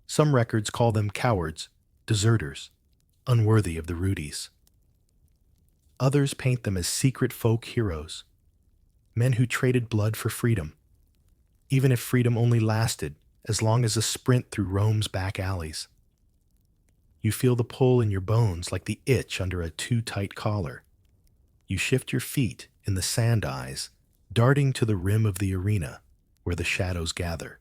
Some records call them cowards, deserters, unworthy of the Rudies. Others paint them as secret folk heroes, men who traded blood for freedom, even if freedom only lasted as long as a sprint through Rome's back alleys. You feel the pull in your bones like the itch under a too tight collar. You shift your feet in the sand eyes, darting to the rim of the arena where the shadows gather.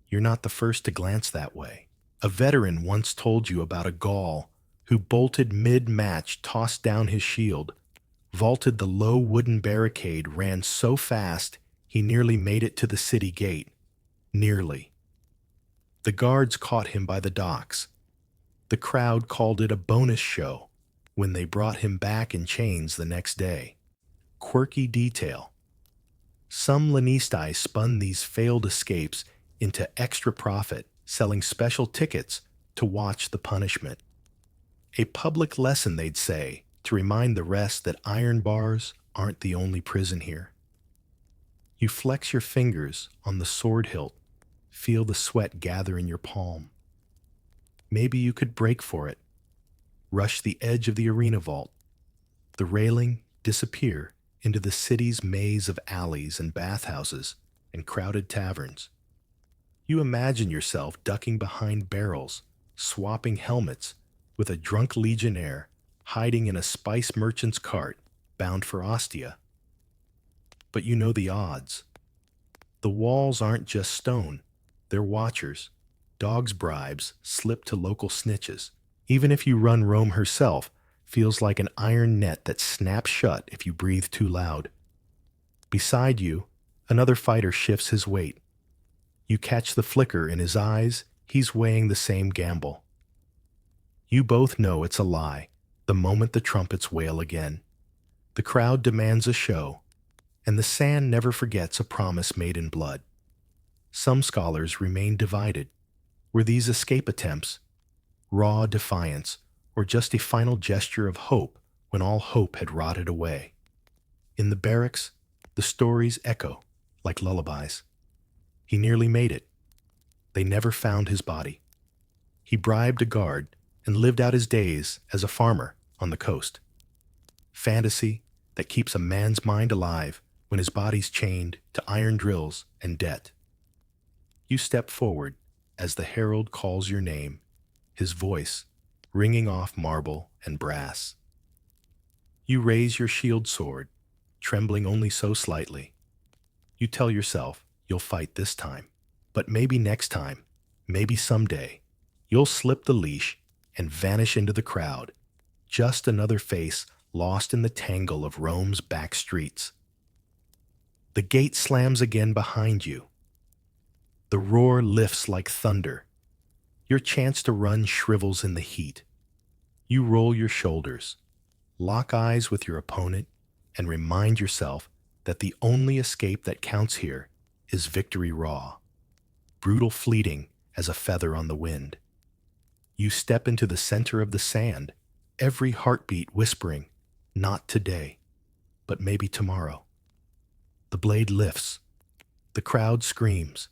You're not the first to glance that way. A veteran once told you about a Gaul who bolted mid-match, tossed down his shield, vaulted the low wooden barricade, ran so fast he nearly made it to the city gate. Nearly. The guards caught him by the docks. The crowd called it a bonus show when they brought him back in chains the next day. Quirky detail. Some Lanistae spun these failed escapes into extra profit, selling special tickets to watch the punishment. A public lesson, they'd say, to remind the rest that iron bars aren't the only prison here. You flex your fingers on the sword hilt, feel the sweat gather in your palm. Maybe you could break for it, rush the edge of the arena vault, the railing disappear into the city's maze of alleys and bathhouses and crowded taverns. You imagine yourself ducking behind barrels, swapping helmets, with a drunk legionnaire hiding in a spice merchant's cart bound for Ostia. But you know the odds. The walls aren't just stone, they're watchers. Dogs' bribes slip to local snitches. Even if you run Rome herself, feels like an iron net that snaps shut if you breathe too loud. Beside you, another fighter shifts his weight. You catch the flicker in his eyes, he's weighing the same gamble. You both know it's a lie, the moment the trumpets wail again. The crowd demands a show, and the sand never forgets a promise made in blood. Some scholars remain divided. Were these escape attempts, raw defiance, or just a final gesture of hope when all hope had rotted away. In the barracks, the stories echo like lullabies. He nearly made it. They never found his body. He bribed a guard and lived out his days as a farmer on the coast. Fantasy that keeps a man's mind alive when his body's chained to iron drills and debt. You step forward as the herald calls your name, his voice ringing off marble and brass. You raise your shield sword, trembling only so slightly. You tell yourself you'll fight this time, but maybe next time, maybe someday, you'll slip the leash and vanish into the crowd, just another face lost in the tangle of Rome's back streets. The gate slams again behind you. The roar lifts like thunder. Your chance to run shrivels in the heat. You roll your shoulders, lock eyes with your opponent, and remind yourself that the only escape that counts here is victory raw, brutal fleeting as a feather on the wind. You step into the center of the sand, every heartbeat whispering, not today, but maybe tomorrow. The blade lifts, the crowd screams,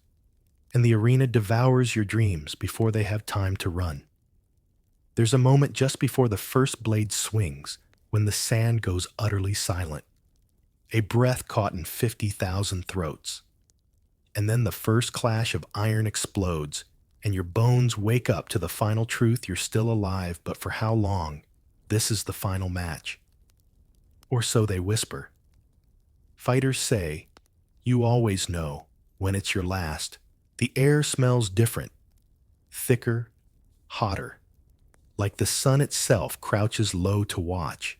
and the arena devours your dreams before they have time to run. There's a moment just before the first blade swings when the sand goes utterly silent, a breath caught in 50,000 throats. And then the first clash of iron explodes, and your bones wake up to the final truth: you're still alive, but for how long? This is the final match. Or so they whisper. Fighters say, you always know when it's your last. The air smells different, thicker, hotter, like the sun itself crouches low to watch.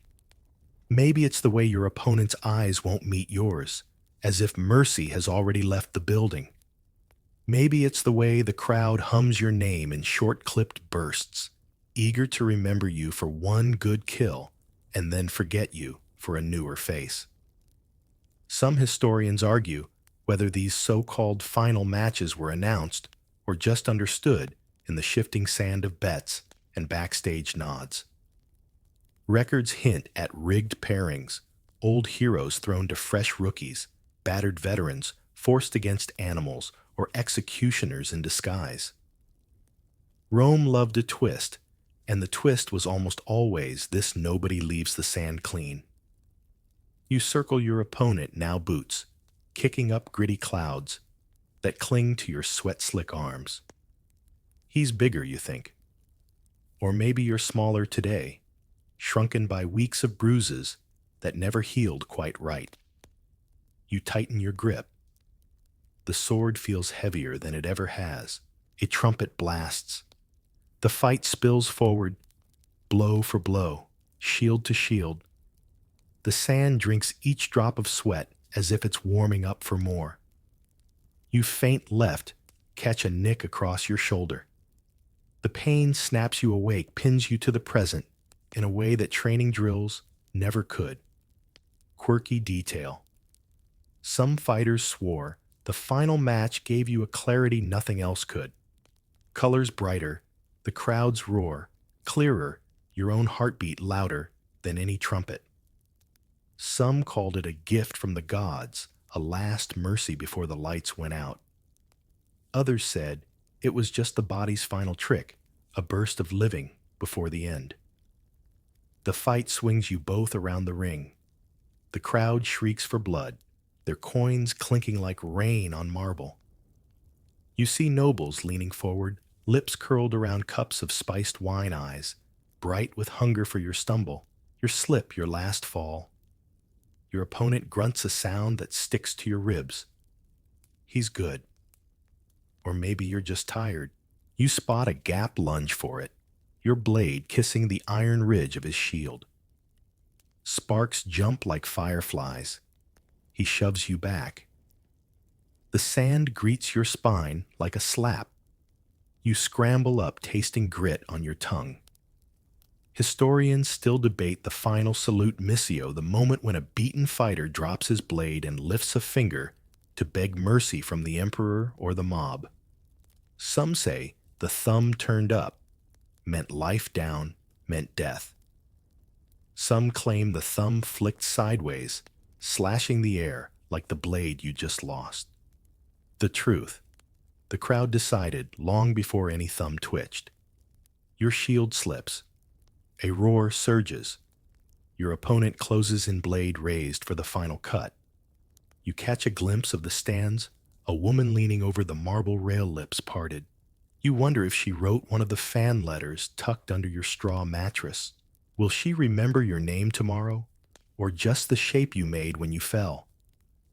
Maybe it's the way your opponent's eyes won't meet yours, as if mercy has already left the building. Maybe it's the way the crowd hums your name in short-clipped bursts, eager to remember you for one good kill and then forget you for a newer face. Some historians argue whether these so-called final matches were announced or just understood in the shifting sand of bets and backstage nods. Records hint at rigged pairings, old heroes thrown to fresh rookies, battered veterans forced against animals, or executioners in disguise. Rome loved a twist, and the twist was almost always this: nobody leaves the sand clean. You circle your opponent, now boots, kicking up gritty clouds that cling to your sweat-slick arms. He's bigger, you think. Or maybe you're smaller today, shrunken by weeks of bruises that never healed quite right. You tighten your grip. The sword feels heavier than it ever has. A trumpet blasts. The fight spills forward, blow for blow, shield to shield. The sand drinks each drop of sweat as if it's warming up for more. You feint left, catch a nick across your shoulder. The pain snaps you awake, pins you to the present in a way that training drills never could. Quirky detail. Some fighters swore the final match gave you a clarity nothing else could. Colors brighter, the crowd's roar clearer, your own heartbeat louder than any trumpet. Some called it a gift from the gods, a last mercy before the lights went out. Others said it was just the body's final trick, a burst of living before the end. The fight swings you both around the ring. The crowd shrieks for blood, their coins clinking like rain on marble. You see nobles leaning forward, lips curled around cups of spiced wine, eyes bright with hunger for your stumble, your slip, your last fall. Your opponent grunts a sound that sticks to your ribs. He's good. Or maybe you're just tired. You spot a gap lunge for it, your blade kissing the iron ridge of his shield. Sparks jump like fireflies. He shoves you back. The sand greets your spine like a slap. You scramble up, tasting grit on your tongue. Historians still debate the final salute missio, the moment when a beaten fighter drops his blade and lifts a finger to beg mercy from the emperor or the mob. Some say the thumb turned up meant life down, meant death. Some claim the thumb flicked sideways, slashing the air like the blade you just lost. The truth, the crowd decided long before any thumb twitched. Your shield slips. A roar surges. Your opponent closes in blade raised for the final cut. You catch a glimpse of the stands, a woman leaning over the marble rail, lips parted. You wonder if she wrote one of the fan letters tucked under your straw mattress. Will she remember your name tomorrow, or just the shape you made when you fell?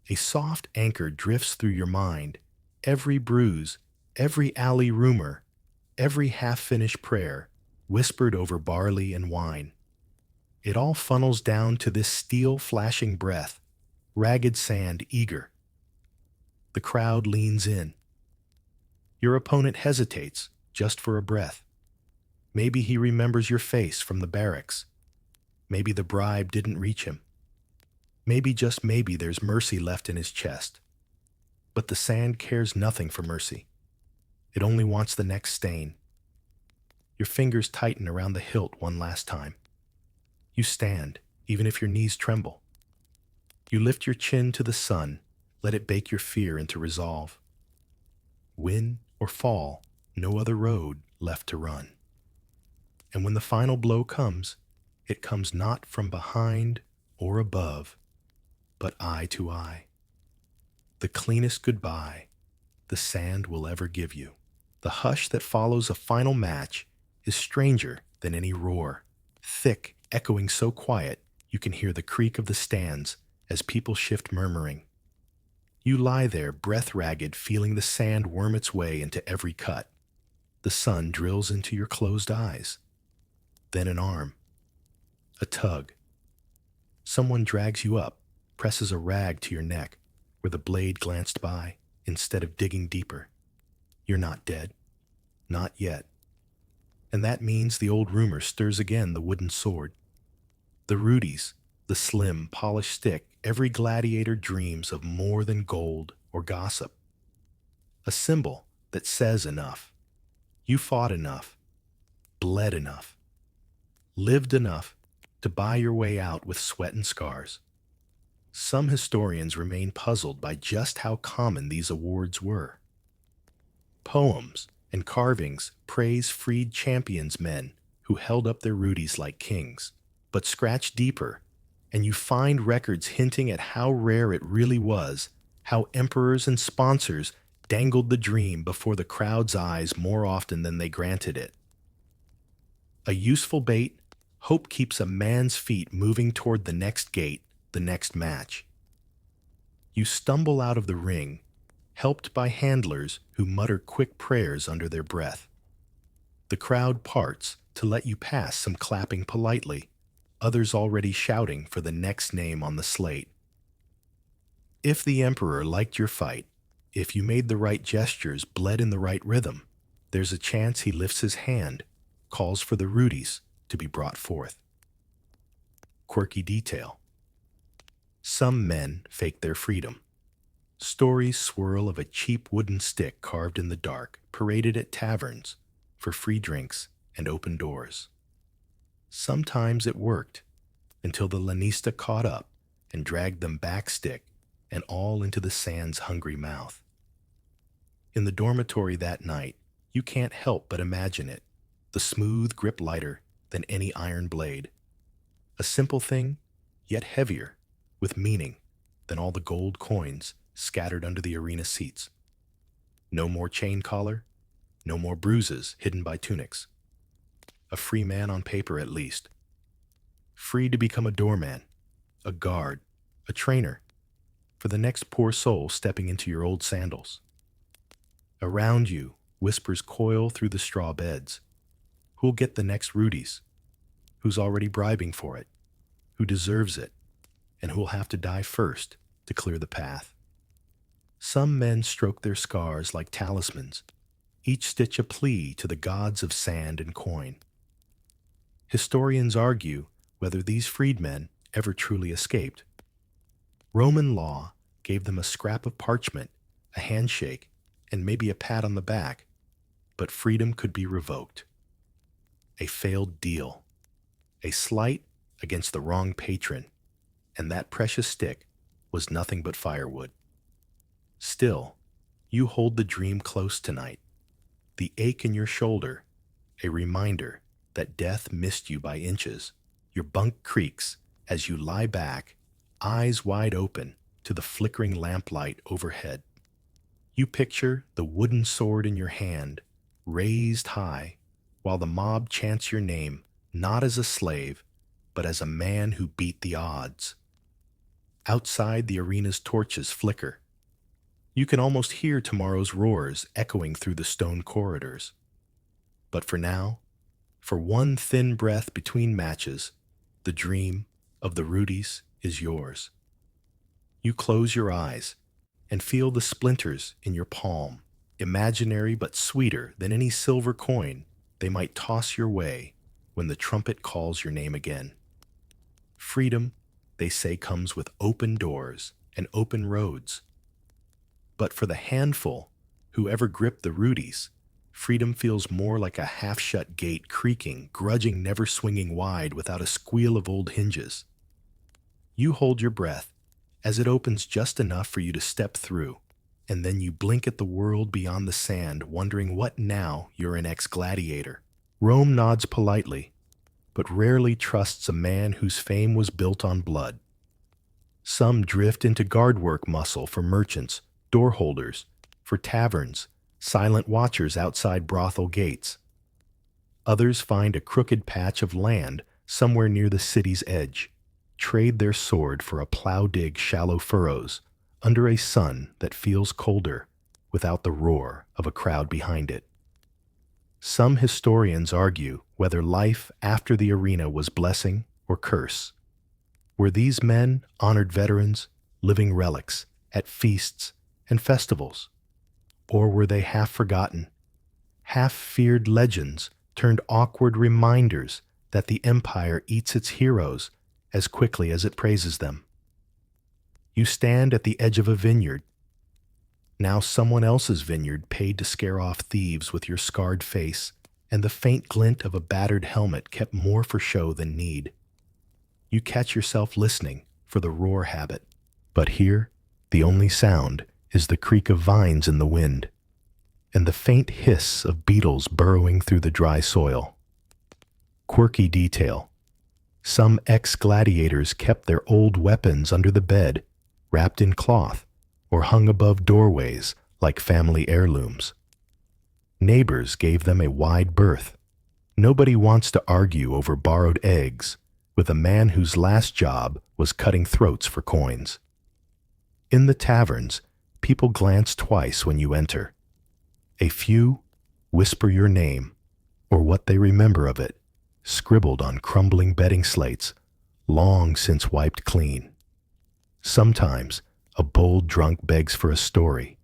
A soft anchor drifts through your mind. Every bruise, every alley rumor, every half-finished prayer, whispered over barley and wine. It all funnels down to this steel flashing breath, ragged sand eager. The crowd leans in. Your opponent hesitates, just for a breath. Maybe he remembers your face from the barracks. Maybe the bribe didn't reach him. Maybe, just maybe, there's mercy left in his chest. But the sand cares nothing for mercy. It only wants the next stain. Your fingers tighten around the hilt one last time. You stand, even if your knees tremble. You lift your chin to the sun, let it bake your fear into resolve. Win or fall, no other road left to run. And when the final blow comes, it comes not from behind or above, but eye to eye. The cleanest goodbye the sand will ever give you. The hush that follows a final match is stranger than any roar, thick, echoing so quiet you can hear the creak of the stands as people shift murmuring. You lie there, breath-ragged, feeling the sand worm its way into every cut. The sun drills into your closed eyes. Then an arm. A tug. Someone drags you up, presses a rag to your neck where the blade glanced by instead of digging deeper. You're not dead. Not yet. And that means the old rumor stirs again, the wooden sword. The Rudies, the slim, polished stick every gladiator dreams of more than gold or gossip. A symbol that says enough. You fought enough, bled enough, lived enough to buy your way out with sweat and scars. Some historians remain puzzled by just how common these awards were. Poems and carvings praise freed champions, men who held up their Rudies like kings. But scratch deeper, and you find records hinting at how rare it really was, how emperors and sponsors dangled the dream before the crowd's eyes more often than they granted it. A useful bait, hope keeps a man's feet moving toward the next gate, the next match. You stumble out of the ring, helped by handlers who mutter quick prayers under their breath. The crowd parts to let you pass, some clapping politely, others already shouting for the next name on the slate. If the emperor liked your fight, if you made the right gestures, bled in the right rhythm, there's a chance he lifts his hand, calls for the Rudies to be brought forth. Quirky detail. Some men fake their freedom. Stories swirl of a cheap wooden stick carved in the dark, paraded at taverns for free drinks and open doors. Sometimes it worked, until the lanista caught up and dragged them back stick and all into the sand's hungry mouth. In the dormitory that night, you can't help but imagine it, the smooth grip lighter than any iron blade. A simple thing, yet heavier, with meaning, than all the gold coins scattered under the arena seats. No more chain collar, no more bruises hidden by tunics. A free man on paper at least. Free to become a doorman, a guard, a trainer, for the next poor soul stepping into your old sandals. Around you, whispers coil through the straw beds. Who'll get the next Rudies? Who's already bribing for it? Who deserves it? And who'll have to die first to clear the path? Some men stroke their scars like talismans, each stitch a plea to the gods of sand and coin. Historians argue whether these freedmen ever truly escaped. Roman law gave them a scrap of parchment, a handshake, and maybe a pat on the back, but freedom could be revoked. A failed deal. a slight against the wrong patron, and that precious stick was nothing but firewood. Still, you hold the dream close tonight, the ache in your shoulder, a reminder that death missed you by inches. Your bunk creaks as you lie back, eyes wide open to the flickering lamplight overhead. You picture the wooden sword in your hand, raised high, while the mob chants your name not as a slave, but as a man who beat the odds. Outside, the arena's torches flicker. You can almost hear tomorrow's roars echoing through the stone corridors. But for now, for one thin breath between matches, the dream of the Rudies is yours. You close your eyes and feel the splinters in your palm, imaginary but sweeter than any silver coin they might toss your way when the trumpet calls your name again. Freedom, they say, comes with open doors and open roads. But for the handful who ever grip the Rudies, freedom feels more like a half-shut gate creaking, grudging, never swinging wide without a squeal of old hinges. You hold your breath as it opens just enough for you to step through, and then you blink at the world beyond the sand, wondering what now you're an ex-gladiator. Rome nods politely, but rarely trusts a man whose fame was built on blood. Some drift into guard work muscle for merchants, door holders, for taverns, silent watchers outside brothel gates. Others find a crooked patch of land somewhere near the city's edge, trade their sword for a plow-dig shallow furrows under a sun that feels colder without the roar of a crowd behind it. Some historians argue whether life after the arena was blessing or curse. Were these men honored veterans, living relics at feasts and festivals? Or were they half-forgotten, half-feared legends turned awkward reminders that the empire eats its heroes as quickly as it praises them? You stand at the edge of a vineyard, now someone else's vineyard paid to scare off thieves with your scarred face, and the faint glint of a battered helmet kept more for show than need. You catch yourself listening for the roar habit, but here the only sound is the creak of vines in the wind, and the faint hiss of beetles burrowing through the dry soil. Quirky detail. Some ex-gladiators kept their old weapons under the bed, wrapped in cloth, or hung above doorways like family heirlooms. Neighbors gave them a wide berth. Nobody wants to argue over borrowed eggs with a man whose last job was cutting throats for coins. In the taverns, people glance twice when you enter. A few whisper your name, or what they remember of it, scribbled on crumbling betting slates, long since wiped clean. Sometimes, a bold drunk begs for a story.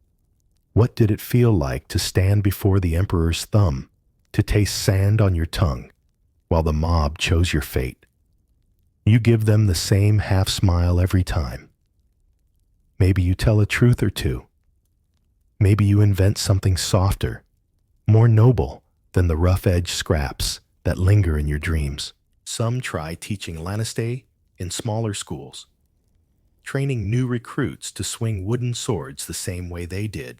What did it feel like to stand before the emperor's thumb, to taste sand on your tongue, while the mob chose your fate? You give them the same half-smile every time. Maybe you tell a truth or two. Maybe you invent something softer, more noble than the rough-edged scraps that linger in your dreams. Some try teaching Laniste in smaller schools, training new recruits to swing wooden swords the same way they did.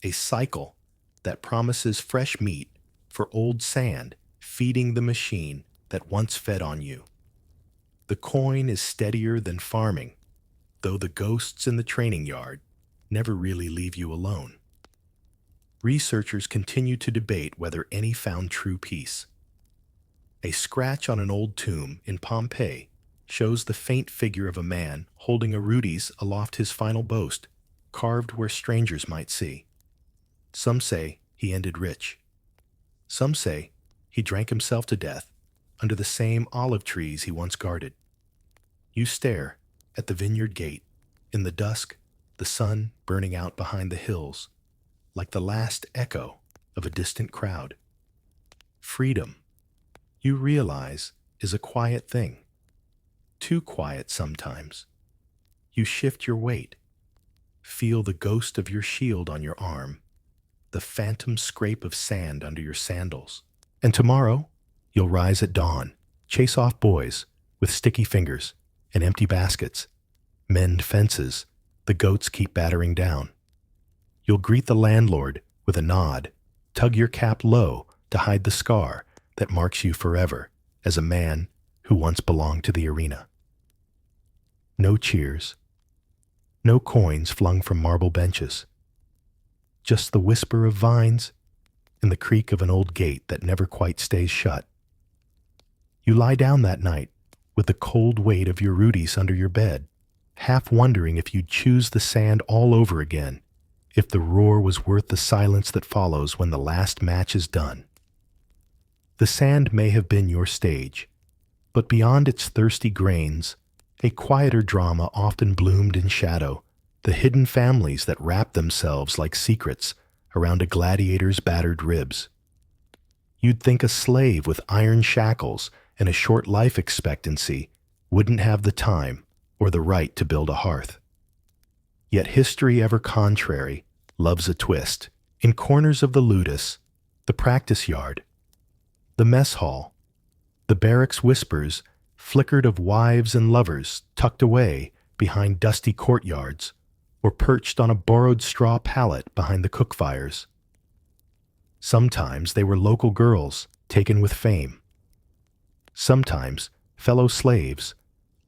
A cycle that promises fresh meat for old sand, feeding the machine that once fed on you. The coin is steadier than farming, though the ghosts in the training yard never really leave you alone. Researchers continue to debate whether any found true peace. A scratch on an old tomb in Pompeii shows the faint figure of a man holding a Rudies aloft his final boast, carved where strangers might see. Some say he ended rich. Some say he drank himself to death under the same olive trees he once guarded. You stare at the vineyard gate, in the dusk, the sun burning out behind the hills, like the last echo of a distant crowd. Freedom, you realize, is a quiet thing. Too quiet sometimes. You shift your weight, feel the ghost of your shield on your arm, the phantom scrape of sand under your sandals. And tomorrow, you'll rise at dawn, chase off boys with sticky fingers and empty baskets, mend fences the goats keep battering down. You'll greet the landlord with a nod, tug your cap low to hide the scar that marks you forever as a man who once belonged to the arena. No cheers, no coins flung from marble benches, just the whisper of vines and the creak of an old gate that never quite stays shut. You lie down that night with the cold weight of your Rudies under your bed, half wondering if you'd choose the sand all over again, if the roar was worth the silence that follows when the last match is done. The sand may have been your stage, but beyond its thirsty grains, a quieter drama often bloomed in shadow, the hidden families that wrapped themselves like secrets around a gladiator's battered ribs. You'd think a slave with iron shackles and a short life expectancy wouldn't have the time or the right to build a hearth. Yet history, ever contrary, loves a twist. In corners of the ludus, the practice yard, the mess hall, the barracks whispers flickered of wives and lovers tucked away behind dusty courtyards or perched on a borrowed straw pallet behind the cook fires. Sometimes they were local girls taken with fame. Sometimes fellow slaves,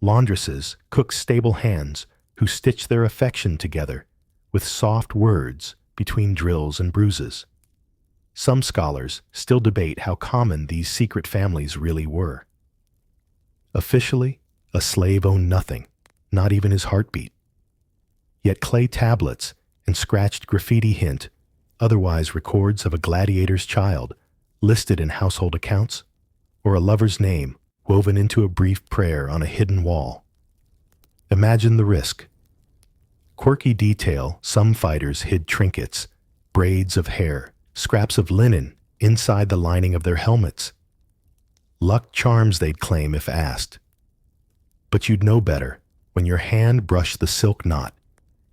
laundresses, cooks' stable hands who stitched their affection together with soft words between drills and bruises. Some scholars still debate how common these secret families really were. Officially, a slave owned nothing, not even his heartbeat. Yet clay tablets and scratched graffiti hint otherwise records of a gladiator's child listed in household accounts, or a lover's name woven into a brief prayer on a hidden wall. Imagine the risk. Quirky detail, some fighters hid trinkets, braids of hair, scraps of linen inside the lining of their helmets. Luck charms, they'd claim if asked. But you'd know better when your hand brushed the silk knot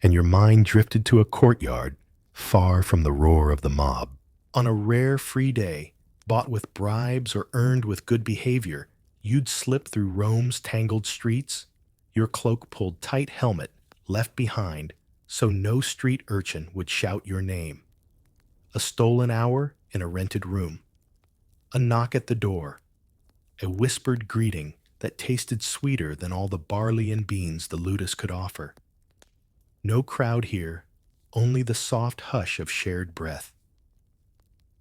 and your mind drifted to a courtyard far from the roar of the mob. On a rare free day, bought with bribes or earned with good behavior, you'd slip through Rome's tangled streets, your cloak pulled tight, helmet left behind so no street urchin would shout your name. A stolen hour in a rented room. A knock at the door. A whispered greeting that tasted sweeter than all the barley and beans the ludus could offer. No crowd here, only the soft hush of shared breath.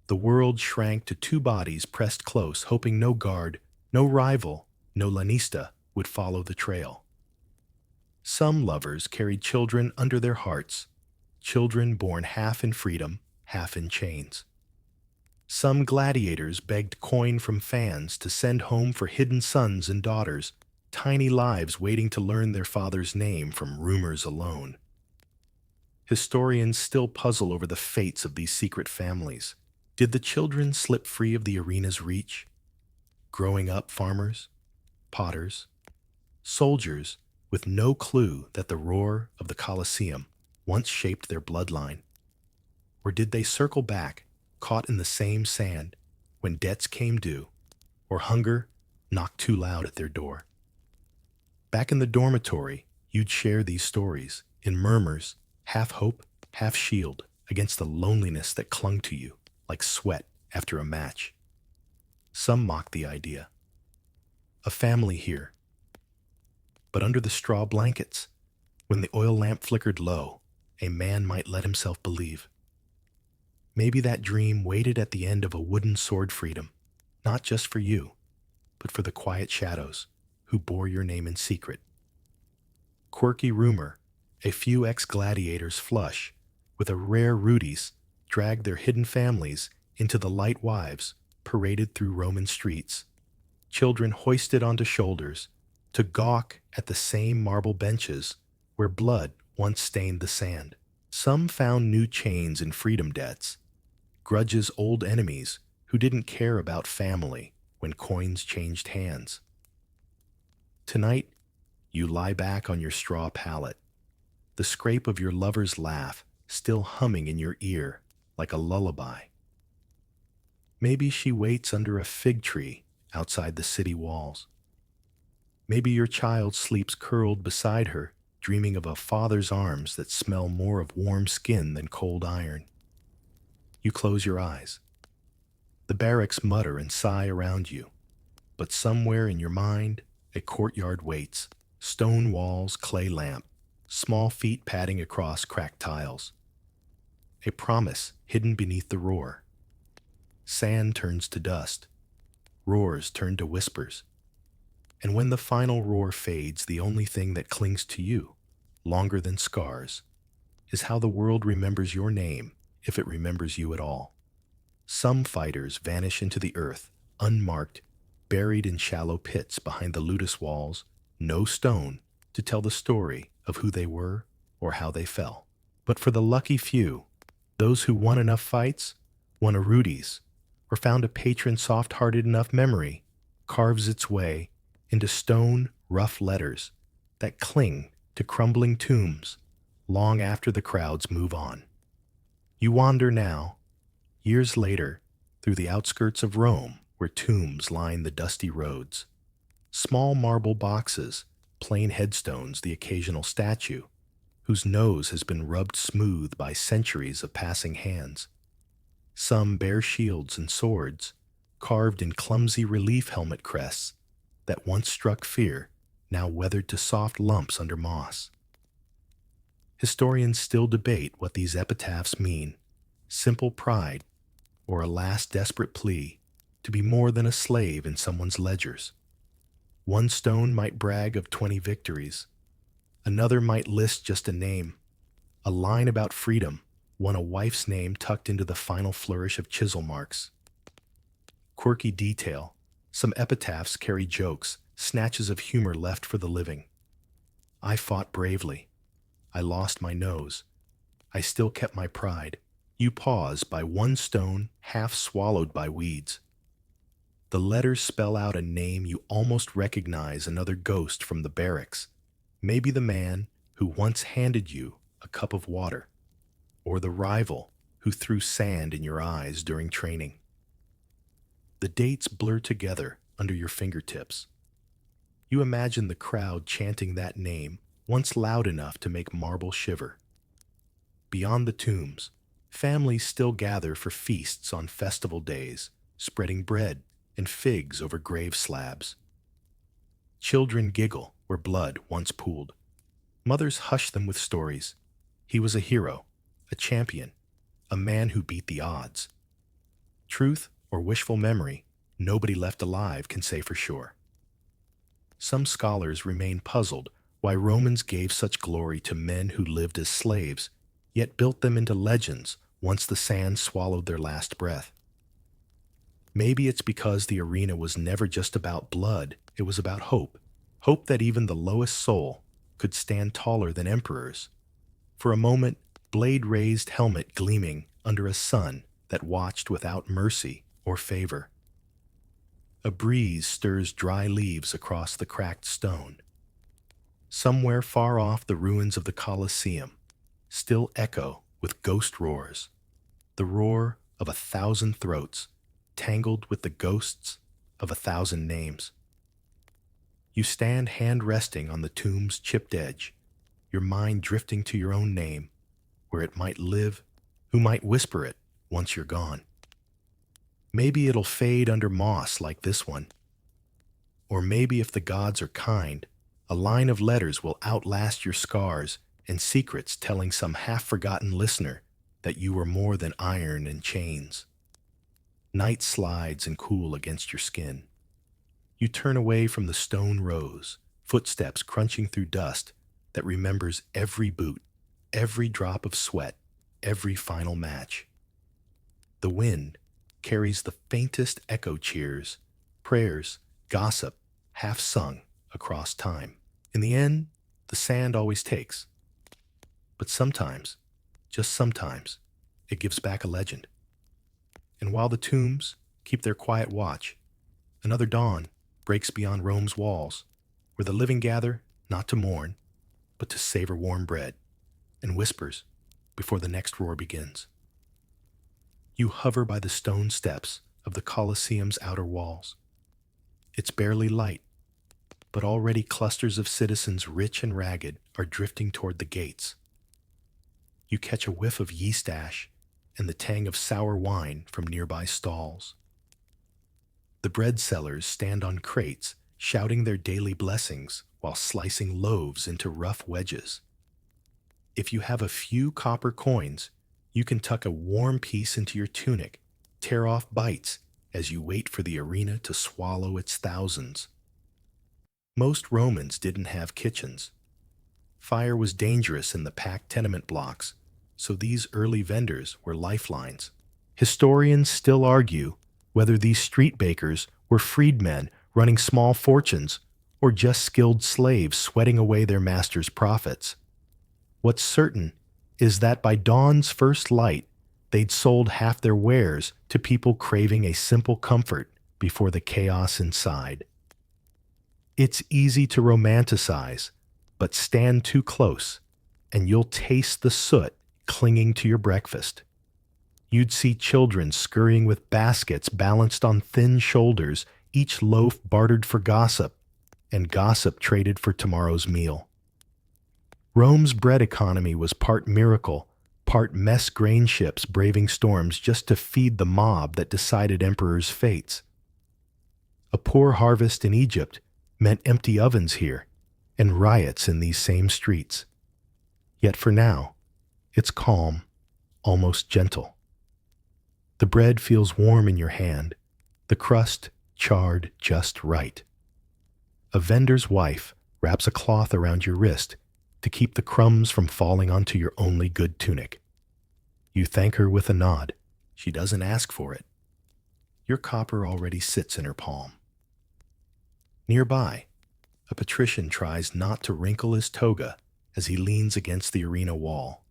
The world shrank to two bodies pressed close, hoping no guard, no rival, no lanista would follow the trail. Some lovers carried children under their hearts, children born half in freedom, half in chains. Some gladiators begged coin from fans to send home for hidden sons and daughters, tiny lives waiting to learn their father's name from rumors alone. Historians still puzzle over the fates of these secret families. Did the children slip free of the arena's reach? Growing up farmers, potters, soldiers with no clue that the roar of the Colosseum once shaped their bloodline? Or did they circle back, caught in the same sand, when debts came due, or hunger knocked too loud at their door? Back in the dormitory, you'd share these stories, in murmurs, half hope, half shield, against the loneliness that clung to you, like sweat after a match. Some mocked the idea. A family here. But under the straw blankets, when the oil lamp flickered low, a man might let himself believe. Maybe that dream waited at the end of a wooden sword freedom, not just for you, but for the quiet shadows who bore your name in secret. Quirky rumor, a few ex-gladiators flush, with a rare Rudies, dragged their hidden families into the light wives paraded through Roman streets, children hoisted onto shoulders to gawk at the same marble benches where blood once stained the sand. Some found new chains in freedom debts, grudges old enemies who didn't care about family when coins changed hands. Tonight, you lie back on your straw pallet, the scrape of your lover's laugh still humming in your ear like a lullaby. Maybe she waits under a fig tree outside the city walls. Maybe your child sleeps curled beside her, dreaming of a father's arms that smell more of warm skin than cold iron. You close your eyes. The barracks mutter and sigh around you, but somewhere in your mind, a courtyard waits, stone walls, clay lamp, small feet padding across cracked tiles. A promise hidden beneath the roar. Sand turns to dust, roars turn to whispers. And when the final roar fades, the only thing that clings to you, longer than scars, is how the world remembers your name, if it remembers you at all. Some fighters vanish into the earth, unmarked, buried in shallow pits behind the ludus walls, no stone to tell the story of who they were or how they fell. But for the lucky few, those who won enough fights, won a Rudy's, or found a patron soft-hearted enough memory, carves its way into stone, rough letters that cling to crumbling tombs long after the crowds move on. You wander now, years later, through the outskirts of Rome where tombs line the dusty roads. Small marble boxes, plain headstones, the occasional statue, whose nose has been rubbed smooth by centuries of passing hands. Some bear shields and swords, carved in clumsy relief helmet crests that once struck fear, now weathered to soft lumps under moss. Historians still debate what these epitaphs mean, simple pride or a last desperate plea to be more than a slave in someone's ledgers. One stone might brag of 20 victories. Another might list just a name, a line about freedom, one a wife's name tucked into the final flourish of chisel marks. Quirky detail, some epitaphs carry jokes, snatches of humor left for the living. I fought bravely. I lost my nose. I still kept my pride. You pause by one stone half swallowed by weeds. The letters spell out a name you almost recognize, another ghost from the barracks. Maybe the man who once handed you a cup of water, or the rival who threw sand in your eyes during training. The dates blur together under your fingertips. You imagine the crowd chanting that name, once loud enough to make marble shiver. Beyond the tombs, families still gather for feasts on festival days, spreading bread and figs over grave slabs. Children giggle where blood once pooled. Mothers hush them with stories. He was a hero, a champion, a man who beat the odds. Truth or wishful memory, nobody left alive can say for sure. Some scholars remain puzzled why Romans gave such glory to men who lived as slaves, yet built them into legends once the sand swallowed their last breath. Maybe it's because the arena was never just about blood, it was about hope. Hope that even the lowest soul could stand taller than emperors. For a moment, blade-raised helmet gleaming under a sun that watched without mercy or favor. A breeze stirs dry leaves across the cracked stone. Somewhere far off, the ruins of the Colosseum still echo with ghost roars, the roar of 1,000 throats, tangled with the ghosts of 1,000 names. You stand hand resting on the tomb's chipped edge, your mind drifting to your own name, where it might live, who might whisper it once you're gone. Maybe it'll fade under moss like this one. Or maybe if the gods are kind, a line of letters will outlast your scars and secrets, telling some half-forgotten listener that you were more than iron and chains. Night slides and cool against your skin. You turn away from the stone rows, footsteps crunching through dust that remembers every boot, every drop of sweat, every final match. The wind carries the faintest echo cheers, prayers, gossip, half sung across time. In the end, the sand always takes. But sometimes, just sometimes, it gives back a legend. And while the tombs keep their quiet watch, another dawn breaks beyond Rome's walls, where the living gather not to mourn, but to savor warm bread and whispers before the next roar begins. You hover by the stone steps of the Colosseum's outer walls. It's barely light, but already clusters of citizens, rich and ragged, are drifting toward the gates. You catch a whiff of yeast ash and the tang of sour wine from nearby stalls. The bread sellers stand on crates, shouting their daily blessings while slicing loaves into rough wedges. If you have a few copper coins, you can tuck a warm piece into your tunic, tear off bites as you wait for the arena to swallow its thousands. Most Romans didn't have kitchens. Fire was dangerous in the packed tenement blocks, so these early vendors were lifelines. Historians still argue whether these street bakers were freedmen running small fortunes or just skilled slaves sweating away their master's profits. What's certain is that by dawn's first light, they'd sold half their wares to people craving a simple comfort before the chaos inside. It's easy to romanticize, but stand too close, and you'll taste the soot clinging to your breakfast. You'd see children scurrying with baskets balanced on thin shoulders, each loaf bartered for gossip, and gossip traded for tomorrow's meal. Rome's bread economy was part miracle, part mess grain ships braving storms just to feed the mob that decided emperors' fates. A poor harvest in Egypt meant empty ovens here and riots in these same streets. Yet for now, it's calm, almost gentle. The bread feels warm in your hand, the crust charred just right. A vendor's wife wraps a cloth around your wrist to keep the crumbs from falling onto your only good tunic. You thank her with a nod. She doesn't ask for it. Your copper already sits in her palm. Nearby, a patrician tries not to wrinkle his toga as he leans against the arena wall.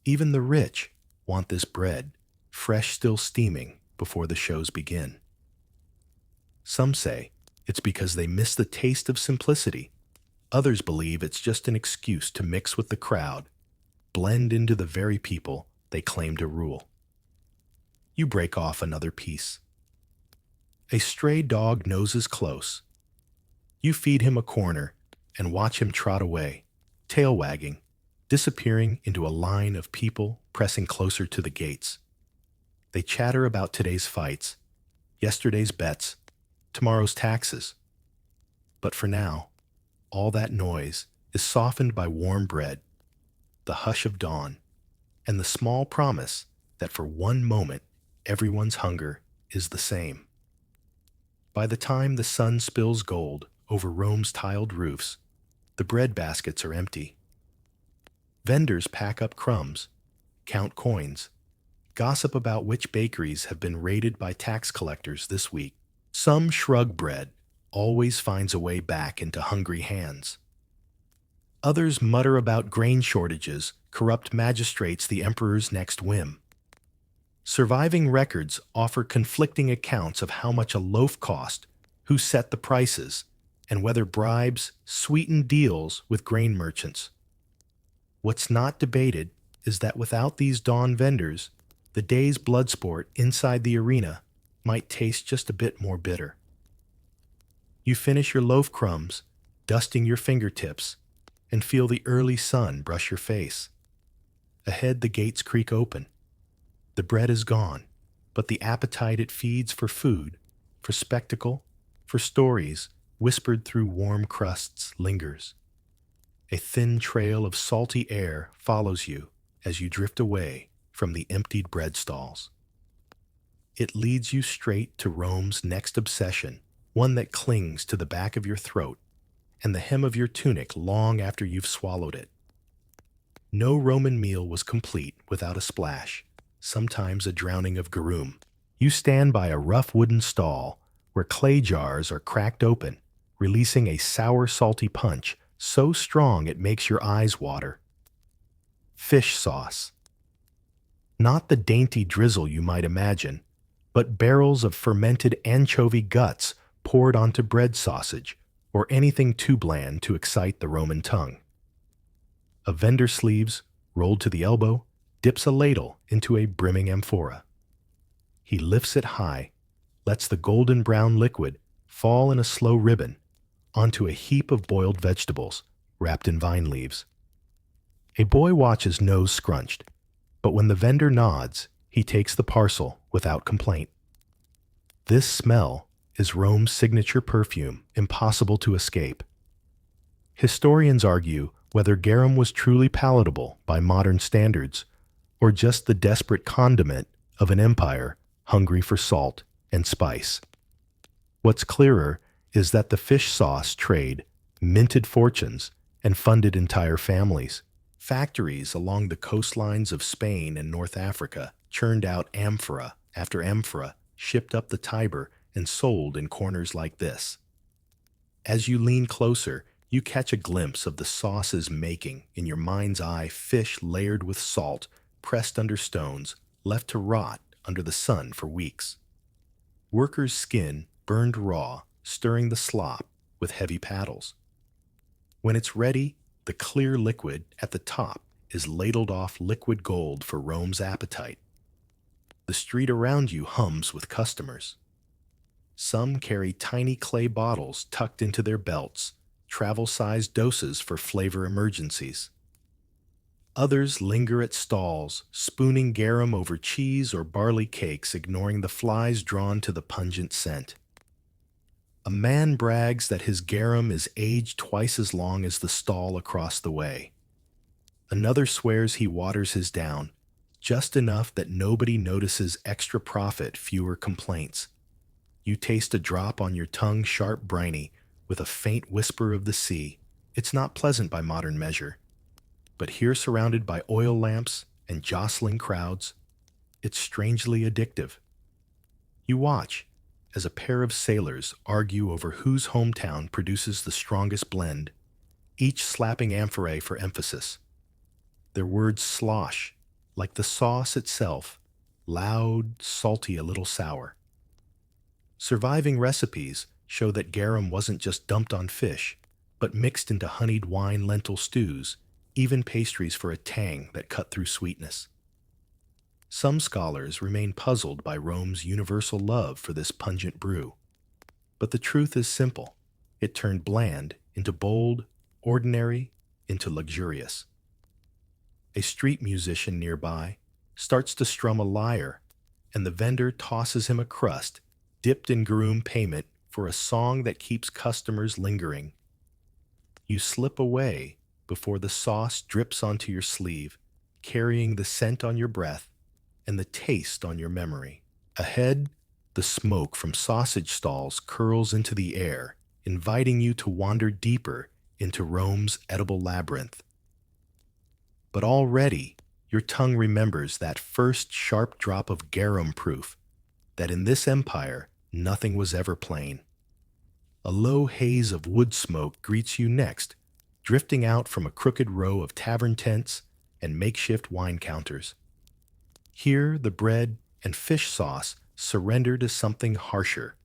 Even the rich want this bread, fresh still steaming before the shows begin. Some say it's because they miss the taste of simplicity. Others believe it's just an excuse to mix with the crowd, blend into the very people they claim to rule. You break off another piece. A stray dog noses close. You feed him a corner and watch him trot away, tail wagging, disappearing into a line of people pressing closer to the gates. They chatter about today's fights, yesterday's bets, tomorrow's taxes. But for now, all that noise is softened by warm bread, the hush of dawn, and the small promise that for one moment everyone's hunger is the same. By the time the sun spills gold over Rome's tiled roofs, the bread baskets are empty. Vendors pack up crumbs, count coins, gossip about which bakeries have been raided by tax collectors this week. Some shrug bread always finds a way back into hungry hands. Others mutter about grain shortages, corrupt magistrates, the emperor's next whim. Surviving records offer conflicting accounts of how much a loaf cost, who set the prices, and whether bribes sweeten deals with grain merchants. What's not debated is that without these dawn vendors, the day's blood sport inside the arena might taste just a bit more bitter. You finish your loaf crumbs, dusting your fingertips, and feel the early sun brush your face. Ahead, the gates creak open. The bread is gone, but the appetite it feeds for food, for spectacle, for stories whispered through warm crusts lingers. A thin trail of salty air follows you as you drift away from the emptied bread stalls. It leads you straight to Rome's next obsession, one that clings to the back of your throat and the hem of your tunic long after you've swallowed it. No Roman meal was complete without a splash, sometimes a drowning of garum. You stand by a rough wooden stall where clay jars are cracked open, releasing a sour, salty punch so strong it makes your eyes water. Fish sauce. Not the dainty drizzle you might imagine, but barrels of fermented anchovy guts poured onto bread sausage, or anything too bland to excite the Roman tongue. A vendor sleeves, rolled to the elbow, dips a ladle into a brimming amphora. He lifts it high, lets the golden brown liquid fall in a slow ribbon onto a heap of boiled vegetables wrapped in vine leaves. A boy watches, nose scrunched, but when the vendor nods, he takes the parcel without complaint. This smell is Rome's signature perfume, impossible to escape. Historians argue whether garum was truly palatable by modern standards or just the desperate condiment of an empire hungry for salt and spice. What's clearer is that the fish sauce trade minted fortunes and funded entire families. Factories along the coastlines of Spain and North Africa churned out amphora after amphora, shipped up the Tiber, and sold in corners like this. As you lean closer, you catch a glimpse of the sauce's making in your mind's eye: fish layered with salt, pressed under stones, left to rot under the sun for weeks. Workers' skin burned raw, stirring the slop with heavy paddles. When it's ready, the clear liquid at the top is ladled off liquid gold for Rome's appetite. The street around you hums with customers. Some carry tiny clay bottles tucked into their belts, travel-sized doses for flavor emergencies. Others linger at stalls, spooning garum over cheese or barley cakes, ignoring the flies drawn to the pungent scent. A man brags that his garum is aged twice as long as the stall across the way. Another swears he waters his down, just enough that nobody notices extra profit, fewer complaints. You taste a drop on your tongue, sharp, briny, with a faint whisper of the sea. It's not pleasant by modern measure, but here, surrounded by oil lamps and jostling crowds, it's strangely addictive. You watch as a pair of sailors argue over whose hometown produces the strongest blend, each slapping amphorae for emphasis. Their words slosh, like the sauce itself, loud, salty, a little sour. Surviving recipes show that garum wasn't just dumped on fish, but mixed into honeyed wine, lentil stews, even pastries for a tang that cut through sweetness. Some scholars remain puzzled by Rome's universal love for this pungent brew. But the truth is simple. It turned bland into bold, ordinary into luxurious. A street musician nearby starts to strum a lyre, and the vendor tosses him a crust dipped in garum payment for a song that keeps customers lingering. You slip away before the sauce drips onto your sleeve, carrying the scent on your breath and the taste on your memory. Ahead, the smoke from sausage stalls curls into the air, inviting you to wander deeper into Rome's edible labyrinth. But already, your tongue remembers that first sharp drop of garum, proof that in this empire nothing was ever plain. A low haze of wood smoke greets you next, drifting out from a crooked row of tavern tents and makeshift wine counters. Here, the bread and fish sauce surrender to something harsher.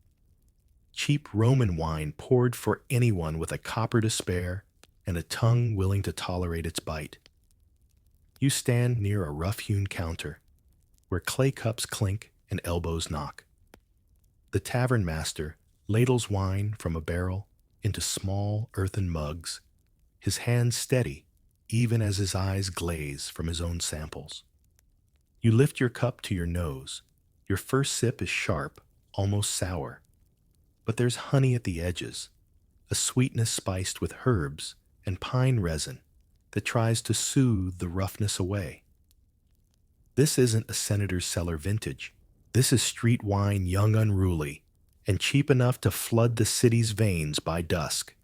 Cheap Roman wine poured for anyone with a copper to spare and a tongue willing to tolerate its bite. You stand near a rough-hewn counter, where clay cups clink and elbows knock. The tavern master ladles wine from a barrel into small earthen mugs, his hands steady even as his eyes glaze from his own samples. You lift your cup to your nose. Your first sip is sharp, almost sour. But there's honey at the edges, a sweetness spiced with herbs and pine resin that tries to soothe the roughness away. This isn't a senator's cellar vintage. This is street wine, young, unruly, and cheap enough to flood the city's veins by dusk.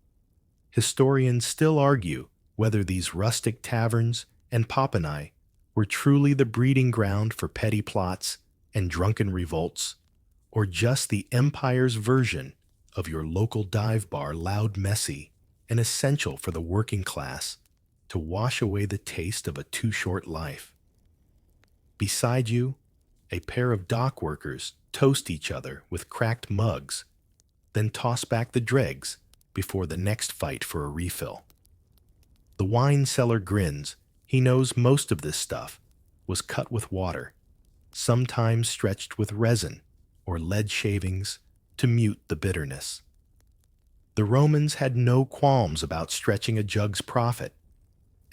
Historians still argue whether these rustic taverns and popanae were truly the breeding ground for petty plots and drunken revolts, or just the empire's version of your local dive bar, loud, messy, and essential for the working class to wash away the taste of a too short life. Beside you, a pair of dock workers toast each other with cracked mugs, then toss back the dregs before the next fight for a refill. The wine seller grins. He knows most of this stuff was cut with water, sometimes stretched with resin or lead shavings to mute the bitterness. The Romans had no qualms about stretching a jug's profit,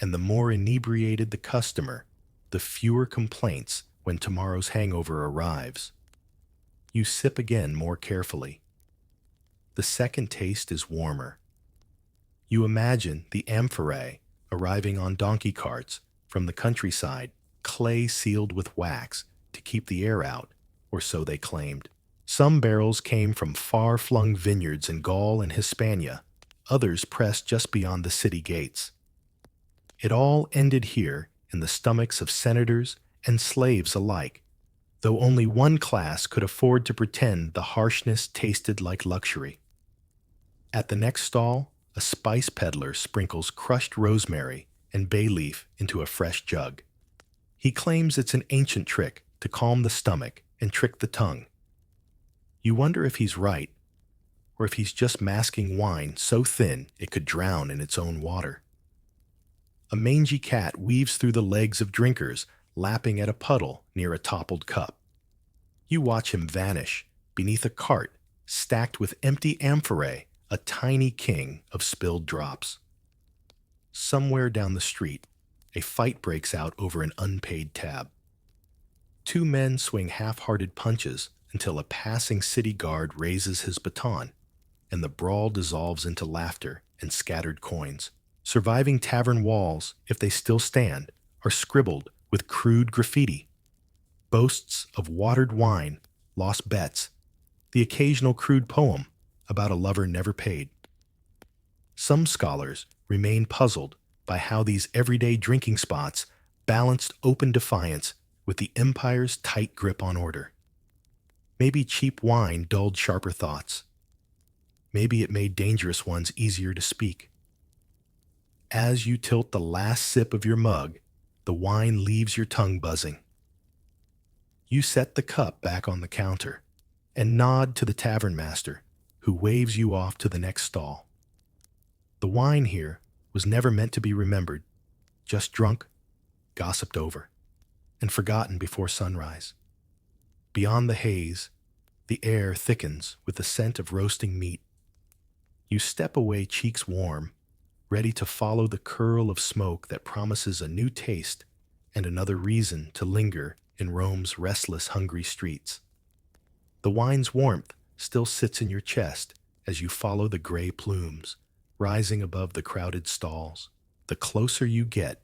and the more inebriated the customer, the fewer complaints when tomorrow's hangover arrives. You sip again more carefully. The second taste is warmer. You imagine the amphorae arriving on donkey carts from the countryside, clay sealed with wax to keep the air out, or so they claimed. Some barrels came from far-flung vineyards in Gaul and Hispania, others pressed just beyond the city gates. It all ended here in the stomachs of senators and slaves alike, though only one class could afford to pretend the harshness tasted like luxury. At the next stall, a spice peddler sprinkles crushed rosemary and bay leaf into a fresh jug. He claims it's an ancient trick to calm the stomach and trick the tongue. You wonder if he's right, or if he's just masking wine so thin it could drown in its own water. A mangy cat weaves through the legs of drinkers, lapping at a puddle near a toppled cup. You watch him vanish beneath a cart stacked with empty amphorae, a tiny king of spilled drops. Somewhere down the street, a fight breaks out over an unpaid tab. Two men swing half-hearted punches until a passing city guard raises his baton, and the brawl dissolves into laughter and scattered coins. Surviving tavern walls, if they still stand, are scribbled with crude graffiti. Boasts of watered wine, lost bets, the occasional crude poem about a lover never paid. Some scholars remain puzzled by how these everyday drinking spots balanced open defiance with the empire's tight grip on order. Maybe cheap wine dulled sharper thoughts. Maybe it made dangerous ones easier to speak. As you tilt the last sip of your mug, the wine leaves your tongue buzzing. You set the cup back on the counter and nod to the tavern master, who waves you off to the next stall. The wine here was never meant to be remembered, just drunk, gossiped over, and forgotten before sunrise. Beyond the haze, the air thickens with the scent of roasting meat. You step away, cheeks warm, ready to follow the curl of smoke that promises a new taste and another reason to linger in Rome's restless, hungry streets. The wine's warmth still sits in your chest as you follow the gray plumes rising above the crowded stalls. The closer you get,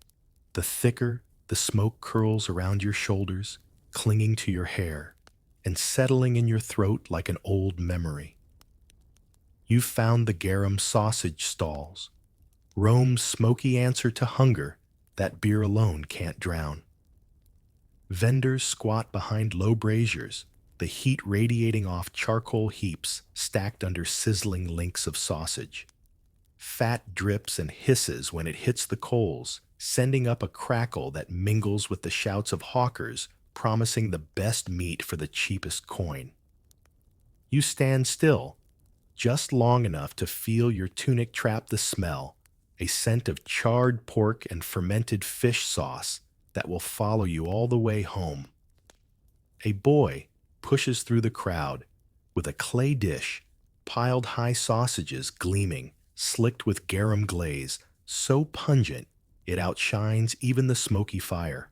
the thicker the smoke curls around your shoulders, clinging to your hair and settling in your throat like an old memory. You've found the garum sausage stalls, Rome's smoky answer to hunger that beer alone can't drown. Vendors squat behind low braziers, the heat radiating off charcoal heaps stacked under sizzling links of sausage. Fat drips and hisses when it hits the coals, sending up a crackle that mingles with the shouts of hawkers promising the best meat for the cheapest coin. You stand still, just long enough to feel your tunic trap the smell, a scent of charred pork and fermented fish sauce that will follow you all the way home. A boy pushes through the crowd with a clay dish, piled high sausages gleaming, slicked with garum glaze, so pungent it outshines even the smoky fire.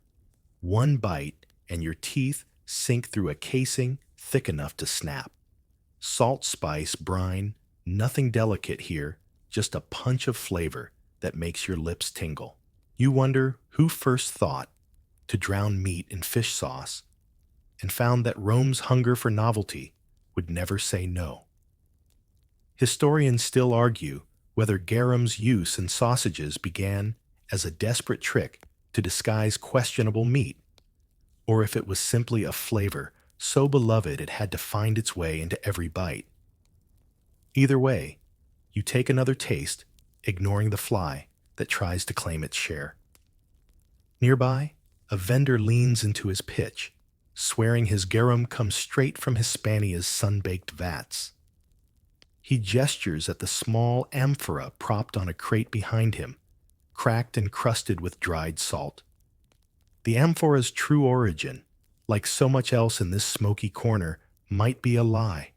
One bite and your teeth sink through a casing thick enough to snap. Salt, spice, brine, nothing delicate here, just a punch of flavor that makes your lips tingle. You wonder who first thought to drown meat in fish sauce and found that Rome's hunger for novelty would never say no. Historians still argue whether garum's use in sausages began as a desperate trick to disguise questionable meat, or if it was simply a flavor so beloved it had to find its way into every bite. Either way, you take another taste, ignoring the fly that tries to claim its share. Nearby, a vendor leans into his pitch, swearing his garum comes straight from Hispania's sun-baked vats. He gestures at the small amphora propped on a crate behind him, cracked and crusted with dried salt. The amphora's true origin, like so much else in this smoky corner, might be a lie,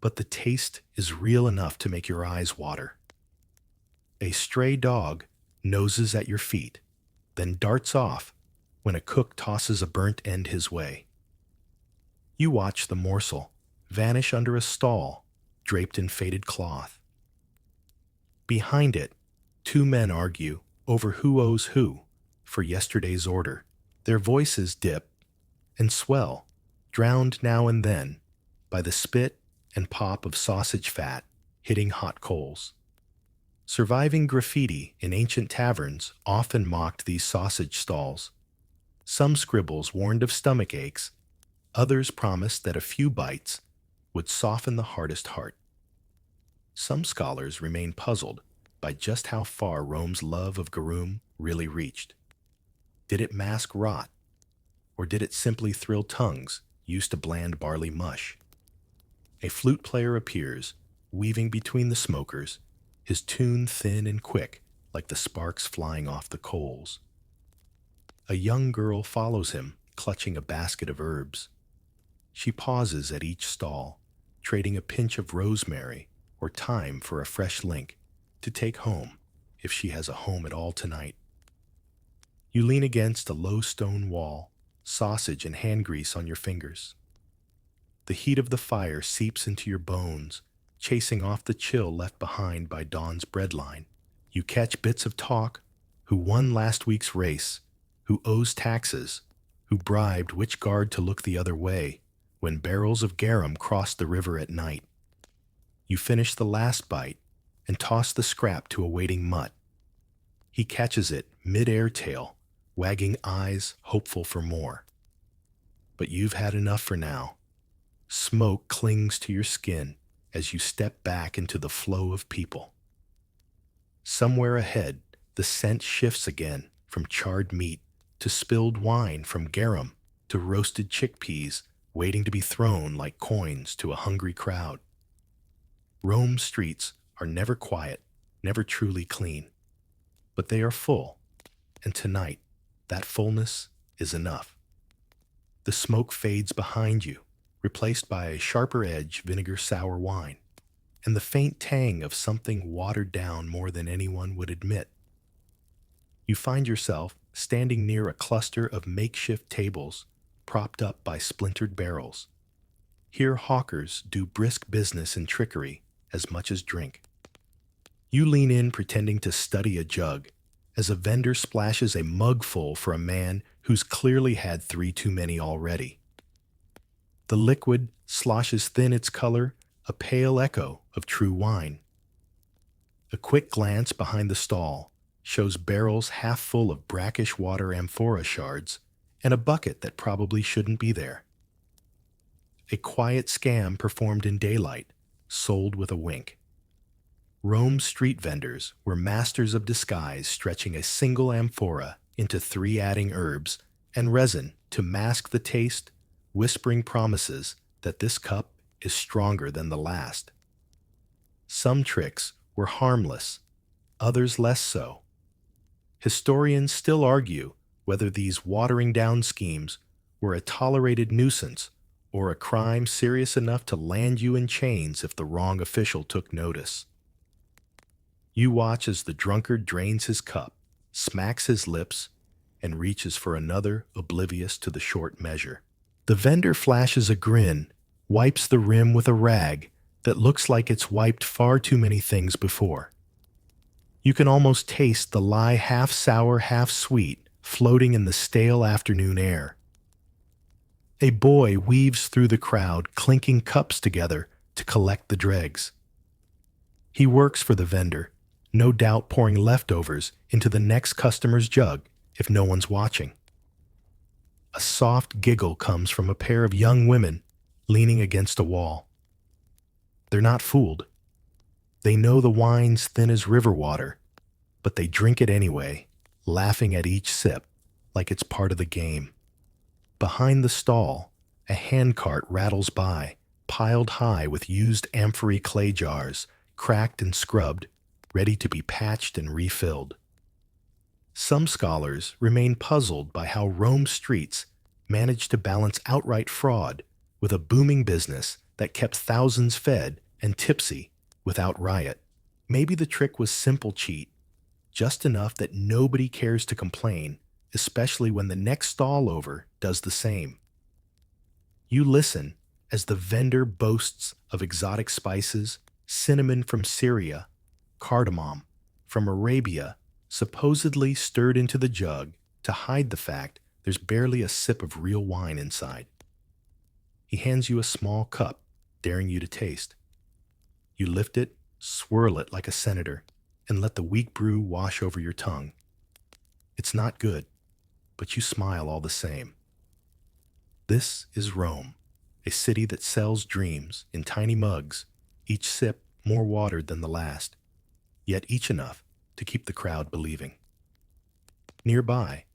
but the taste is real enough to make your eyes water. A stray dog noses at your feet, then darts off when a cook tosses a burnt end his way. You watch the morsel vanish under a stall draped in faded cloth. Behind it, two men argue over who owes who for yesterday's order. Their voices dip and swell, drowned now and then by the spit and pop of sausage fat hitting hot coals. Surviving graffiti in ancient taverns often mocked these sausage stalls. Some scribbles warned of stomach aches, others promised that a few bites would soften the hardest heart. Some scholars remain puzzled by just how far Rome's love of garum really reached. Did it mask rot, or did it simply thrill tongues used to bland barley mush? A flute player appears, weaving between the smokers, his tune thin and quick like the sparks flying off the coals. A young girl follows him, clutching a basket of herbs. She pauses at each stall, trading a pinch of rosemary or thyme for a fresh link to take home, if she has a home at all tonight. You lean against a low stone wall, sausage and hand grease on your fingers. The heat of the fire seeps into your bones, chasing off the chill left behind by dawn's breadline. You catch bits of talk: who won last week's race, who owes taxes, who bribed which guard to look the other way when barrels of garum crossed the river at night. You finish the last bite and toss the scrap to a waiting mutt. He catches it mid-air tail, wagging eyes, hopeful for more. But you've had enough for now. Smoke clings to your skin as you step back into the flow of people. Somewhere ahead, the scent shifts again from charred meat to spilled wine, from garum to roasted chickpeas waiting to be thrown like coins to a hungry crowd. Rome's streets are never quiet, never truly clean, but they are full, and tonight, that fullness is enough. The smoke fades behind you, replaced by a sharper edge vinegar sour wine, and the faint tang of something watered down more than anyone would admit. You find yourself standing near a cluster of makeshift tables propped up by splintered barrels. Here hawkers do brisk business and trickery as much as drink. You lean in, pretending to study a jug, as a vendor splashes a mug full for a man who's clearly had 3 too many already. The liquid sloshes thin, its color a pale echo of true wine. A quick glance behind the stall shows barrels half full of brackish water amphora shards and a bucket that probably shouldn't be there. A quiet scam performed in daylight, sold with a wink. Rome's street vendors were masters of disguise, stretching a single amphora into 3 adding herbs and resin to mask the taste, whispering promises that this cup is stronger than the last. Some tricks were harmless, others less so. Historians still argue whether these watering down schemes were a tolerated nuisance or a crime serious enough to land you in chains if the wrong official took notice. You watch as the drunkard drains his cup, smacks his lips, and reaches for another, oblivious to the short measure. The vendor flashes a grin, wipes the rim with a rag that looks like it's wiped far too many things before. You can almost taste the lye, half sour, half sweet, floating in the stale afternoon air. A boy weaves through the crowd, clinking cups together to collect the dregs. He works for the vendor, no doubt pouring leftovers into the next customer's jug if no one's watching. A soft giggle comes from a pair of young women leaning against a wall. They're not fooled. They know the wine's thin as river water, but they drink it anyway, laughing at each sip like it's part of the game. Behind the stall, a handcart rattles by, piled high with used amphory clay jars, cracked and scrubbed, ready to be patched and refilled. Some scholars remain puzzled by how Rome's streets managed to balance outright fraud with a booming business that kept thousands fed and tipsy without riot. Maybe the trick was simple cheat, just enough that nobody cares to complain, especially when the next stall over does the same. You listen as the vendor boasts of exotic spices, cinnamon from Syria, cardamom from Arabia, supposedly stirred into the jug to hide the fact there's barely a sip of real wine inside. He hands you a small cup, daring you to taste. You lift it, swirl it like a senator, and let the weak brew wash over your tongue. It's not good, but you smile all the same. This is Rome, a city that sells dreams in tiny mugs, each sip more watered than the last, yet each enough to keep the crowd believing. Nearby,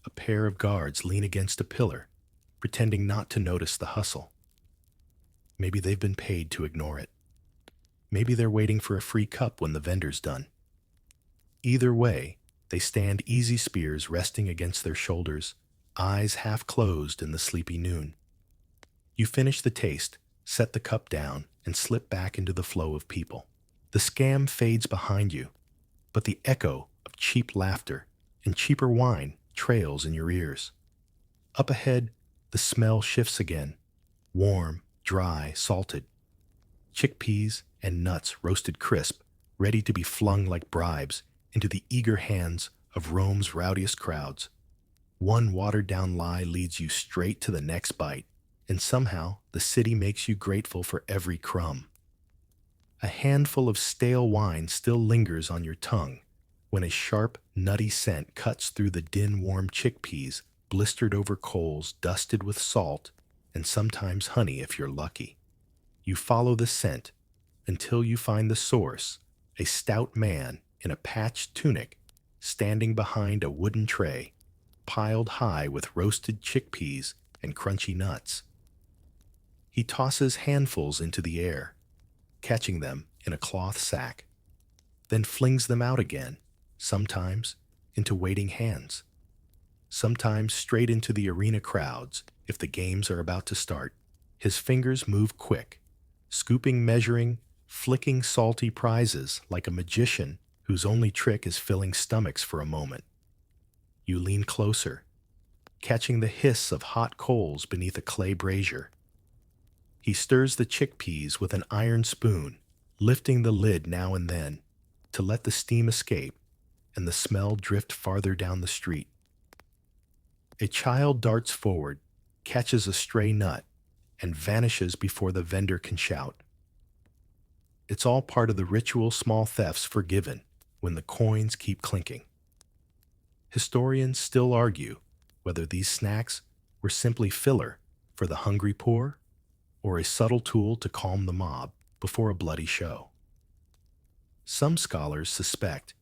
a pair of guards lean against a pillar, pretending not to notice the hustle. Maybe they've been paid to ignore it. Maybe they're waiting for a free cup when the vendor's done. Either way, they stand easy spears resting against their shoulders, eyes half closed in the sleepy noon. You finish the taste, set the cup down, and slip back into the flow of people. The scam fades behind you, but the echo of cheap laughter and cheaper wine trails in your ears. Up ahead, the smell shifts again, warm, dry, salted. Chickpeas and nuts roasted crisp, ready to be flung like bribes into the eager hands of Rome's rowdiest crowds. One watered-down lie leads you straight to the next bite, and somehow the city makes you grateful for every crumb. A handful of stale wine still lingers on your tongue when a sharp, nutty scent cuts through the din-warm chickpeas blistered over coals dusted with salt and sometimes honey if you're lucky. You follow the scent until you find the source, a stout man in a patched tunic standing behind a wooden tray piled high with roasted chickpeas and crunchy nuts. He tosses handfuls into the air, catching them in a cloth sack, then flings them out again, sometimes into waiting hands, sometimes straight into the arena crowds if the games are about to start. His fingers move quick, scooping, measuring, flicking salty prizes like a magician whose only trick is filling stomachs for a moment. You lean closer, catching the hiss of hot coals beneath a clay brazier. He stirs the chickpeas with an iron spoon, lifting the lid now and then to let the steam escape and the smell drift farther down the street. A child darts forward, catches a stray nut, and vanishes before the vendor can shout. It's all part of the ritual small thefts forgiven when the coins keep clinking. Historians still argue whether these snacks were simply filler for the hungry poor or a subtle tool to calm the mob before a bloody show. Some scholars suspect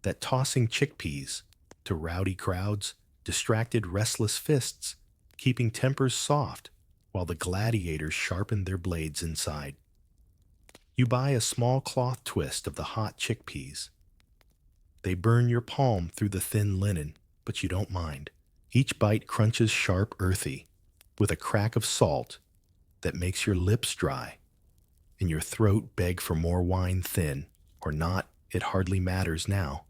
that tossing chickpeas to rowdy crowds distracted restless fists, keeping tempers soft while the gladiators sharpened their blades inside. You buy a small cloth twist of the hot chickpeas. They burn your palm through the thin linen, but you don't mind. Each bite crunches sharp, earthy, with a crack of salt that makes your lips dry and your throat beg for more wine. Thin or not, it hardly matters now.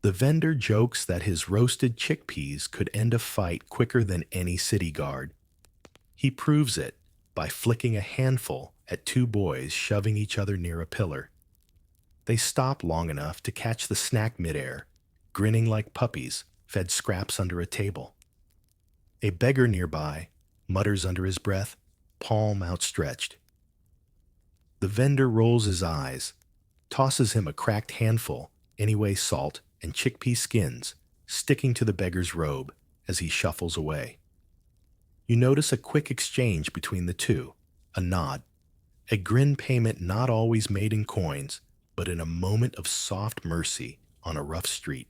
The vendor jokes that his roasted chickpeas could end a fight quicker than any city guard. He proves it by flicking a handful at two boys shoving each other near a pillar. They stop long enough to catch the snack midair, grinning like puppies fed scraps under a table. A beggar nearby mutters under his breath, palm outstretched. The vendor rolls his eyes, tosses him a cracked handful, anyway salt and chickpea skins, sticking to the beggar's robe as he shuffles away. You notice a quick exchange between the two, a nod, a grin payment not always made in coins, but in a moment of soft mercy on a rough street.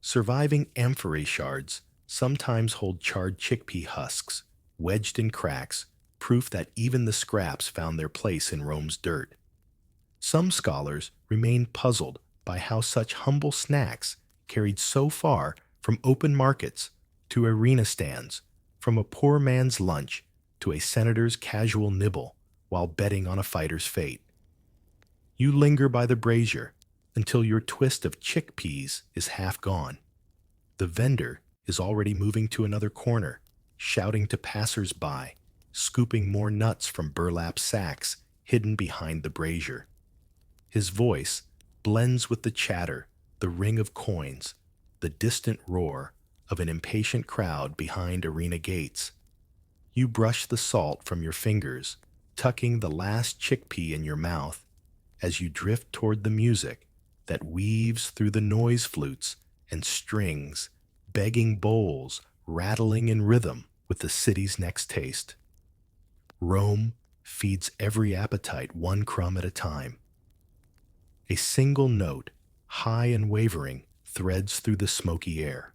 Surviving amphorae shards sometimes hold charred chickpea husks, wedged in cracks, proof that even the scraps found their place in Rome's dirt. Some scholars remain puzzled by how such humble snacks carried so far from open markets to arena stands, from a poor man's lunch to a senator's casual nibble while betting on a fighter's fate. You linger by the brazier until your twist of chickpeas is half gone. The vendor is already moving to another corner, shouting to passers-by, scooping more nuts from burlap sacks hidden behind the brazier. His voice blends with the chatter, the ring of coins, the distant roar of an impatient crowd behind arena gates. You brush the salt from your fingers, tucking the last chickpea in your mouth as you drift toward the music that weaves through the noise flutes and strings, begging bowls rattling in rhythm with the city's next taste. Rome feeds every appetite one crumb at a time. A single note, high and wavering, threads through the smoky air.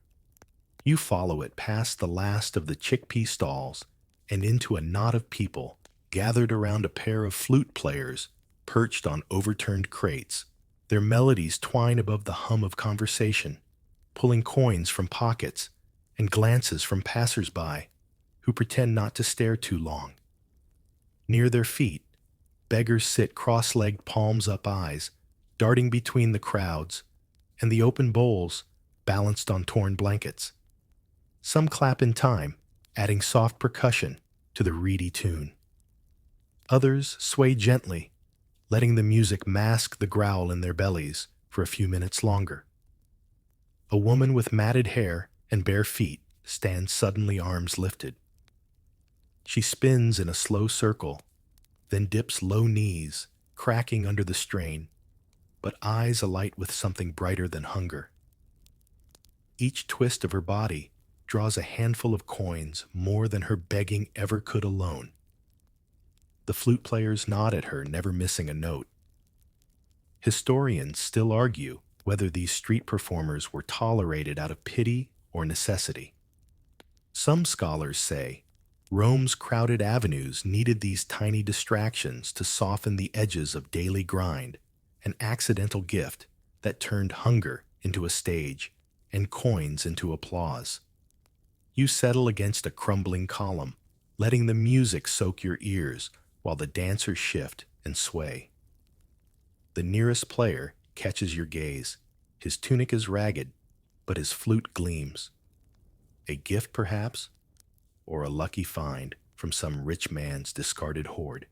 You follow it past the last of the chickpea stalls and into a knot of people gathered around a pair of flute players perched on overturned crates. Their melodies twine above the hum of conversation, pulling coins from pockets and glances from passers-by who pretend not to stare too long. Near their feet, beggars sit cross-legged, palms up eyes, darting between the crowds and the open bowls balanced on torn blankets. Some clap in time, adding soft percussion to the reedy tune. Others sway gently, letting the music mask the growl in their bellies for a few minutes longer. A woman with matted hair and bare feet stands suddenly, arms lifted. She spins in a slow circle, then dips low knees, cracking under the strain, but eyes alight with something brighter than hunger. Each twist of her body draws a handful of coins, more than her begging ever could alone. The flute players nod at her, never missing a note. Historians still argue whether these street performers were tolerated out of pity or necessity. Some scholars say Rome's crowded avenues needed these tiny distractions to soften the edges of daily grind, an accidental gift that turned hunger into a stage and coins into applause. You settle against a crumbling column, letting the music soak your ears while the dancers shift and sway. The nearest player catches your gaze. His tunic is ragged, but his flute gleams. A gift, perhaps, or a lucky find from some rich man's discarded hoard.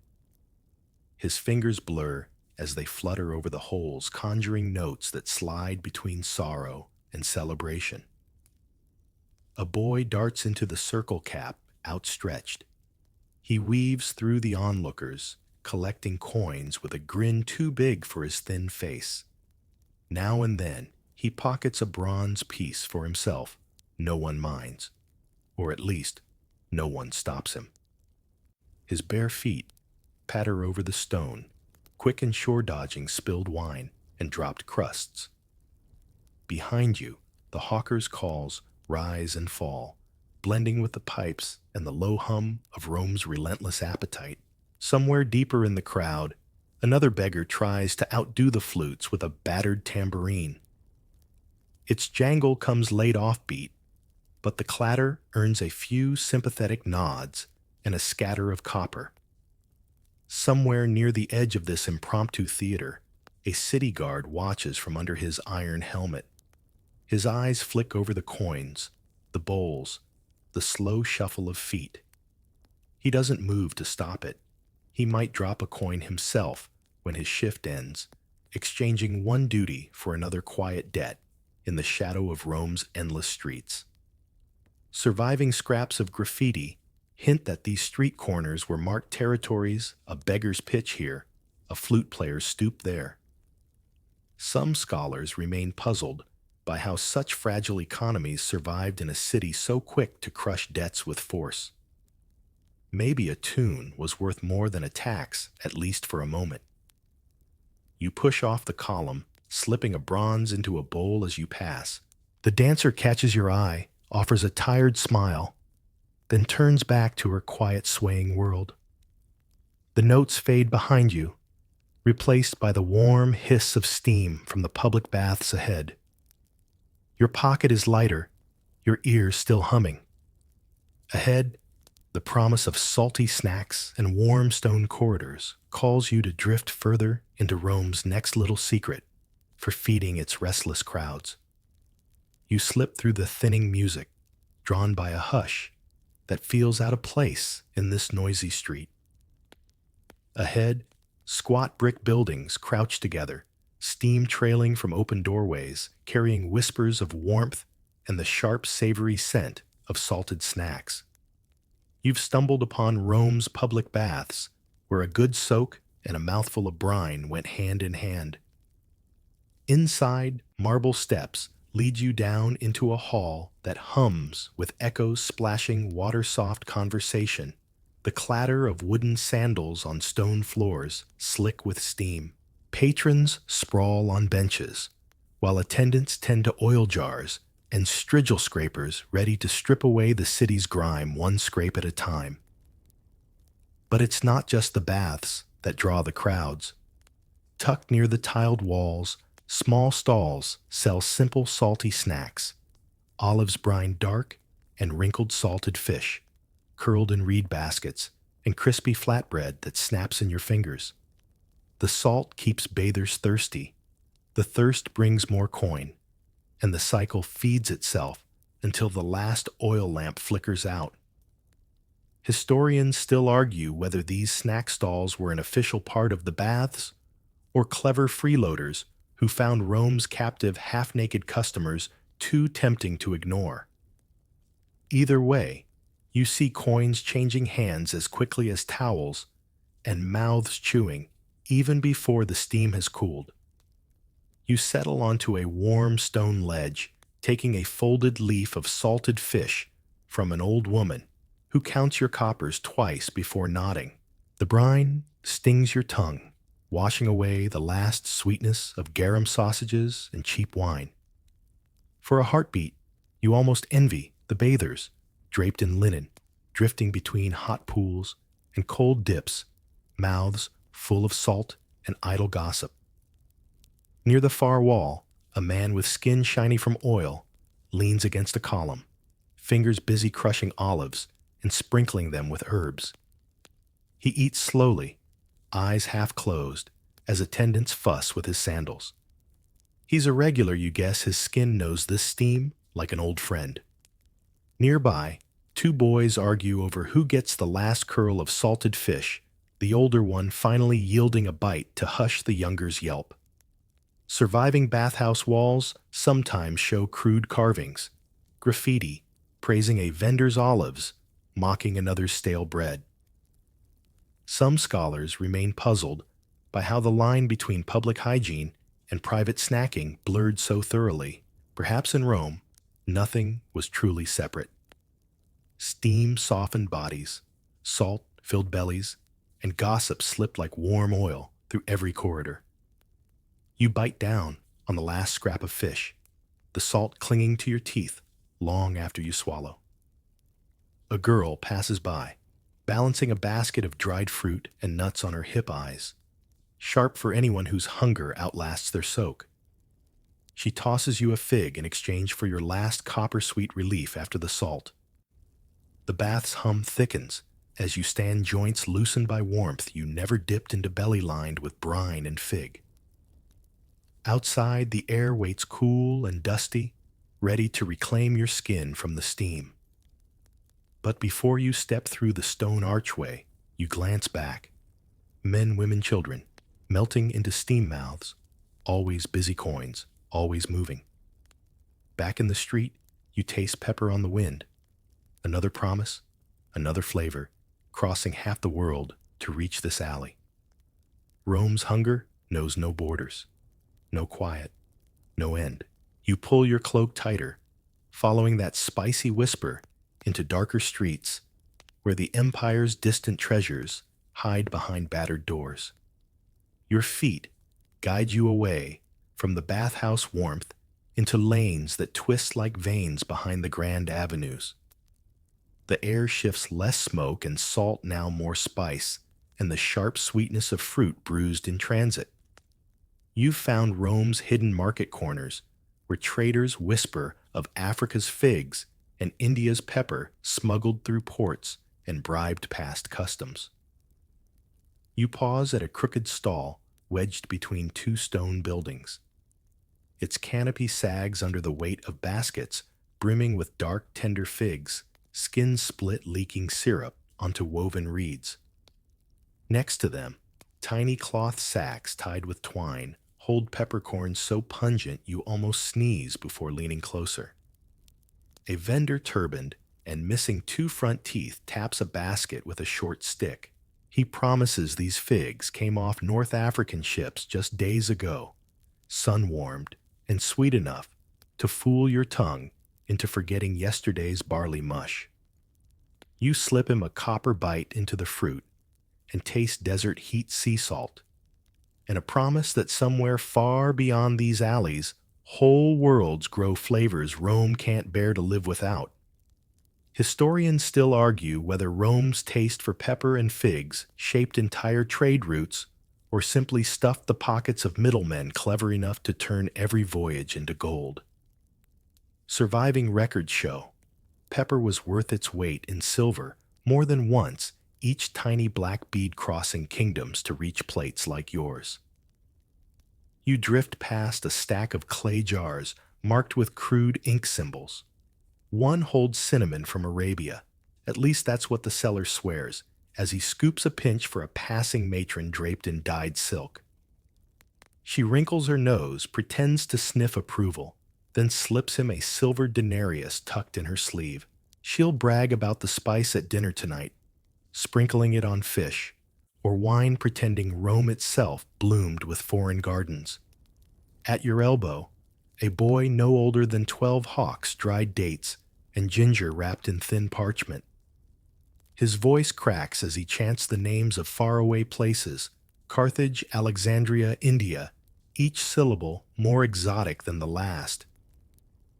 His fingers blur as they flutter over the holes, conjuring notes that slide between sorrow and celebration. A boy darts into the circle cap, outstretched. He weaves through the onlookers, collecting coins with a grin too big for his thin face. Now and then, he pockets a bronze piece for himself. No one minds, or at least, no one stops him. His bare feet patter over the stone, quick and sure dodging spilled wine and dropped crusts. Behind you, the hawker's calls rise and fall, blending with the pipes and the low hum of Rome's relentless appetite. Somewhere deeper in the crowd, another beggar tries to outdo the flutes with a battered tambourine. Its jangle comes late offbeat, but the clatter earns a few sympathetic nods and a scatter of copper. Somewhere near the edge of this impromptu theater, a city guard watches from under his iron helmet. His eyes flick over the coins, the bowls, the slow shuffle of feet. He doesn't move to stop it. He might drop a coin himself when his shift ends, exchanging one duty for another quiet debt in the shadow of Rome's endless streets. Surviving scraps of graffiti hint that these street corners were marked territories, a beggar's pitch here, a flute player's stoop there. Some scholars remain puzzled by how such fragile economies survived in a city so quick to crush debts with force. Maybe a tune was worth more than a tax, at least for a moment. You push off the column, slipping a bronze into a bowl as you pass. The dancer catches your eye, offers a tired smile, then turns back to her quiet, swaying world. The notes fade behind you, replaced by the warm hiss of steam from the public baths ahead. Your pocket is lighter, your ears still humming. Ahead, The promise of salty snacks and warm stone corridors calls you to drift further into Rome's next little secret for feeding its restless crowds. You slip through the thinning music, drawn by a hush that feels out of place in this noisy street. Ahead, squat brick buildings crouch together, steam trailing from open doorways, carrying whispers of warmth and the sharp, savory scent of salted snacks. You've stumbled upon Rome's public baths, where a good soak and a mouthful of brine went hand in hand. Inside, marble steps lead you down into a hall that hums with echoes splashing water-soft conversation, the clatter of wooden sandals on stone floors slick with steam. Patrons sprawl on benches, while attendants tend to oil jars and strigil scrapers ready to strip away the city's grime one scrape at a time. But it's not just the baths that draw the crowds. Tucked near the tiled walls, small stalls sell simple salty snacks, olives brined dark and wrinkled salted fish, curled in reed baskets, and crispy flatbread that snaps in your fingers. The salt keeps bathers thirsty, the thirst brings more coin, and the cycle feeds itself until the last oil lamp flickers out. Historians still argue whether these snack stalls were an official part of the baths or clever freeloaders who found Rome's captive half-naked customers too tempting to ignore. Either way, you see coins changing hands as quickly as towels and mouths chewing even before the steam has cooled. You settle onto a warm stone ledge, taking a folded leaf of salted fish from an old woman who counts your coppers twice before nodding. The brine stings your tongue, washing away the last sweetness of garum sausages and cheap wine. For a heartbeat, you almost envy the bathers, draped in linen, drifting between hot pools and cold dips, mouths full of salt and idle gossip. Near the far wall, a man with skin shiny from oil leans against a column, fingers busy crushing olives and sprinkling them with herbs. He eats slowly, eyes half closed, as attendants fuss with his sandals. He's a regular, you guess his skin knows this steam like an old friend. Nearby, two boys argue over who gets the last curl of salted fish, the older one finally yielding a bite to hush the younger's yelp. Surviving bathhouse walls sometimes show crude carvings, graffiti praising a vendor's olives, mocking another's stale bread. Some scholars remain puzzled by how the line between public hygiene and private snacking blurred so thoroughly. Perhaps in Rome, nothing was truly separate. Steam softened bodies, salt filled bellies, and gossip slipped like warm oil through every corridor. You bite down on the last scrap of fish, the salt clinging to your teeth long after you swallow. A girl passes by, balancing a basket of dried fruit and nuts on her hip eyes, sharp for anyone whose hunger outlasts their soak. She tosses you a fig in exchange for your last copper-sweet relief after the salt. The bath's hum thickens as you stand joints loosened by warmth you never dipped into belly lined with brine and fig. Outside, the air waits cool and dusty, ready to reclaim your skin from the steam. But before you step through the stone archway, you glance back. Men, women, children, melting into steam mouths, always busy coins, always moving. Back in the street, you taste pepper on the wind. Another promise, another flavor, crossing half the world to reach this alley. Rome's hunger knows no borders, no quiet, no end. You pull your cloak tighter, following that spicy whisper into darker streets where the empire's distant treasures hide behind battered doors. Your feet guide you away from the bathhouse warmth into lanes that twist like veins behind the grand avenues. The air shifts less smoke and salt, now more spice, and the sharp sweetness of fruit bruised in transit. You've found Rome's hidden market corners, where traders whisper of Africa's figs and India's pepper smuggled through ports and bribed past customs. You pause at a crooked stall wedged between two stone buildings. Its canopy sags under the weight of baskets brimming with dark, tender figs, skin split leaking syrup onto woven reeds. Next to them, tiny cloth sacks tied with twine hold peppercorns so pungent you almost sneeze before leaning closer. A vendor turbaned and missing two front teeth taps a basket with a short stick. He promises these figs came off North African ships just days ago, sun-warmed and sweet enough to fool your tongue into forgetting yesterday's barley mush. You slip him a copper bite into the fruit and taste desert heat sea salt, and a promise that somewhere far beyond these alleys, whole worlds grow flavors Rome can't bear to live without. Historians still argue whether Rome's taste for pepper and figs shaped entire trade routes or simply stuffed the pockets of middlemen clever enough to turn every voyage into gold. Surviving records show pepper was worth its weight in silver more than once, each tiny black bead crossing kingdoms to reach plates like yours. You drift past a stack of clay jars marked with crude ink symbols. One holds cinnamon from Arabia. At least that's what the seller swears, as he scoops a pinch for a passing matron draped in dyed silk. She wrinkles her nose, pretends to sniff approval, then slips him a silver denarius tucked in her sleeve. She'll brag about the spice at dinner tonight, sprinkling it on fish, or wine pretending Rome itself bloomed with foreign gardens. At your elbow, a boy no older than 12 hawks dried dates and ginger wrapped in thin parchment. His voice cracks as he chants the names of faraway places, Carthage, Alexandria, India, each syllable more exotic than the last.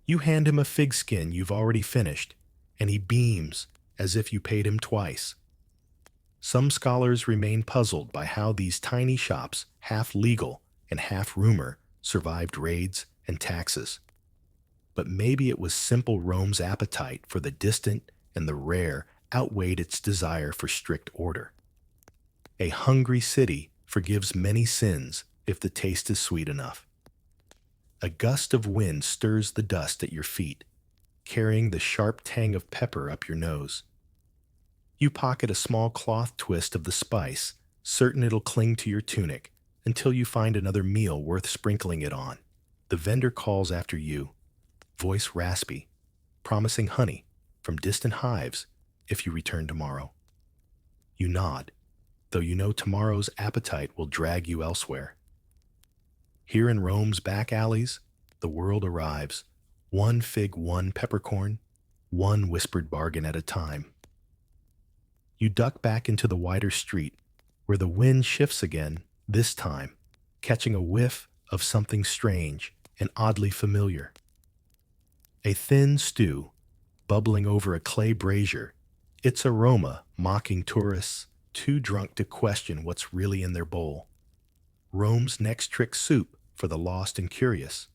You hand him a fig skin you've already finished, and he beams as if you paid him twice. Some scholars remain puzzled by how these tiny shops, half legal and half rumor, survived raids and taxes. But maybe it was simple Rome's appetite for the distant and the rare outweighed its desire for strict order. A hungry city forgives many sins if the taste is sweet enough. A gust of wind stirs the dust at your feet, carrying the sharp tang of pepper up your nose. You pocket a small cloth twist of the spice, certain it'll cling to your tunic, until you find another meal worth sprinkling it on. The vendor calls after you, voice raspy, promising honey from distant hives if you return tomorrow. You nod, though you know tomorrow's appetite will drag you elsewhere. Here in Rome's back alleys, the world arrives, one fig, one peppercorn, one whispered bargain at a time. You duck back into the wider street, where the wind shifts again, this time, catching a whiff of something strange and oddly familiar. A thin stew, bubbling over a clay brazier, its aroma mocking tourists too drunk to question what's really in their bowl. Rome's next trick soup for the lost and curious.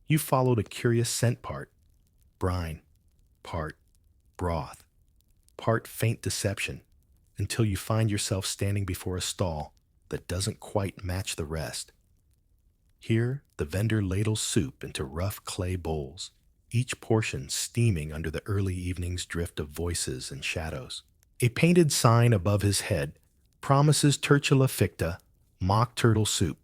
You followed a curious scent part, brine, part broth, part faint deception, until you find yourself standing before a stall that doesn't quite match the rest. Here, the vendor ladles soup into rough clay bowls, each portion steaming under the early evening's drift of voices and shadows. A painted sign above his head promises turtula ficta, mock turtle soup,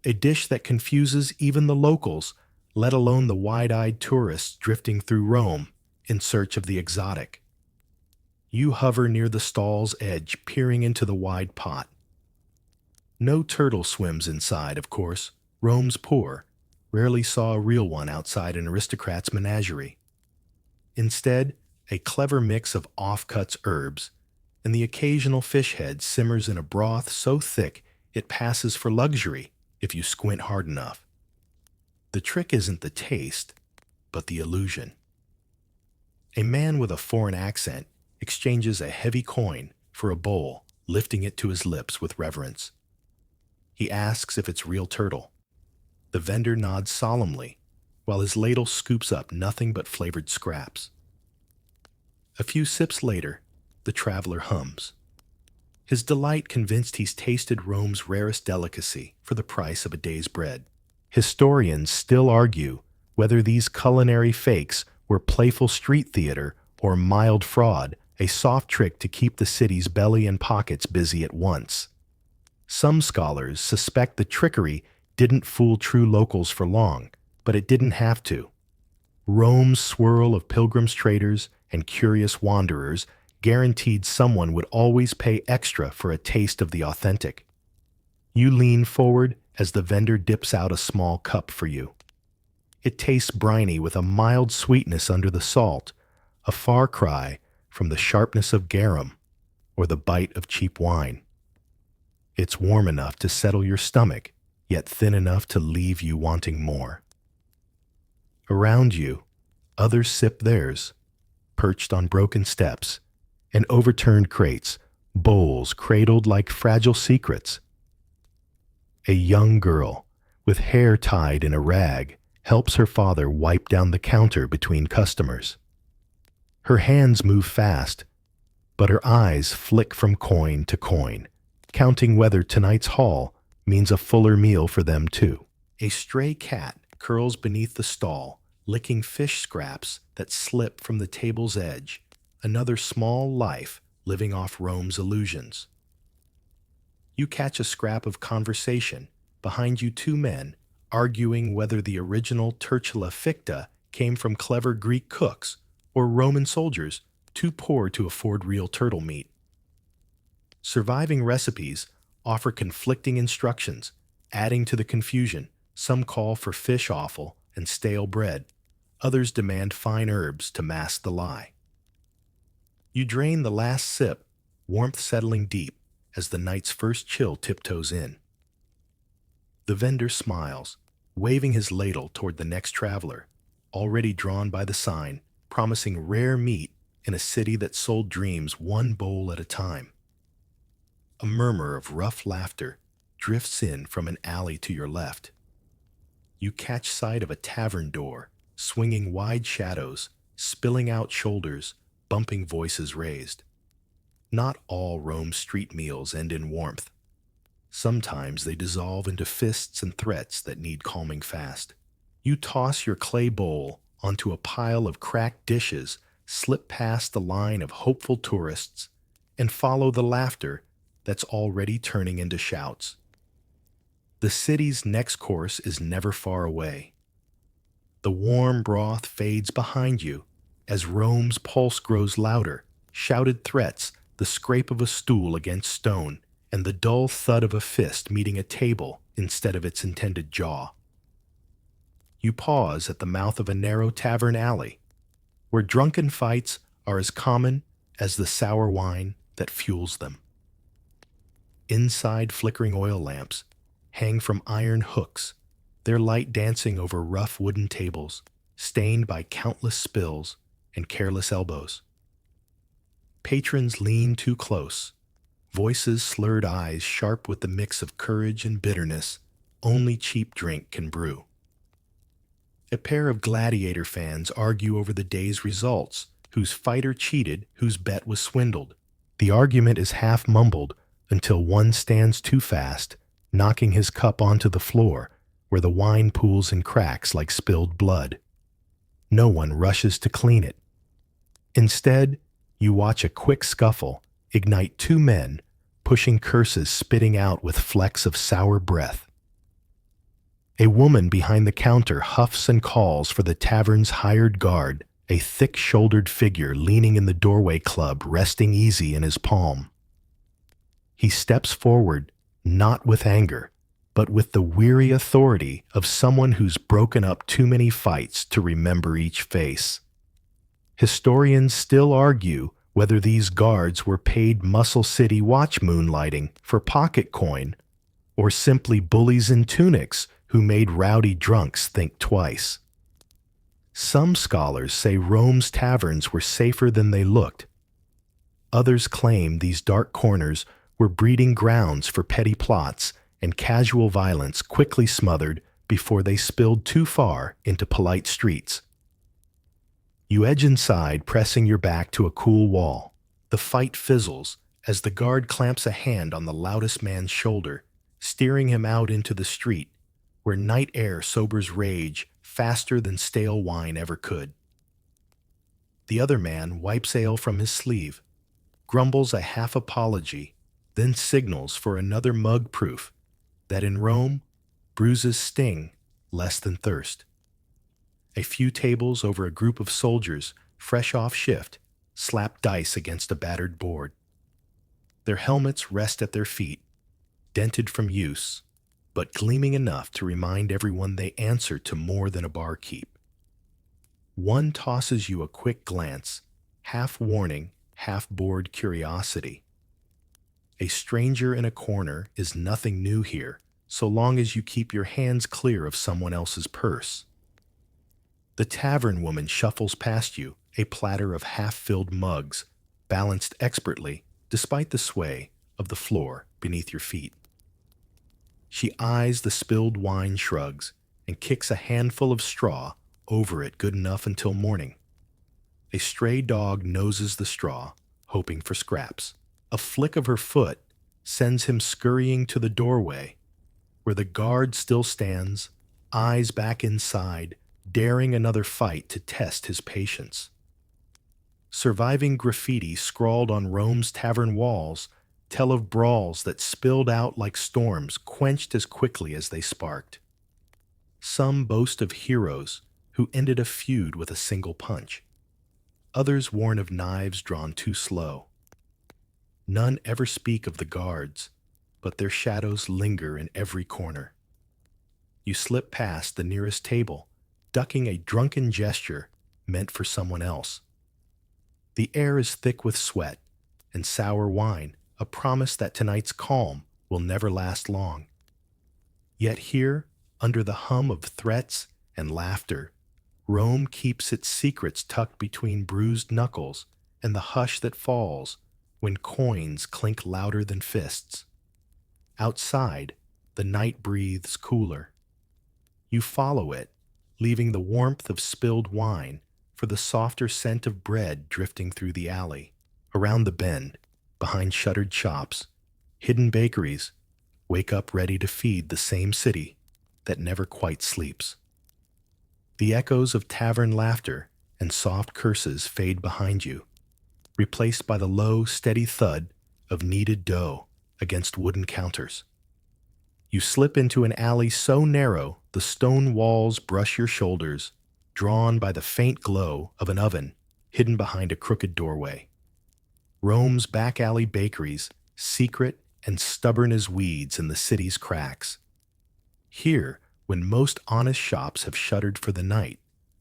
a dish that confuses even the locals, let alone the wide-eyed tourists drifting through Rome in search of the exotic. You hover near the stall's edge, peering into the wide pot. No turtle swims inside, of course. Rome's poor, rarely saw a real one outside an aristocrat's menagerie. Instead, a clever mix of offcuts herbs, and the occasional fish head simmers in a broth so thick it passes for luxury if you squint hard enough. The trick isn't the taste, but the illusion. A man with a foreign accent exchanges a heavy coin for a bowl, lifting it to his lips with reverence. He asks if it's real turtle. The vendor nods solemnly, while his ladle scoops up nothing but flavored scraps. A few sips later, the traveler hums, his delight convinced he's tasted Rome's rarest delicacy for the price of a day's bread. Historians still argue whether these culinary fakes were playful street theater or mild fraud, a soft trick to keep the city's belly and pockets busy at once. Some scholars suspect the trickery didn't fool true locals for long, but it didn't have to. Rome's swirl of pilgrims, traders, and curious wanderers guaranteed someone would always pay extra for a taste of the authentic. You lean forward as the vendor dips out a small cup for you. It tastes briny with a mild sweetness under the salt, a far cry from the sharpness of garum or the bite of cheap wine. It's warm enough to settle your stomach, yet thin enough to leave you wanting more. Around you, others sip theirs, perched on broken steps and overturned crates, bowls cradled like fragile secrets. A young girl, with hair tied in a rag, helps her father wipe down the counter between customers. Her hands move fast, but her eyes flick from coin to coin, counting whether tonight's haul means a fuller meal for them too. A stray cat curls beneath the stall, licking fish scraps that slip from the table's edge, another small life living off Rome's illusions. You catch a scrap of conversation. Behind you, two men arguing whether the original Turtula ficta came from clever Greek cooks or Roman soldiers too poor to afford real turtle meat. Surviving recipes offer conflicting instructions, adding to the confusion. Some call for fish offal and stale bread. Others demand fine herbs to mask the lie. You drain the last sip, warmth settling deep as the night's first chill tiptoes in. The vendor smiles, waving his ladle toward the next traveler, already drawn by the sign, promising rare meat in a city that sold dreams one bowl at a time. A murmur of rough laughter drifts in from an alley to your left. You catch sight of a tavern door, swinging wide shadows, spilling out shoulders, bumping voices raised. Not all Rome's street meals end in warmth. Sometimes they dissolve into fists and threats that need calming fast. You toss your clay bowl onto a pile of cracked dishes, slip past the line of hopeful tourists, and follow the laughter that's already turning into shouts. The city's next course is never far away. The warm broth fades behind you as Rome's pulse grows louder, shouted threats, the scrape of a stool against stone, and the dull thud of a fist meeting a table instead of its intended jaw. You pause at the mouth of a narrow tavern alley, where drunken fights are as common as the sour wine that fuels them. Inside, flickering oil lamps hang from iron hooks, their light dancing over rough wooden tables, stained by countless spills and careless elbows. Patrons lean too close, voices, slurred eyes sharp with the mix of courage and bitterness only cheap drink can brew. A pair of gladiator fans argue over the day's results, whose fighter cheated, whose bet was swindled. The argument is half mumbled until one stands too fast, knocking his cup onto the floor, where the wine pools and cracks like spilled blood. No one rushes to clean it. Instead, you watch a quick scuffle ignite two men, pushing curses spitting out with flecks of sour breath. A woman behind the counter huffs and calls for the tavern's hired guard, a thick-shouldered figure leaning in the doorway club resting easy in his palm. He steps forward, not with anger, but with the weary authority of someone who's broken up too many fights to remember each face. Historians still argue whether these guards were paid Muscle City watch moonlighting for pocket coin, or simply bullies in tunics who made rowdy drunks think twice. Some scholars say Rome's taverns were safer than they looked. Others claim these dark corners were breeding grounds for petty plots and casual violence quickly smothered before they spilled too far into polite streets. You edge inside, pressing your back to a cool wall. The fight fizzles as the guard clamps a hand on the loudest man's shoulder, steering him out into the street, where night air sobers rage faster than stale wine ever could. The other man wipes ale from his sleeve, grumbles a half apology, then signals for another mug proof that in Rome, bruises sting less than thirst. A few tables over a group of soldiers, fresh off shift, slap dice against a battered board. Their helmets rest at their feet, dented from use, but gleaming enough to remind everyone they answer to more than a barkeep. One tosses you a quick glance, half warning, half bored curiosity. A stranger in a corner is nothing new here, so long as you keep your hands clear of someone else's purse. The tavern woman shuffles past you, a platter of half-filled mugs, balanced expertly despite the sway of the floor beneath your feet. She eyes the spilled wine, shrugs, and kicks a handful of straw over it good enough until morning. A stray dog noses the straw, hoping for scraps. A flick of her foot sends him scurrying to the doorway, where the guard still stands, eyes back inside, daring another fight to test his patience. Surviving graffiti scrawled on Rome's tavern walls tell of brawls that spilled out like storms, quenched as quickly as they sparked. Some boast of heroes who ended a feud with a single punch. Others warn of knives drawn too slow. None ever speak of the guards, but their shadows linger in every corner. You slip past the nearest table, ducking a drunken gesture meant for someone else. The air is thick with sweat and sour wine, a promise that tonight's calm will never last long. Yet here, under the hum of threats and laughter, Rome keeps its secrets tucked between bruised knuckles and the hush that falls when coins clink louder than fists. Outside, the night breathes cooler. You follow it, leaving the warmth of spilled wine for the softer scent of bread drifting through the alley. Around the bend, behind shuttered shops, hidden bakeries wake up ready to feed the same city that never quite sleeps. The echoes of tavern laughter and soft curses fade behind you, replaced by the low, steady thud of kneaded dough against wooden counters. You slip into an alley so narrow the stone walls brush your shoulders, drawn by the faint glow of an oven hidden behind a crooked doorway. Rome's back alley bakeries, secret and stubborn as weeds in the city's cracks. Here, when most honest shops have shuttered for the night,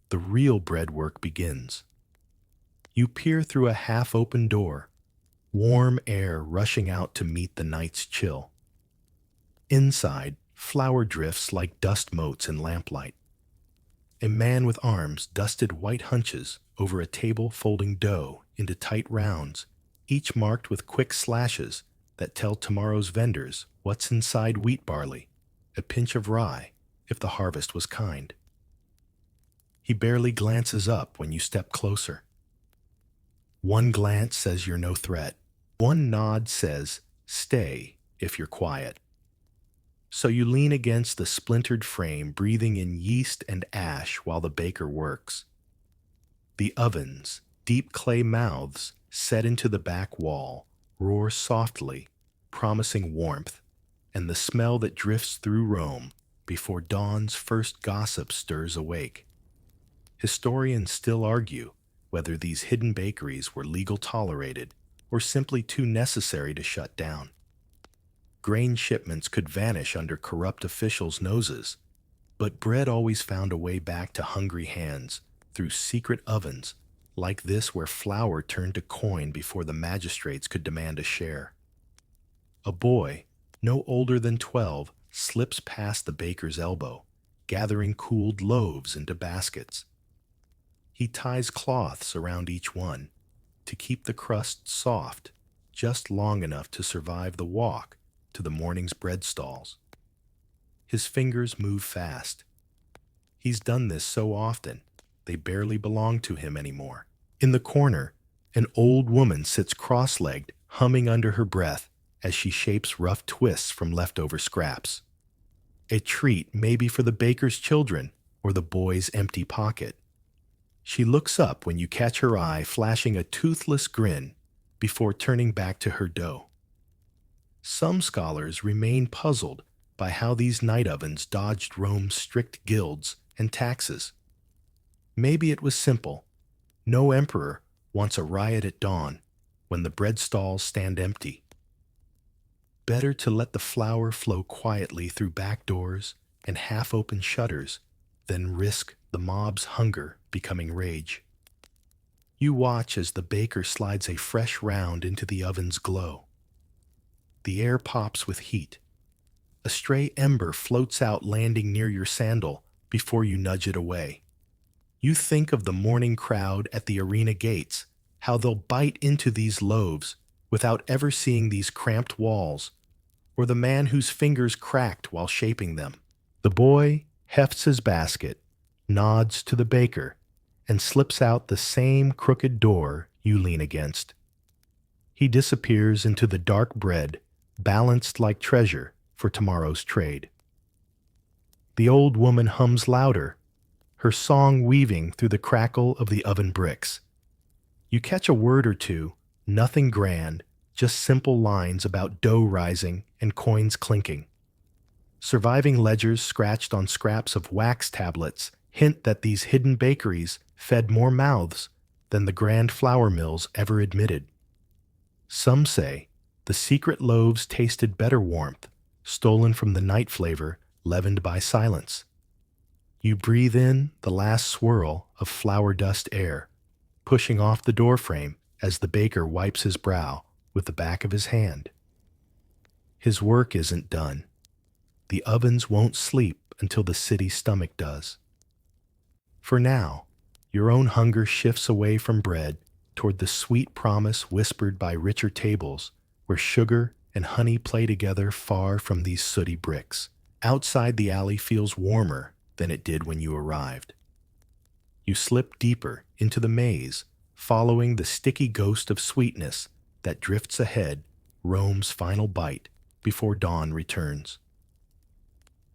the real bread work begins. You peer through a half-open door, warm air rushing out to meet the night's chill. Inside, flour drifts like dust motes in lamplight. A man with arms dusted white hunches over a table folding dough into tight rounds, each marked with quick slashes that tell tomorrow's vendors what's inside wheat barley, a pinch of rye if the harvest was kind. He barely glances up when you step closer. One glance says you're no threat. One nod says, stay if you're quiet. So you lean against the splintered frame, breathing in yeast and ash while the baker works. The oven's deep clay mouths set into the back wall roar softly, promising warmth, and the smell that drifts through Rome before dawn's first gossip stirs awake. Historians still argue whether these hidden bakeries were legal tolerated or simply too necessary to shut down. Grain shipments could vanish under corrupt officials' noses, but bread always found a way back to hungry hands through secret ovens like this where flour turned to coin before the magistrates could demand a share. A boy, no older than 12, slips past the baker's elbow, gathering cooled loaves into baskets. He ties cloths around each one to keep the crust soft, just long enough to survive the walk to the morning's bread stalls. His fingers move fast. He's done this so often, they barely belong to him anymore. In the corner, An old woman sits cross-legged, humming under her breath as she shapes rough twists from leftover scraps. A treat maybe for the baker's children or the boy's empty pocket. She looks up when you catch her eye flashing a toothless grin before turning back to her dough. Some scholars remain puzzled by how these night ovens dodged Rome's strict guilds and taxes. Maybe it was simple. No emperor wants a riot at dawn when the bread stalls stand empty. Better to let the flour flow quietly through back doors and half-open shutters than risk the mob's hunger becoming rage. You watch as the baker slides a fresh round into the oven's glow. The air pops with heat. A stray ember floats out, landing near your sandal before you nudge it away. You think of the morning crowd at the arena gates, how they'll bite into these loaves without ever seeing these cramped walls, or the man whose fingers cracked while shaping them. The boy hefts his basket, nods to the baker, and slips out the same crooked door you lean against. He disappears into the dark bread, balanced like treasure for tomorrow's trade. The old woman hums louder, her song weaving through the crackle of the oven bricks. You catch a word or two, nothing grand, just simple lines about dough rising and coins clinking. Surviving ledgers scratched on scraps of wax tablets hint that these hidden bakeries fed more mouths than the grand flour mills ever admitted. Some say the secret loaves tasted better warmth, stolen from the night flavor leavened by silence. You breathe in the last swirl of flour dust air, pushing off the doorframe as the baker wipes his brow with the back of his hand. His work isn't done. The ovens won't sleep until the city's stomach does. For now, your own hunger shifts away from bread toward the sweet promise whispered by richer tables where sugar and honey play together far from these sooty bricks. Outside, the alley feels warmer than it did when you arrived. You slip deeper into the maze, following the sticky ghost of sweetness that drifts ahead, Rome's final bite before dawn returns.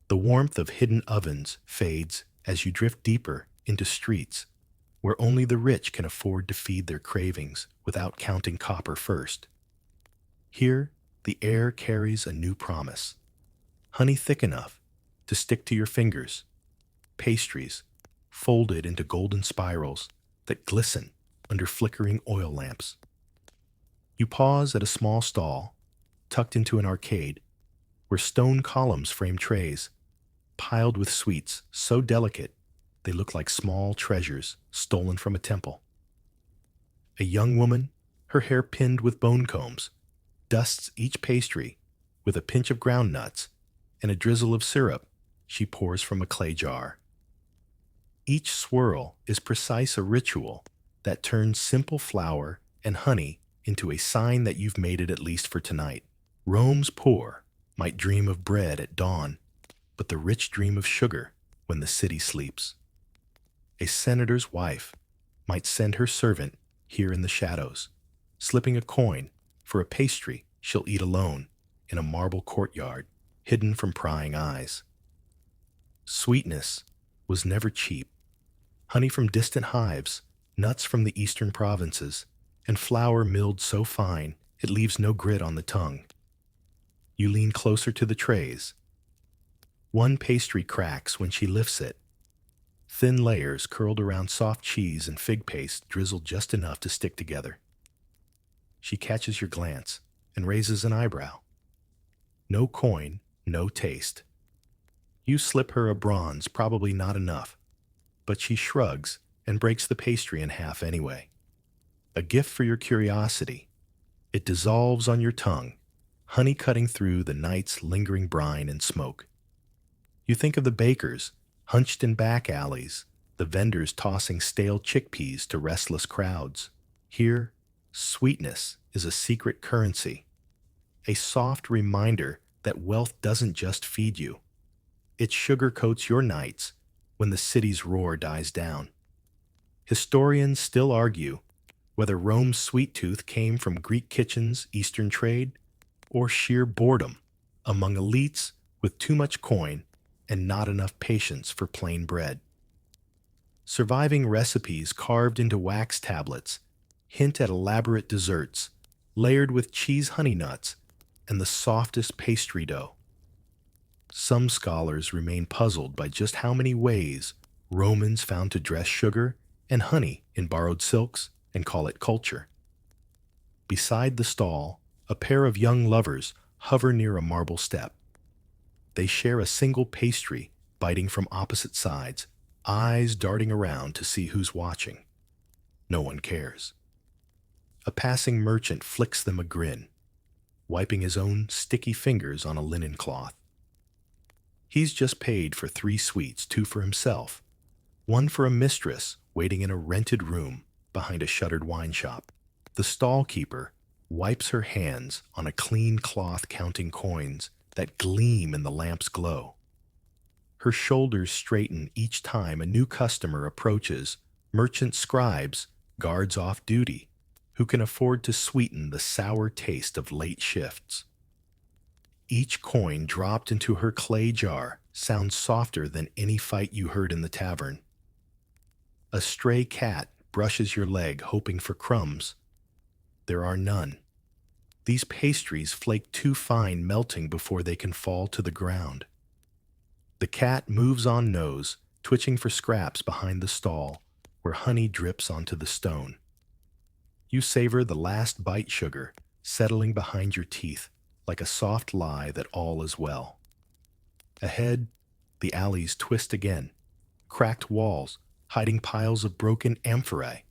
The warmth of hidden ovens fades as you drift deeper into streets where only the rich can afford to feed their cravings without counting copper first. Here, the air carries a new promise. Honey thick enough to stick to your fingers. Pastries folded into golden spirals that glisten under flickering oil lamps. You pause at a small stall, tucked into an arcade, where stone columns frame trays, piled with sweets so delicate they look like small treasures stolen from a temple. A young woman, her hair pinned with bone combs, dusts each pastry with a pinch of ground nuts and a drizzle of syrup she pours from a clay jar. Each swirl is precise a ritual that turns simple flour and honey into a sign that you've made it at least for tonight. Rome's poor might dream of bread at dawn, but the rich dream of sugar when the city sleeps. A senator's wife might send her servant here in the shadows, slipping a coin for a pastry she'll eat alone in a marble courtyard hidden from prying eyes. Sweetness was never cheap. Honey from distant hives, nuts from the eastern provinces, and flour milled so fine it leaves no grit on the tongue. You lean closer to the trays. One pastry cracks when she lifts it. Thin layers curled around soft cheese and fig paste drizzled just enough to stick together. She catches your glance and raises an eyebrow. No coin, no taste. You slip her a bronze, probably not enough, but she shrugs and breaks the pastry in half anyway. A gift for your curiosity. It dissolves on your tongue, honey cutting through the night's lingering brine and smoke. You think of the bakers, hunched in back alleys, the vendors tossing stale chickpeas to restless crowds. Here, sweetness is a secret currency, a soft reminder that wealth doesn't just feed you. It sugarcoats your nights when the city's roar dies down. Historians still argue Whether Rome's sweet tooth came from Greek kitchens, Eastern trade, or sheer boredom among elites with too much coin and not enough patience for plain bread. Surviving recipes carved into wax tablets hint at elaborate desserts layered with cheese honey nuts and the softest pastry dough. Some scholars remain puzzled by just how many ways Romans found to dress sugar and honey in borrowed silks and call it culture. Beside the stall, a pair of young lovers hover near a marble step. They share a single pastry, biting from opposite sides, eyes darting around to see who's watching. No one cares. A passing merchant flicks them a grin, wiping his own sticky fingers on a linen cloth. He's just paid for 3 sweets, 2 for himself, 1 for a mistress waiting in a rented room behind a shuttered wine shop. The stall keeper wipes her hands on a clean cloth counting coins that gleam in the lamp's glow. Her shoulders straighten each time a new customer approaches, merchant scribes, guards off duty, who can afford to sweeten the sour taste of late shifts. Each coin dropped into her clay jar sounds softer than any fight you heard in the tavern. A stray cat brushes your leg hoping for crumbs. There are none. These pastries flake too fine, melting before they can fall to the ground. The cat moves on nose, twitching for scraps behind the stall, where honey drips onto the stone. You savor the last bite sugar, settling behind your teeth, like a soft lie that all is well. Ahead, the alleys twist again, cracked walls, hiding piles of broken amphorae,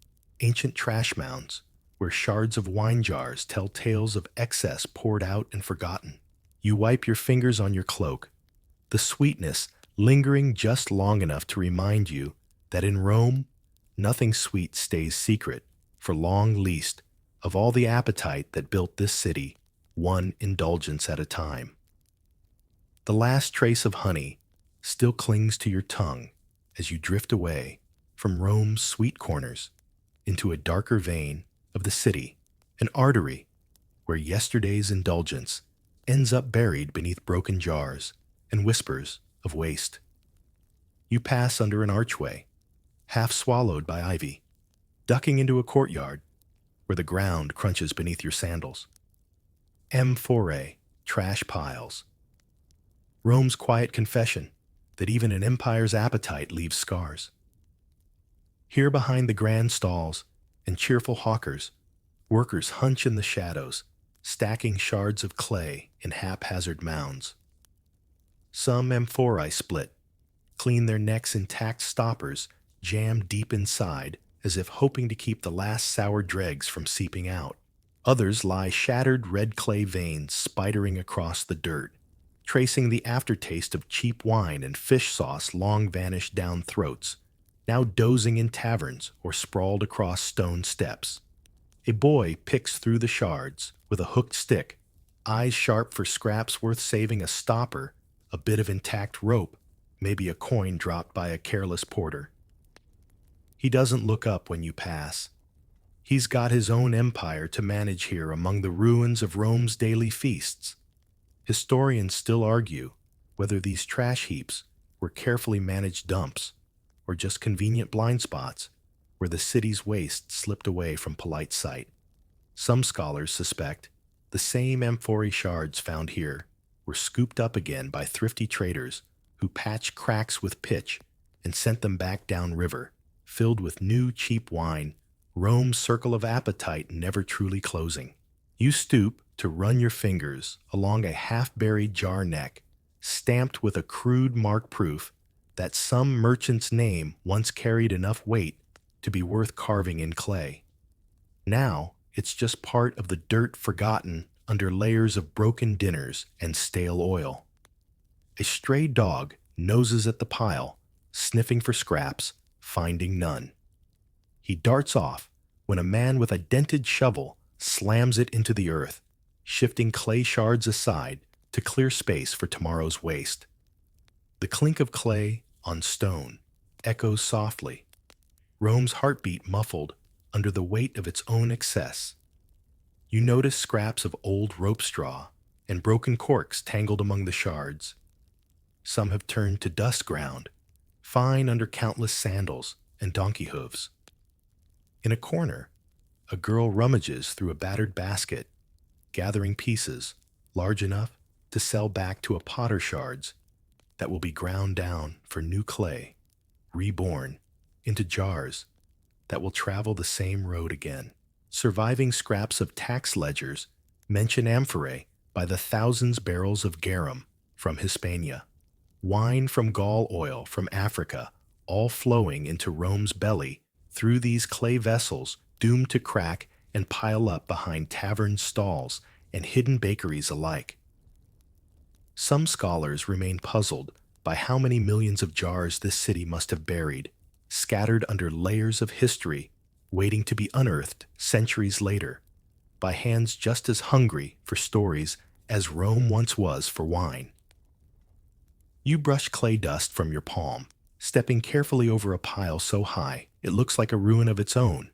ancient trash mounds, where shards of wine jars tell tales of excess poured out and forgotten. You wipe your fingers on your cloak, the sweetness lingering just long enough to remind you that in Rome, nothing sweet stays secret for long least of all the appetite that built this city, one indulgence at a time. The last trace of honey still clings to your tongue as you drift away from Rome's sweet corners into a darker vein of the city, an artery where yesterday's indulgence ends up buried beneath broken jars and whispers of waste. You pass under an archway, half swallowed by ivy, ducking into a courtyard where the ground crunches beneath your sandals. Amphorae, trash piles. Rome's quiet confession that even an empire's appetite leaves scars. Here behind the grand stalls and cheerful hawkers, workers hunch in the shadows, stacking shards of clay in haphazard mounds. Some amphorae split, clean their necks intact stoppers jammed deep inside as if hoping to keep the last sour dregs from seeping out. Others lie shattered red clay veins spidering across the dirt, tracing the aftertaste of cheap wine and fish sauce long vanished down throats, now dozing in taverns or sprawled across stone steps. A boy picks through the shards with a hooked stick, eyes sharp for scraps worth saving, a stopper, a bit of intact rope, maybe a coin dropped by a careless porter. He doesn't look up when you pass. He's got his own empire to manage here among the ruins of Rome's daily feasts. Historians still argue whether these trash heaps were carefully managed dumps or just convenient blind spots where the city's waste slipped away from polite sight. Some scholars suspect the same amphorae shards found here were scooped up again by thrifty traders who patched cracks with pitch and sent them back downriver, filled with new cheap wine, Rome's circle of appetite never truly closing. You stoop to run your fingers along a half-buried jar neck, stamped with a crude mark proof that some merchant's name once carried enough weight to be worth carving in clay. Now, it's just part of the dirt forgotten under layers of broken dinners and stale oil. A stray dog noses at the pile, sniffing for scraps, finding none. He darts off when a man with a dented shovel slams it into the earth, shifting clay shards aside to clear space for tomorrow's waste. The clink of clay on stone echoes softly, Rome's heartbeat muffled under the weight of its own excess. You notice scraps of old rope straw and broken corks tangled among the shards. Some have turned to dust ground, fine under countless sandals and donkey hooves. In a corner, a girl rummages through a battered basket, gathering pieces large enough to sell back to a potter shards that will be ground down for new clay, reborn into jars that will travel the same road again. Surviving scraps of tax ledgers mention amphorae by the thousands barrels of garum from Hispania, wine from gall oil from Africa, all flowing into Rome's belly through these clay vessels doomed to crack and pile up behind tavern stalls and hidden bakeries alike. Some scholars remain puzzled by how many millions of jars this city must have buried, scattered under layers of history, waiting to be unearthed centuries later, by hands just as hungry for stories as Rome once was for wine. You brush clay dust from your palm, stepping carefully over a pile so high it looks like a ruin of its own,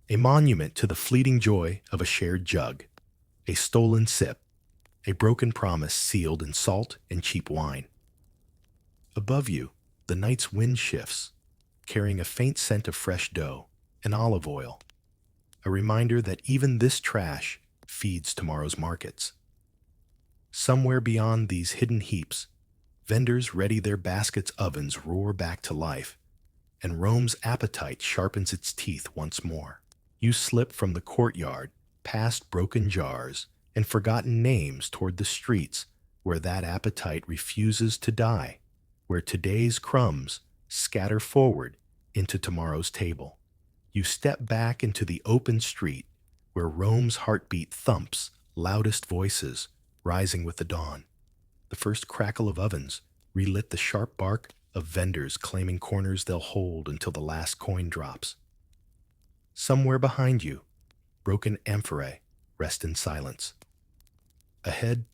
a monument to the fleeting joy of a shared jug, a stolen sip, a broken promise sealed in salt and cheap wine. Above you, the night's wind shifts, carrying a faint scent of fresh dough and olive oil, a reminder that even this trash feeds tomorrow's markets. Somewhere beyond these hidden heaps, vendors ready their baskets' ovens roar back to life, and Rome's appetite sharpens its teeth once more. You slip from the courtyard, past broken jars and forgotten names toward the streets where that appetite refuses to die, where today's crumbs scatter forward into tomorrow's table. You step back into the open street where Rome's heartbeat thumps, loudest voices rising with the dawn. The first crackle of ovens relit the sharp bark of vendors claiming corners they'll hold until the last coin drops. Somewhere behind you, broken amphorae rest in silence. Ahead,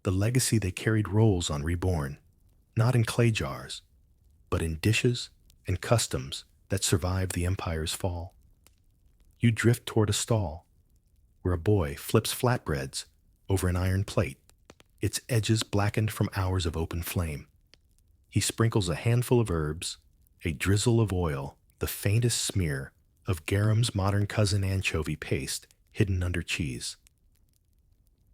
the legacy they carried rolls on reborn, not in clay jars, but in dishes and customs that survived the empire's fall. You drift toward a stall where a boy flips flatbreads over an iron plate, its edges blackened from hours of open flame. He sprinkles a handful of herbs, a drizzle of oil, the faintest smear of garum's modern cousin anchovy paste hidden under cheese.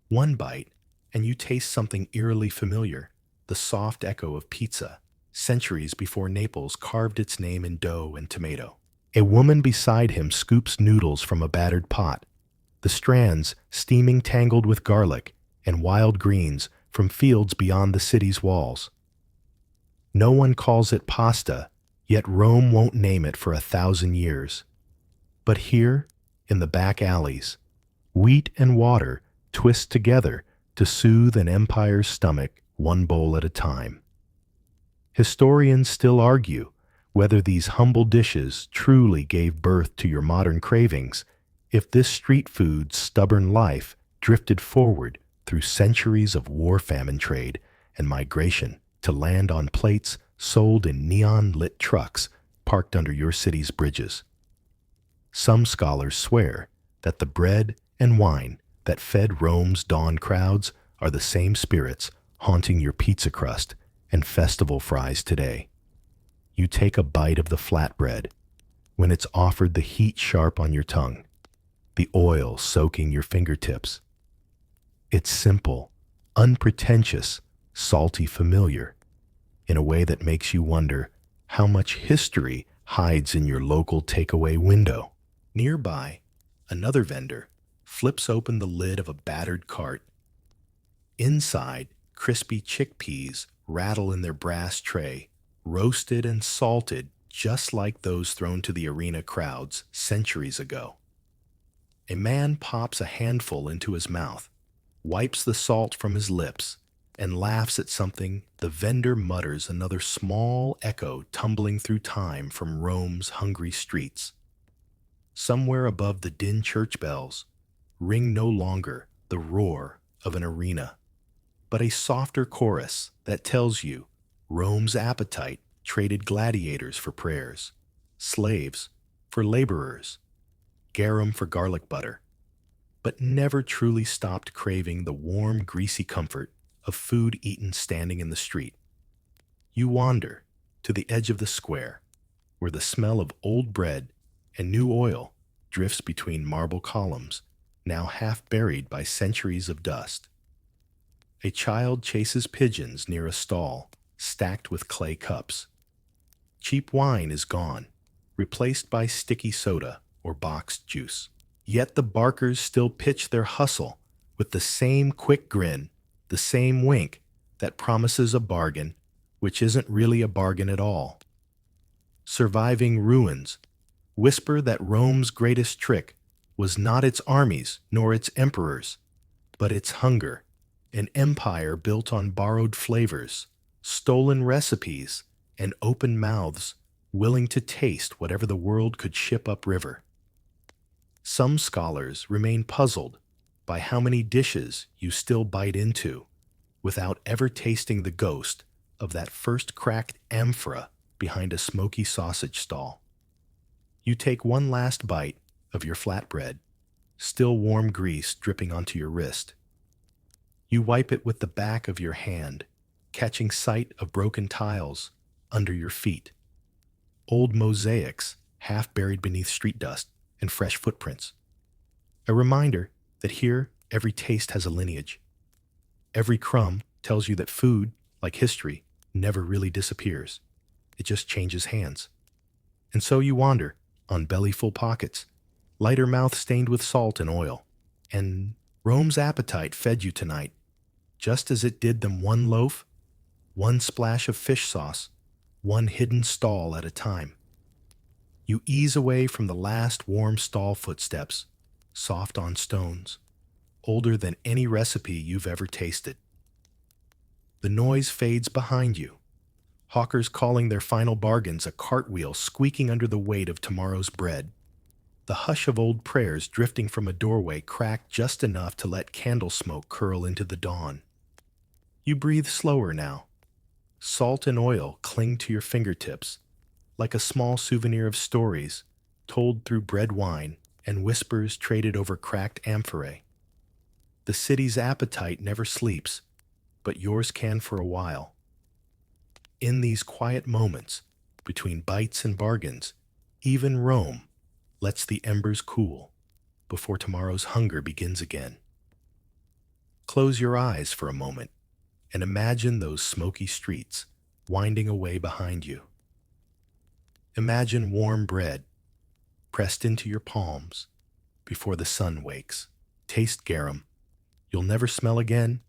One bite, and you taste something eerily familiar, the soft echo of pizza, centuries before Naples carved its name in dough and tomato. A woman beside him scoops noodles from a battered pot, the strands steaming tangled with garlic and wild greens from fields beyond the city's walls. No one calls it pasta, yet Rome won't name it for 1,000 years. But here, in the back alleys, wheat and water twist together to soothe an empire's stomach one bowl at a time. Historians still argue whether these humble dishes truly gave birth to your modern cravings, if this street food's stubborn life drifted forward through centuries of war-famine trade and migration to land on plates sold in neon-lit trucks parked under your city's bridges. Some scholars swear that the bread and wine that fed Rome's dawn crowds are the same spirits haunting your pizza crust and festival fries today. You take a bite of the flatbread when it's offered the heat sharp on your tongue, the oil soaking your fingertips. It's simple, unpretentious, salty familiar, in a way that makes you wonder how much history hides in your local takeaway window. Nearby, another vendor flips open the lid of a battered cart. Inside, crispy chickpeas rattle in their brass tray, roasted and salted just like those thrown to the arena crowds centuries ago. A man pops a handful into his mouth, wipes the salt from his lips, and laughs at something the vendor mutters, another small echo tumbling through time from Rome's hungry streets. Somewhere above the din church bells, ring no longer the roar of an arena, but a softer chorus that tells you Rome's appetite traded gladiators for prayers, slaves for laborers, garum for garlic butter, but never truly stopped craving the warm, greasy comfort of food eaten standing in the street. You wander to the edge of the square, where the smell of old bread and new oil drifts between marble columns, now half buried by centuries of dust. A child chases pigeons near a stall stacked with clay cups. Cheap wine is gone, replaced by sticky soda or boxed juice. Yet the barkers still pitch their hustle with the same quick grin, the same wink that promises a bargain, which isn't really a bargain at all. Surviving ruins whisper that Rome's greatest trick was not its armies nor its emperors, but its hunger, an empire built on borrowed flavors, stolen recipes, and open mouths willing to taste whatever the world could ship upriver. Some scholars remain puzzled by how many dishes you still bite into without ever tasting the ghost of that first cracked amphora behind a smoky sausage stall. You take one last bite of your flatbread, still warm grease dripping onto your wrist. You wipe it with the back of your hand, catching sight of broken tiles under your feet, old mosaics half buried beneath street dust, and fresh footprints. A reminder that here every taste has a lineage. Every crumb tells you that food, like history, never really disappears. It just changes hands. And so you wander, on belly-full pockets, lighter mouth stained with salt and oil. And Rome's appetite fed you tonight, just as it did them one loaf, one splash of fish sauce, one hidden stall at a time. You ease away from the last warm stall footsteps, soft on stones, older than any recipe you've ever tasted. The noise fades behind you, hawkers calling their final bargains a cartwheel squeaking under the weight of tomorrow's bread. The hush of old prayers drifting from a doorway cracked just enough to let candle smoke curl into the dawn. You breathe slower now. Salt and oil cling to your fingertips, like a small souvenir of stories told through bread wine and whispers traded over cracked amphorae. The city's appetite never sleeps, but yours can for a while. In these quiet moments, between bites and bargains, even Rome lets the embers cool before tomorrow's hunger begins again. Close your eyes for a moment and imagine those smoky streets winding away behind you. Imagine warm bread pressed into your palms before the sun wakes. Taste garum you'll never smell again,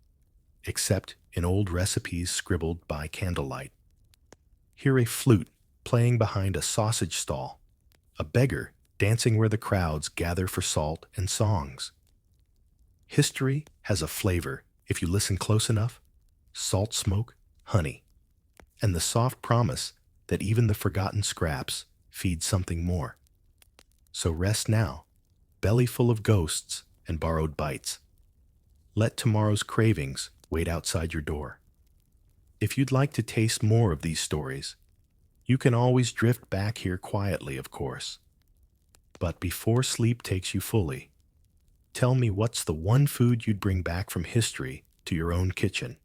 except in old recipes scribbled by candlelight. Hear a flute playing behind a sausage stall, a beggar dancing where the crowds gather for salt and songs. History has a flavor, if you listen close enough: salt smoke, honey, and the soft promise that even the forgotten scraps feed something more. So rest now, belly full of ghosts and borrowed bites. Let tomorrow's cravings wait outside your door. If you'd like to taste more of these stories, you can always drift back here quietly, of course. But before sleep takes you fully, tell me what's the one food you'd bring back from history to your own kitchen.